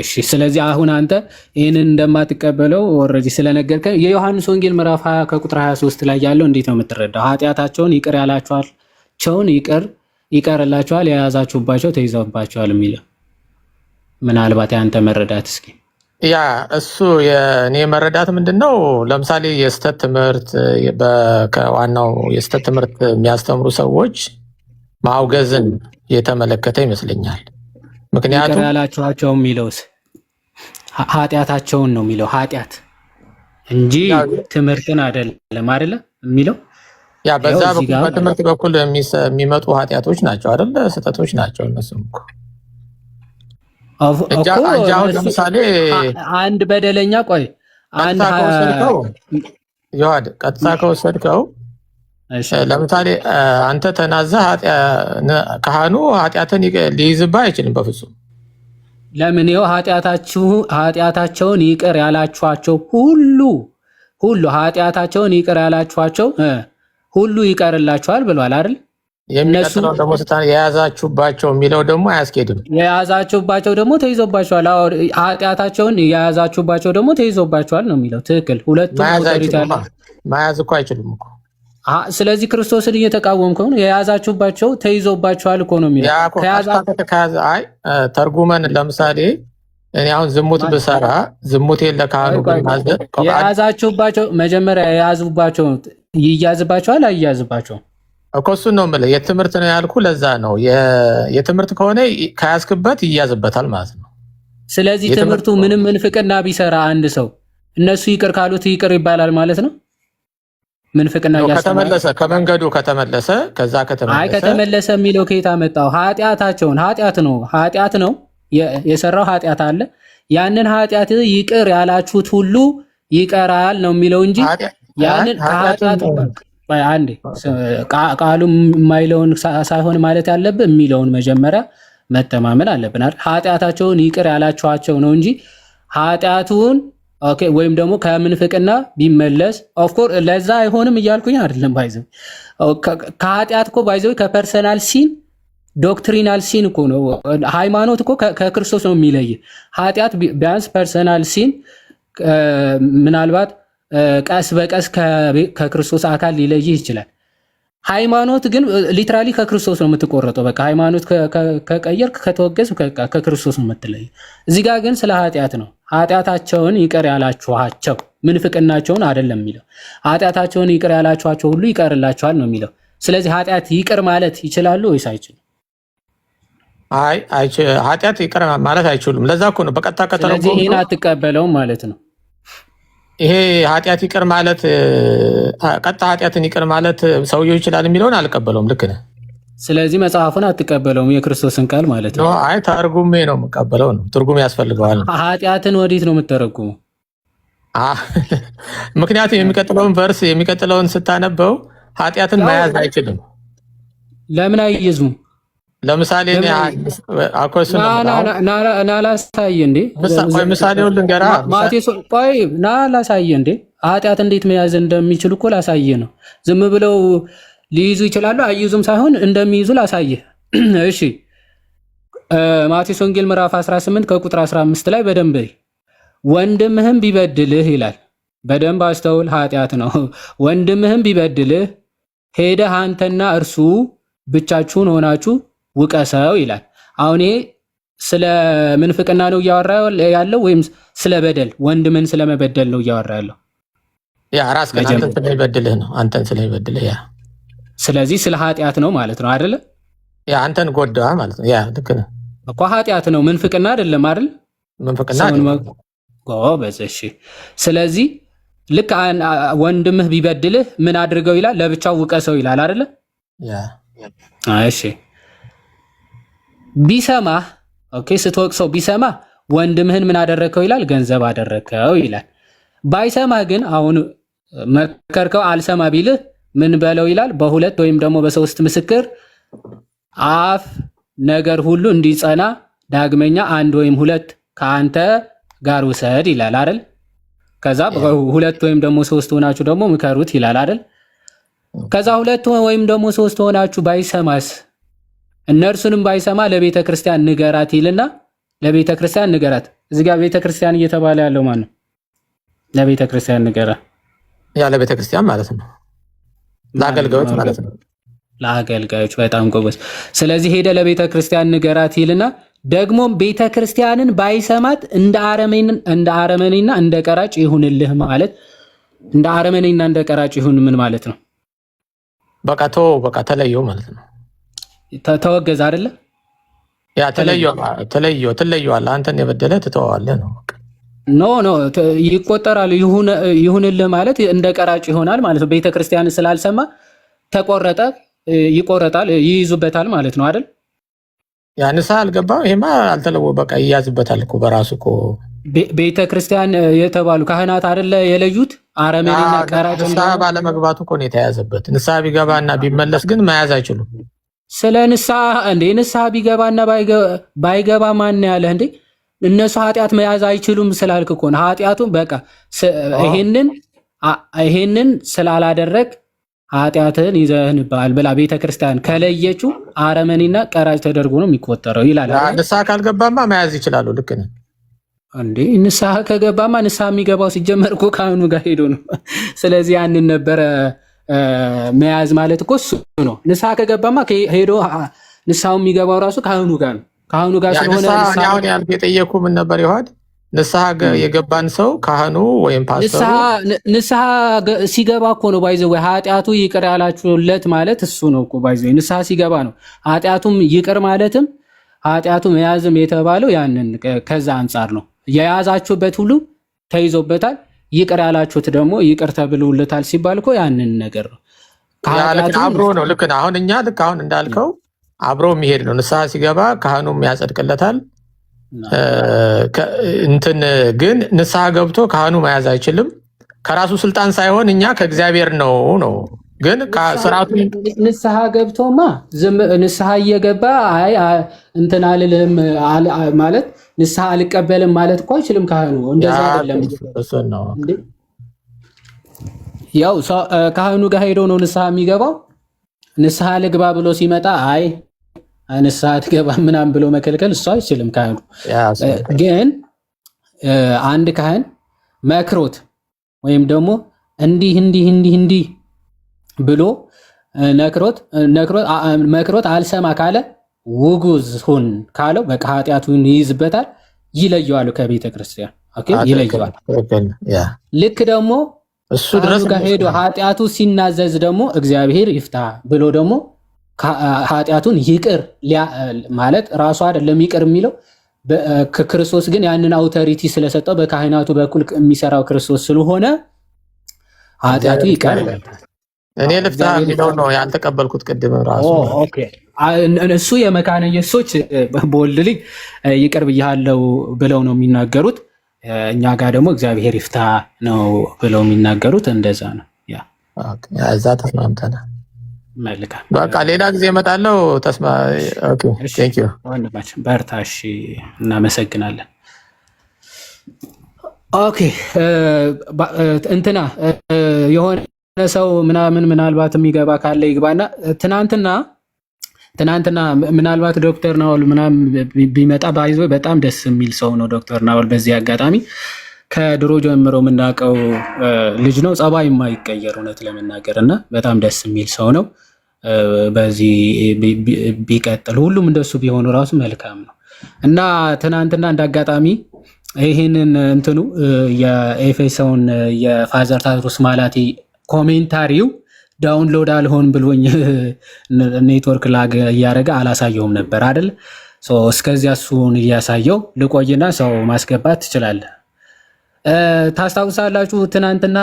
እሺ ስለዚህ አሁን አንተ ይህንን እንደማትቀበለው ኦልሬዲ ስለነገርከኝ የዮሐንስ ወንጌል ምዕራፍ 20 ከቁጥር 23 ላይ ያለው እንዴት ነው የምትረዳው? ኃጢአታቸውን ይቅር ያላችኋቸውን ይቀርላችኋል፣ የያዛችሁባቸው ተይዘውባቸዋል የሚለው ምናልባት ያንተ መረዳት እስኪ። ያ እሱ የኔ መረዳት ምንድን ነው? ለምሳሌ የስተት ትምህርት ከዋናው የስተት ትምህርት የሚያስተምሩ ሰዎች ማውገዝን የተመለከተ ይመስለኛል። ምክንያቱም ያላችኋቸው የሚለውስ ኃጢአታቸውን ነው የሚለው ኃጢአት እንጂ ትምህርትን አይደለም አይደለ የሚለው። ያ በዛ በትምህርት በኩል የሚመጡ ኃጢአቶች ናቸው አይደለ? ስህተቶች ናቸው እነሱም እኮ አሁን ለምሳሌ አንድ በደለኛ ቆይ ቀጥታ ከወሰድከው ለምሳሌ አንተ ተናዘህ ካህኑ ኃጢአትን ሊይዝብህ አይችልም በፍጹም። ለምን? ይኸው ኃጢአታቸውን ይቅር ያላችኋቸው ሁሉ ኃጢአታቸውን ይቅር ያላችኋቸው ሁሉ ይቀርላችኋል ብሏል አይደል? የሚቀጥለው ደግሞ የያዛችሁባቸው የሚለው ደግሞ አያስኬድም። የያዛችሁባቸው ደግሞ ተይዞባቸዋል። ኃጢአታቸውን የያዛችሁባቸው ደግሞ ተይዞባቸዋል ነው የሚለው። ትክክል። ሁለቱም መያዝ እኮ አይችሉም እኮ። ስለዚህ ክርስቶስን እየተቃወምከው ነው። የያዛችሁባቸው ተይዞባቸዋል እኮ ነው የሚለው። ተርጉመን ለምሳሌ እኔ አሁን ዝሙት ብሰራ ዝሙቴን ለካህኑ የያዛችሁባቸው መጀመሪያ የያዙባቸው ይያዝባቸዋል አይያዝባቸውም እኮ እሱን ነው የምልህ። የትምህርት ነው ያልኩ ለዛ ነው። የትምህርት ከሆነ ከያዝክበት ይያዝበታል ማለት ነው። ስለዚህ ትምህርቱ ምንም ምንፍቅና ቢሰራ አንድ ሰው እነሱ ይቅር ካሉት ይቅር ይባላል ማለት ነው። ምንፍቅና ከተመለሰ ከመንገዱ ከተመለሰ ከዛ ከተመለሰ የሚለው ከየት አመጣው? ኃጢአት ነው የሰራው ኃጢአት አለ። ያንን ኃጢአት ይቅር ያላችሁት ሁሉ ይቀራል ነው የሚለው እንጂ ያንን ኃጢአት አንዴ ቃሉ የማይለውን ሳይሆን ማለት ያለብህ የሚለውን መጀመሪያ መተማመን አለብን አይደል? ኃጢአታቸውን ይቅር ያላችኋቸው ነው እንጂ ኃጢአቱን ኦኬ ወይም ደግሞ ከምንፍቅና ቢመለስ ኦፍ ኮርስ ለዛ አይሆንም እያልኩኝ አይደለም። ባይዘው ከኃጢአት እኮ ባይዘው ከፐርሰናል ሲን ዶክትሪናል ሲን እኮ ነው። ሃይማኖት እኮ ከክርስቶስ ነው የሚለይ። ኃጢአት ቢያንስ ፐርሰናል ሲን ምናልባት ቀስ በቀስ ከክርስቶስ አካል ሊለይህ ይችላል። ሃይማኖት ግን ሊትራሊ ከክርስቶስ ነው የምትቆረጠው። በቃ ሃይማኖት ከቀየርክ ከተወገዝ ከክርስቶስ ነው የምትለይ። እዚህ ጋር ግን ስለ ኃጢአት ነው። ኃጢአታቸውን ይቅር ያላችኋቸው ምንፍቅናቸውን አይደለም የሚለው። ኃጢአታቸውን ይቅር ያላችኋቸው ሁሉ ይቀርላቸዋል ነው የሚለው። ስለዚህ ኃጢአት ይቅር ማለት ይችላሉ ወይስ አይችሉም? ኃጢአት ይቅር ማለት አይችሉም። ለዛ እኮ ነው በቀጥታ ከተረጎመ። ስለዚህ ይሄን አትቀበለውም ማለት ነው። ይሄ ኃጢአት ይቅር ማለት ቀጥታ ኃጢአትን ይቅር ማለት ሰውየው ይችላል የሚለውን አልቀበለውም። ልክ ነህ። ስለዚህ መጽሐፉን አትቀበለውም፣ የክርስቶስን ቃል ማለት ነው። አይ ተርጉሜ ነው የምቀበለው ነው። ትርጉም ያስፈልገዋል። ኃጢአትን ወዴት ነው የምትተረጉመው? ምክንያቱም የሚቀጥለውን ቨርስ የሚቀጥለውን ስታነበው ኃጢአትን መያዝ አይችልም። ለምን አይይዙም? ለምሳሌ ናላሳየ እንዴ ምሳሌውን ልንገራ ናላሳየ እንዴ ኃጢአት እንዴት መያዝ እንደሚችሉ እኮ ላሳየ ነው። ዝም ብለው ሊይዙ ይችላሉ አይይዙም ሳይሆን እንደሚይዙ ላሳየ። እሺ ማቴዎስ ወንጌል ምዕራፍ 18 ከቁጥር 15 ላይ በደንብ ወንድምህም ቢበድልህ ይላል። በደንብ አስተውል። ኃጢአት ነው። ወንድምህም ቢበድልህ ሄደህ አንተና እርሱ ብቻችሁን ሆናችሁ ውቀሰው ይላል። አሁን ይሄ ስለ ምንፍቅና ነው እያወራ ያለው ወይም ስለ በደል ወንድምን ስለመበደል ነው እያወራ ያለው? ያ ራስ አንተን ስለሚበድልህ ነው። አንተን ስለሚበድልህ ያ። ስለዚህ ስለ ኃጢአት ነው ማለት ነው አይደለ? ያ አንተን ጎዳ ማለት ነው። ያ ልክ ነህ እኮ ኃጢአት ነው፣ ምንፍቅና አይደለም አይደል? ምንፍቅና ጎበዝ። እሺ ስለዚህ ልክ ወንድምህ ቢበድልህ ምን አድርገው ይላል? ለብቻው ውቀሰው ይላል አይደለ? እሺ ቢሰማህ ኦኬ፣ ስትወቅሰው ቢሰማ ወንድምህን ምን አደረከው ይላል? ገንዘብ አደረከው ይላል። ባይሰማህ ግን አሁን መከርከው አልሰማ ቢልህ ምን በለው ይላል? በሁለት ወይም ደግሞ በሶስት ምስክር አፍ ነገር ሁሉ እንዲጸና ዳግመኛ አንድ ወይም ሁለት ከአንተ ጋር ውሰድ ይላል አይደል? ከዛ ሁለት ወይም ደግሞ ሶስት ሆናችሁ ደግሞ ምከሩት ይላል አይደል? ከዛ ሁለት ወይም ደግሞ ሶስት ሆናችሁ ባይሰማስ እነርሱንም ባይሰማ ለቤተ ክርስቲያን ንገራት ይልና ለቤተ ክርስቲያን ንገራት። እዚህ ጋር ቤተ ክርስቲያን እየተባለ ያለው ማን ነው? ለቤተ ክርስቲያን ንገራት ያ ለቤተ ክርስቲያን ማለት ነው፣ ለአገልጋዮች ማለት ነው። ለአገልጋዮች በጣም ጎበዝ። ስለዚህ ሄደ ለቤተ ክርስቲያን ንገራት ይልና ደግሞም ቤተ ክርስቲያንን ባይሰማት እንደ አረመኔና እንደ ቀራጭ ይሁንልህ ማለት እንደ አረመኔና እንደ ቀራጭ ይሁን ምን ማለት ነው? በቃ ተለየው ማለት ነው። ተወገዝ አይደለ? ያ ትለየዋለህ። አንተን የበደለ ትተዋለህ ነው። ኖ ይቆጠራል። ይሁንልህ ማለት እንደ ቀራጭ ይሆናል ማለት ነው። ቤተ ክርስቲያንን ስላልሰማ ተቆረጠ፣ ይቆረጣል፣ ይይዙበታል ማለት ነው አይደል? ያ ንስሐ አልገባም። ይሄማ አልተለወ በቃ ይያዝበታል እኮ በራሱ እኮ። ቤተ ክርስቲያን የተባሉ ካህናት አይደለ የለዩት አረመኔና ቀራጭ። ንስሐ ባለመግባቱ እኮ ነው የተያዘበት። ንስሐ ቢገባና ቢመለስ ግን መያዝ አይችሉም። ስለ ንስሐ ቢገባና ባይገባ ማን ያለ እንዴ? እነሱ ኃጢአት መያዝ አይችሉም ስላልክ እኮ ነው። ኃጢአቱን በቃ ይሄንን ስላላደረግ ኃጢአትን ይዘህንብሃል ብላ ቤተክርስቲያን ከለየችው አረመኔና ቀራጭ ተደርጎ ነው የሚቆጠረው ይላል። ንስሐ ካልገባማ መያዝ ይችላሉ። ልክ ነህ እንዴ? ንስሐ ከገባማ ንስሐ የሚገባው ሲጀመር እኮ ካህኑ ጋር ሄዶ ነው። ስለዚህ ያንን ነበረ መያዝ ማለት እኮ እሱ ነው። ንስሐ ከገባማ ሄዶ ንስሐው የሚገባው ራሱ ካህኑ ጋር ነው። ካህኑ ጋር ስለሆነ አሁን ያልኩ የጠየኩ ምን ነበር ይሆን? ንስሐ የገባን ሰው ካህኑ ወይም ፓስተሩ ንስሐ ሲገባ እኮ ነው ባይዘ ወይ ኃጢአቱ ይቅር ያላችሁለት ማለት እሱ ነው እኮ ባይዘ ንስሐ ሲገባ ነው። ኃጢአቱም ይቅር ማለትም ኃጢአቱ መያዝም የተባለው ያንን ከዛ አንጻር ነው። የያዛችሁበት ሁሉ ተይዞበታል፣ ይቅር ያላችሁት ደግሞ ይቅር ተብሎለታል ሲባል እኮ ያንን ነገር ነው። አብሮ ነው። ልክ ነው። አሁን እኛ ልክ አሁን እንዳልከው አብሮ የሚሄድ ነው። ንስሐ ሲገባ ካህኑም ያጸድቅለታል። እንትን ግን ንስሐ ገብቶ ካህኑ መያዝ አይችልም። ከራሱ ስልጣን ሳይሆን እኛ ከእግዚአብሔር ነው። ግን ስርዓቱ ንስሐ ገብቶማ ንስሐ እየገባ አይ እንትን አልልህም ማለት ንስሐ አልቀበልም ማለት እኮ አይችልም ካህኑ። እንደዛ አይደለም። ያው ካህኑ ጋር ሄዶ ነው ንስሐ የሚገባው። ንስሐ ልግባ ብሎ ሲመጣ አይ ንስሐ አትገባም ምናምን ብሎ መከልከል እሱ አይችልም ካህኑ። ግን አንድ ካህን መክሮት ወይም ደግሞ እንዲህ ብሎ መክሮት አልሰማ ካለ ውጉዝ ሁን ካለው በቃ ኃጢአቱን ይይዝበታል፣ ይለየዋል ከቤተ ክርስቲያን። ኦኬ ይለየዋል። ልክ ደግሞ እሱ ድረስ ጋር ሄዶ ኃጢአቱ ሲናዘዝ ደግሞ እግዚአብሔር ይፍታ ብሎ ደግሞ ኃጢአቱን ይቅር ማለት ራሱ አይደለም ይቅር የሚለው ክርስቶስ ግን ያንን አውቶሪቲ ስለሰጠው በካህናቱ በኩል የሚሰራው ክርስቶስ ስለሆነ ኃጢአቱ ይቅር። እኔ ልፍታ የሚለው ነው ያልተቀበልኩት ቅድም ራሱ። ኦኬ እሱ የመካነ ኢየሱሶች ቦልድሊ ይቅር ብያለሁ ብለው ነው የሚናገሩት። እኛ ጋር ደግሞ እግዚአብሔር ይፍታ ነው ብለው የሚናገሩት። እንደዛ ነው። እዛ ተስማምተናል። መልካም በቃ ሌላ ጊዜ እመጣለሁ። በርታ። እሺ እናመሰግናለን። ኦኬ እንትና የሆነ ሰው ምናልባት የሚገባ ካለ ይግባና ትናንትና ምናልባት ዶክተር ናውል ምናምን ቢመጣ ባይዞ በጣም ደስ የሚል ሰው ነው ዶክተር ናውል። በዚህ አጋጣሚ ከድሮ ጀምሮ የምናውቀው ልጅ ነው። ጸባይ የማይቀየር እውነት ለመናገር እና በጣም ደስ የሚል ሰው ነው። በዚህ ቢቀጥል ሁሉም እንደሱ ቢሆኑ ራሱ መልካም ነው እና ትናንትና እንደ አጋጣሚ ይህንን እንትኑ የኤፌሶን የፋዘር ታድሮስ ማላቴ ኮሜንታሪው ዳውንሎድ አልሆን ብሎኝ ኔትወርክ ላግ እያደረገ አላሳየውም ነበር አይደል? እስከዚያ እሱን እያሳየው ልቆይና ሰው ማስገባት ትችላለህ። ታስታውሳላችሁ ትናንትና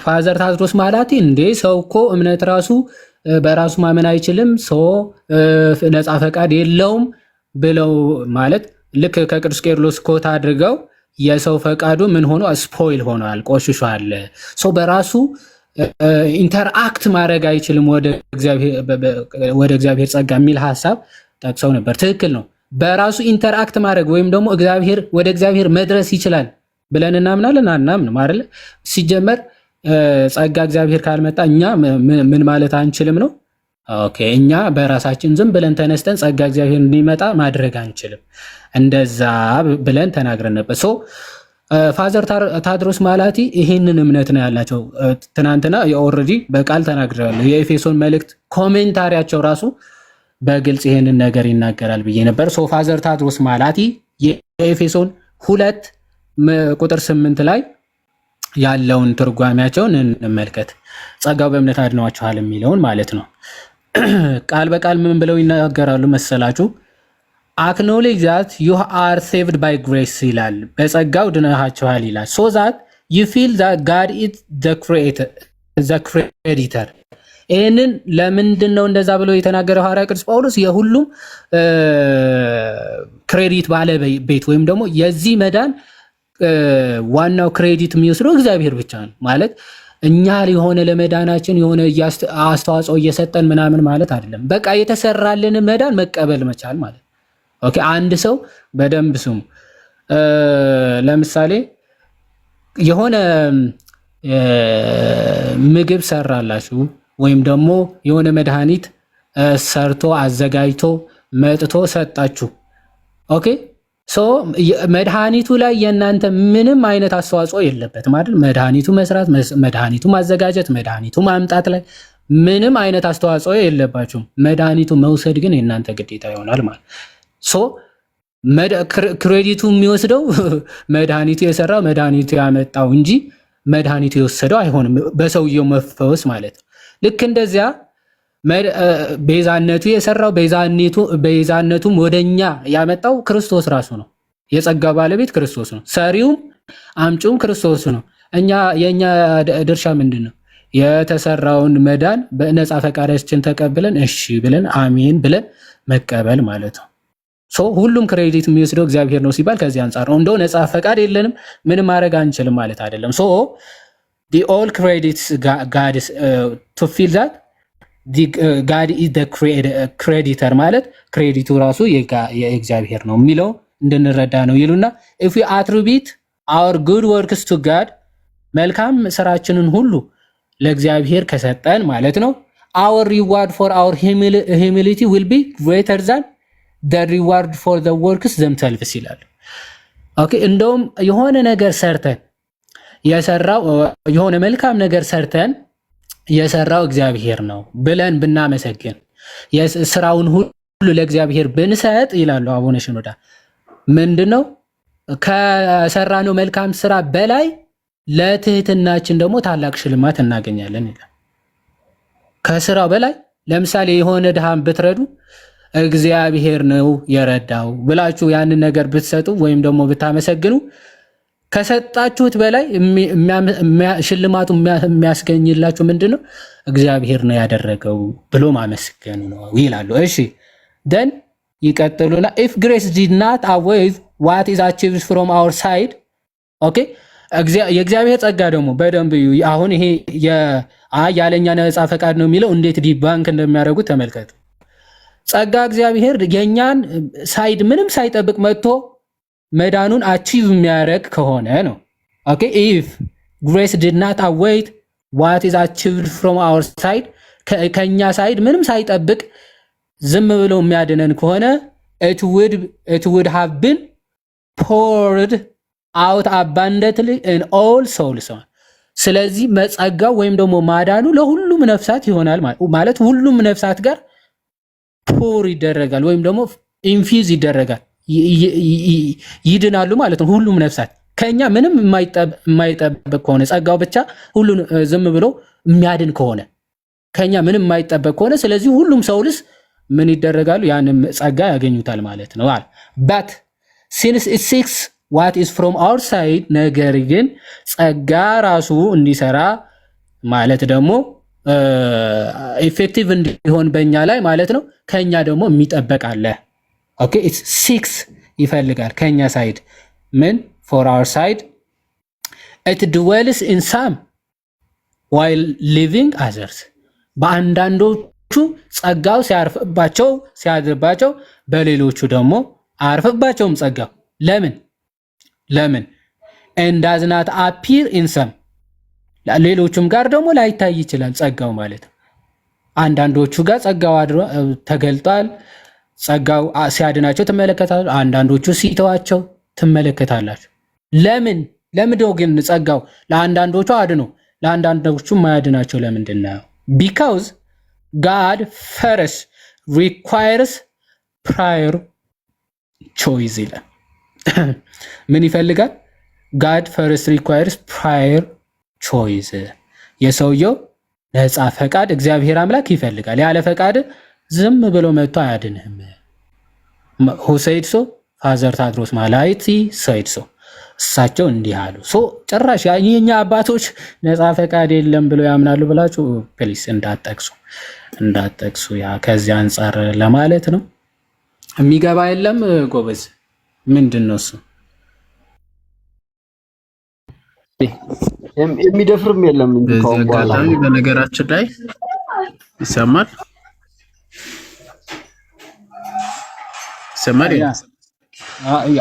ፋዘር ታድሮስ ማላቲ እንዴ ሰው እኮ እምነት ራሱ በራሱ ማመን አይችልም፣ ሰው ነፃ ፈቃድ የለውም ብለው ማለት ልክ ከቅዱስ ቄርሎስ ኮት አድርገው የሰው ፈቃዱ ምን ሆኖ ስፖይል ሆኗል፣ ቆሽሿል። ሰው በራሱ ኢንተርአክት ማድረግ አይችልም ወደ እግዚአብሔር ጸጋ የሚል ሀሳብ ጠቅሰው ነበር። ትክክል ነው። በራሱ ኢንተርአክት ማድረግ ወይም ደግሞ ወደ እግዚአብሔር መድረስ ይችላል ብለን እናምናለን አናምንም አይደል? ሲጀመር ጸጋ እግዚአብሔር ካልመጣ እኛ ምን ማለት አንችልም ነው። ኦኬ እኛ በራሳችን ዝም ብለን ተነስተን ጸጋ እግዚአብሔር እንዲመጣ ማድረግ አንችልም። እንደዛ ብለን ተናግረን ነበር። ፋዘር ታድሮስ ማላቲ ይሄንን እምነት ነው ያላቸው። ትናንትና ኦልሬዲ በቃል ተናግረዋል። የኤፌሶን መልእክት ኮሜንታሪያቸው ራሱ በግልጽ ይሄንን ነገር ይናገራል ብዬ ነበር። ፋዘር ታድሮስ ማላቲ የኤፌሶን 2 ቁጥር 8 ላይ ያለውን ትርጓሜያቸውን እንመልከት። ጸጋው በእምነት አድነዋችኋል የሚለውን ማለት ነው። ቃል በቃል ምን ብለው ይናገራሉ መሰላችሁ? አክኖሌጅ ዛት ዩ አር ሴቭድ ባይ ግሬስ ይላል። በጸጋው ድነሃችኋል ይላል። ሶ ዛት ዩ ፊል ዛት ጋድ ኢዝ ዘ ክሬዲተር። ይህንን ለምንድን ነው እንደዛ ብሎ የተናገረው ሐዋርያ ቅዱስ ጳውሎስ? የሁሉም ክሬዲት ባለቤት ወይም ደግሞ የዚህ መዳን ዋናው ክሬዲት የሚወስደው እግዚአብሔር ብቻ ነው። ማለት እኛ የሆነ ለመዳናችን የሆነ አስተዋጽኦ እየሰጠን ምናምን ማለት አይደለም። በቃ የተሰራልን መዳን መቀበል መቻል ማለት። ኦኬ አንድ ሰው በደንብ ስሙ። ለምሳሌ የሆነ ምግብ ሰራላችሁ ወይም ደግሞ የሆነ መድኃኒት ሰርቶ አዘጋጅቶ መጥቶ ሰጣችሁ። ኦኬ መድኃኒቱ ላይ የእናንተ ምንም አይነት አስተዋጽኦ የለበትም አይደል? መድኃኒቱ መስራት፣ መድኃኒቱ ማዘጋጀት፣ መድኃኒቱ ማምጣት ላይ ምንም አይነት አስተዋጽኦ የለባችሁም። መድኃኒቱ መውሰድ ግን የእናንተ ግዴታ ይሆናል ማለት ክሬዲቱ የሚወስደው መድኃኒቱ የሰራው መድኃኒቱ ያመጣው እንጂ መድኃኒቱ የወሰደው አይሆንም። በሰውየው መፈወስ ማለት ልክ እንደዚያ ቤዛነቱ የሰራው ቤዛነቱም ወደኛ ያመጣው ክርስቶስ ራሱ ነው። የጸጋ ባለቤት ክርስቶስ ነው። ሰሪውም አምጪውም ክርስቶስ ነው። የኛ ድርሻ ምንድን ነው? የተሰራውን መዳን በነፃ ፈቃዳችን ተቀብለን እሺ ብለን አሜን ብለን መቀበል ማለት ነው። ሁሉም ክሬዲት የሚወስደው እግዚአብሔር ነው ሲባል ከዚህ አንጻር ነው። እንደው ነፃ ፈቃድ የለንም ምንም ማድረግ አንችልም ማለት አይደለም። the all credits God is to feel that God is the creditor ማለት ክሬዲቱ ራሱ የእግዚአብሔር ነው የሚለው እንድንረዳ ነው ይሉና if we attribute our good works to God መልካም ስራችንን ሁሉ ለእግዚአብሔር ከሰጠን ማለት ነው our reward for our humility will be greater than the reward for the works themselves ይላል። ኦኬ እንደውም የሆነ ነገር ሰርተን የሆነ መልካም ነገር ሰርተን የሰራው እግዚአብሔር ነው ብለን ብናመሰግን ስራውን ሁሉ ለእግዚአብሔር ብንሰጥ ይላሉ አቡነ ሽኖዳ ምንድነው ከሰራነው መልካም ስራ በላይ ለትህትናችን ደግሞ ታላቅ ሽልማት እናገኛለን ይላል። ከስራው በላይ ለምሳሌ የሆነ ድሃም ብትረዱ እግዚአብሔር ነው የረዳው ብላችሁ ያንን ነገር ብትሰጡ ወይም ደግሞ ብታመሰግኑ ከሰጣችሁት በላይ ሽልማቱ የሚያስገኝላችሁ ምንድነው? እግዚአብሔር ነው ያደረገው ብሎ ማመስገኑ ነው ይላሉ። እሺ then ይቀጥሉና if grace did not outweigh what is achieved from our side okay የእግዚአብሔር ጸጋ ደግሞ በደንብ አሁን ይሄ ያለኛ ነፃ ፈቃድ ነው የሚለው እንዴት ዲባንክ እንደሚያደርጉት ተመልከቱ። ጸጋ እግዚአብሔር የኛን ሳይድ ምንም ሳይጠብቅ መጥቶ መዳኑን አቺቭ የሚያደርግ ከሆነ ነው። ኦኬ if grace did not outweigh what is achieved from our side ከኛ ሳይድ ምንም ሳይጠብቅ ዝም ብሎ የሚያድነን ከሆነ it would have been poured out abundantly in all souls ስለዚህ መጸጋው ወይም ደግሞ ማዳኑ ለሁሉም ነፍሳት ይሆናል ማለት ሁሉም ነፍሳት ጋር ፖር ይደረጋል ወይም ደግሞ ኢንፊዝ ይደረጋል ይድናሉ ማለት ነው። ሁሉም ነፍሳት ከኛ ምንም የማይጠበቅ ከሆነ ጸጋው ብቻ ሁሉን ዝም ብሎ የሚያድን ከሆነ ከኛ ምንም የማይጠበቅ ከሆነ ስለዚህ ሁሉም ሰውልስ ምን ይደረጋሉ? ያንም ጸጋ ያገኙታል ማለት ነው አለ። but since it seeks what is from our side ነገር ግን ጸጋ ራሱ እንዲሰራ ማለት ደግሞ ኢፌክቲቭ እንዲሆን በእኛ ላይ ማለት ነው ከኛ ደግሞ የሚጠበቅ አለ። ኦኬ it seeks ይፈልጋል ከኛ ሳይድ ምን for our side it dwells in some while leaving others በአንዳንዶቹ ጸጋው ሲያርፍባቸው ሲያድርባቸው በሌሎቹ ደግሞ አያርፍባቸውም ጸጋው ለምን and does not appear in some ሌሎቹም ጋር ደግሞ ላይታይ ይችላል ጸጋው ማለት ነው። አንዳንዶቹ ጋር ጸጋው ተገልጧል ጸጋው ሲያድናቸው ትመለከታላችሁ አንዳንዶቹ ሲተዋቸው ትመለከታላችሁ። ለምን ነው ግን ጸጋው ለአንዳንዶቹ አድኖ ለአንዳንዶቹ ማያድናቸው ለምንድን ነው? because God first requires prior choice ይላል። ምን ይፈልጋል? God first requires prior choice የሰውየው ነፃ ፈቃድ እግዚአብሔር አምላክ ይፈልጋል። ያለ ፈቃድ ዝም ብሎ መጥቶ አያድንህም። who said so? ፋዘር ታድሮስ ማላይቲ said so እሳቸው እንዲህ አሉ። ጭራሽ የኛ አባቶች ነፃ ፈቃድ የለም ብለው ያምናሉ ብላችሁ ፕሊስ እንዳትጠቅሱ ያ ከዚህ አንፃር ለማለት ነው። የሚገባ የለም ጎበዝ ምንድን ነው እሱ የሚደፍርም የለም እንጂ አጋጣሚ በነገራችን ላይ ይሰማል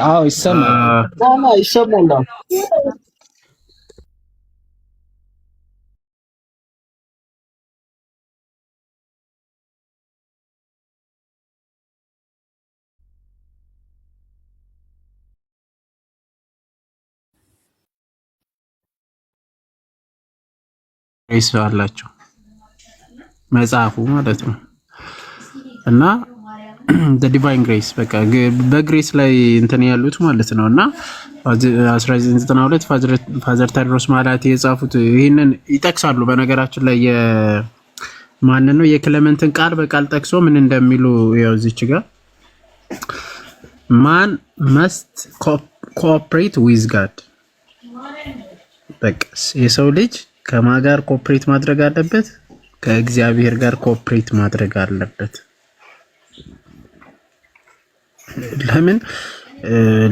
አዎ ይሰማል። አላቸው መጽሐፉ ማለት ነው እና the divine grace በቃ በግሬስ ላይ እንትን ያሉት ማለት ነው እና 1992 ፋዘር ታድሮስ ማላቲ የጻፉት ይሄንን ይጠቅሳሉ። በነገራችን ላይ የማን ነው የክለመንትን ቃል በቃል ጠቅሶ ምን እንደሚሉ ያው እዚች ጋር man must cooperate with God በቃ የሰው ልጅ ከማን ጋር ኮኦፕሬት ማድረግ አለበት? ከእግዚአብሔር ጋር ኮኦፕሬት ማድረግ አለበት። ለምን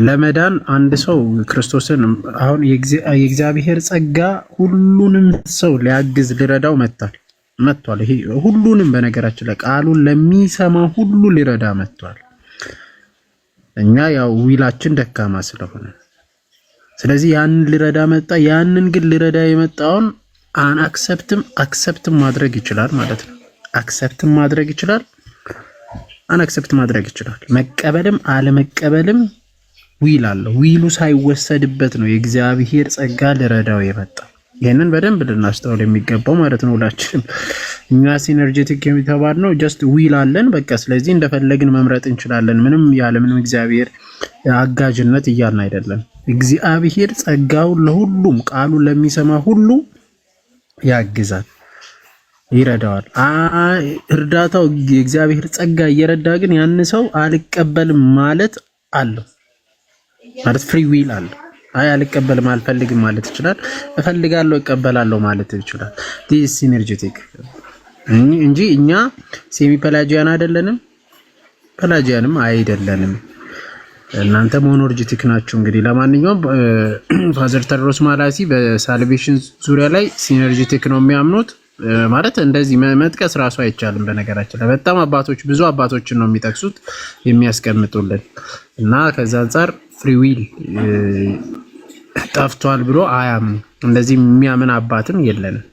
ለመዳን አንድ ሰው ክርስቶስን አሁን የእግዚአብሔር ጸጋ ሁሉንም ሰው ሊያግዝ ሊረዳው መጥቷል። ይሄ ሁሉንም በነገራችን ላይ ቃሉን ለሚሰማ ሁሉ ሊረዳ መጥቷል። እኛ ያው ዊላችን ደካማ ስለሆነ ስለዚህ ያንን ሊረዳ መጣ። ያንን ግን ሊረዳ የመጣውን አክሰፕትም ማድረግ ይችላል ማለት ነው። አክሰፕትም ማድረግ ይችላል አክሰፕት ማድረግ ይችላል። መቀበልም አለመቀበልም ዊል አለው። ዊሉ ሳይወሰድበት ነው የእግዚአብሔር ጸጋ ሊረዳው የመጣ። ይሄንን በደንብ ልናስተውል የሚገባው ማለት ነው። ሁላችንም እኛ ሲነርጂቲክ የሚተባልነው ጀስት ዊል አለን በቃ። ስለዚህ እንደፈለግን መምረጥ እንችላለን ምንም ያለምንም እግዚአብሔር አጋዥነት እያልን አይደለም። እግዚአብሔር ጸጋውን ለሁሉም ቃሉን ለሚሰማ ሁሉ ያግዛል ይረዳዋል። እርዳታው የእግዚአብሔር ጸጋ እየረዳ ግን ያን ሰው አልቀበልም ማለት አለው ማለት ፍሪ ዊል አለው። አልቀበልም አልፈልግም ማለት ይችላል። እፈልጋለሁ እቀበላለሁ ማለት ይችላል። ዲስ ሲነርጂቲክ እንጂ እኛ ሴሚ ፔላጂያን አይደለንም፣ ፔላጂያንም አይደለንም። እናንተ ሞኖርጂቲክ ናችሁ። እንግዲህ ለማንኛውም ፋዘር ታድሮስ ማላቲ በሳልቬሽን ዙሪያ ላይ ሲነርጂቲክ ነው የሚያምኑት። ማለት እንደዚህ መጥቀስ ራሱ አይቻልም። በነገራችን ላይ በጣም ብዙ አባቶችን ነው የሚጠቅሱት የሚያስቀምጡልን እና ከዛ አንፃር ፍሪ ዊል ጠፍቷል ብሎ አያምኑ። እንደዚህ የሚያምን አባትም የለንም።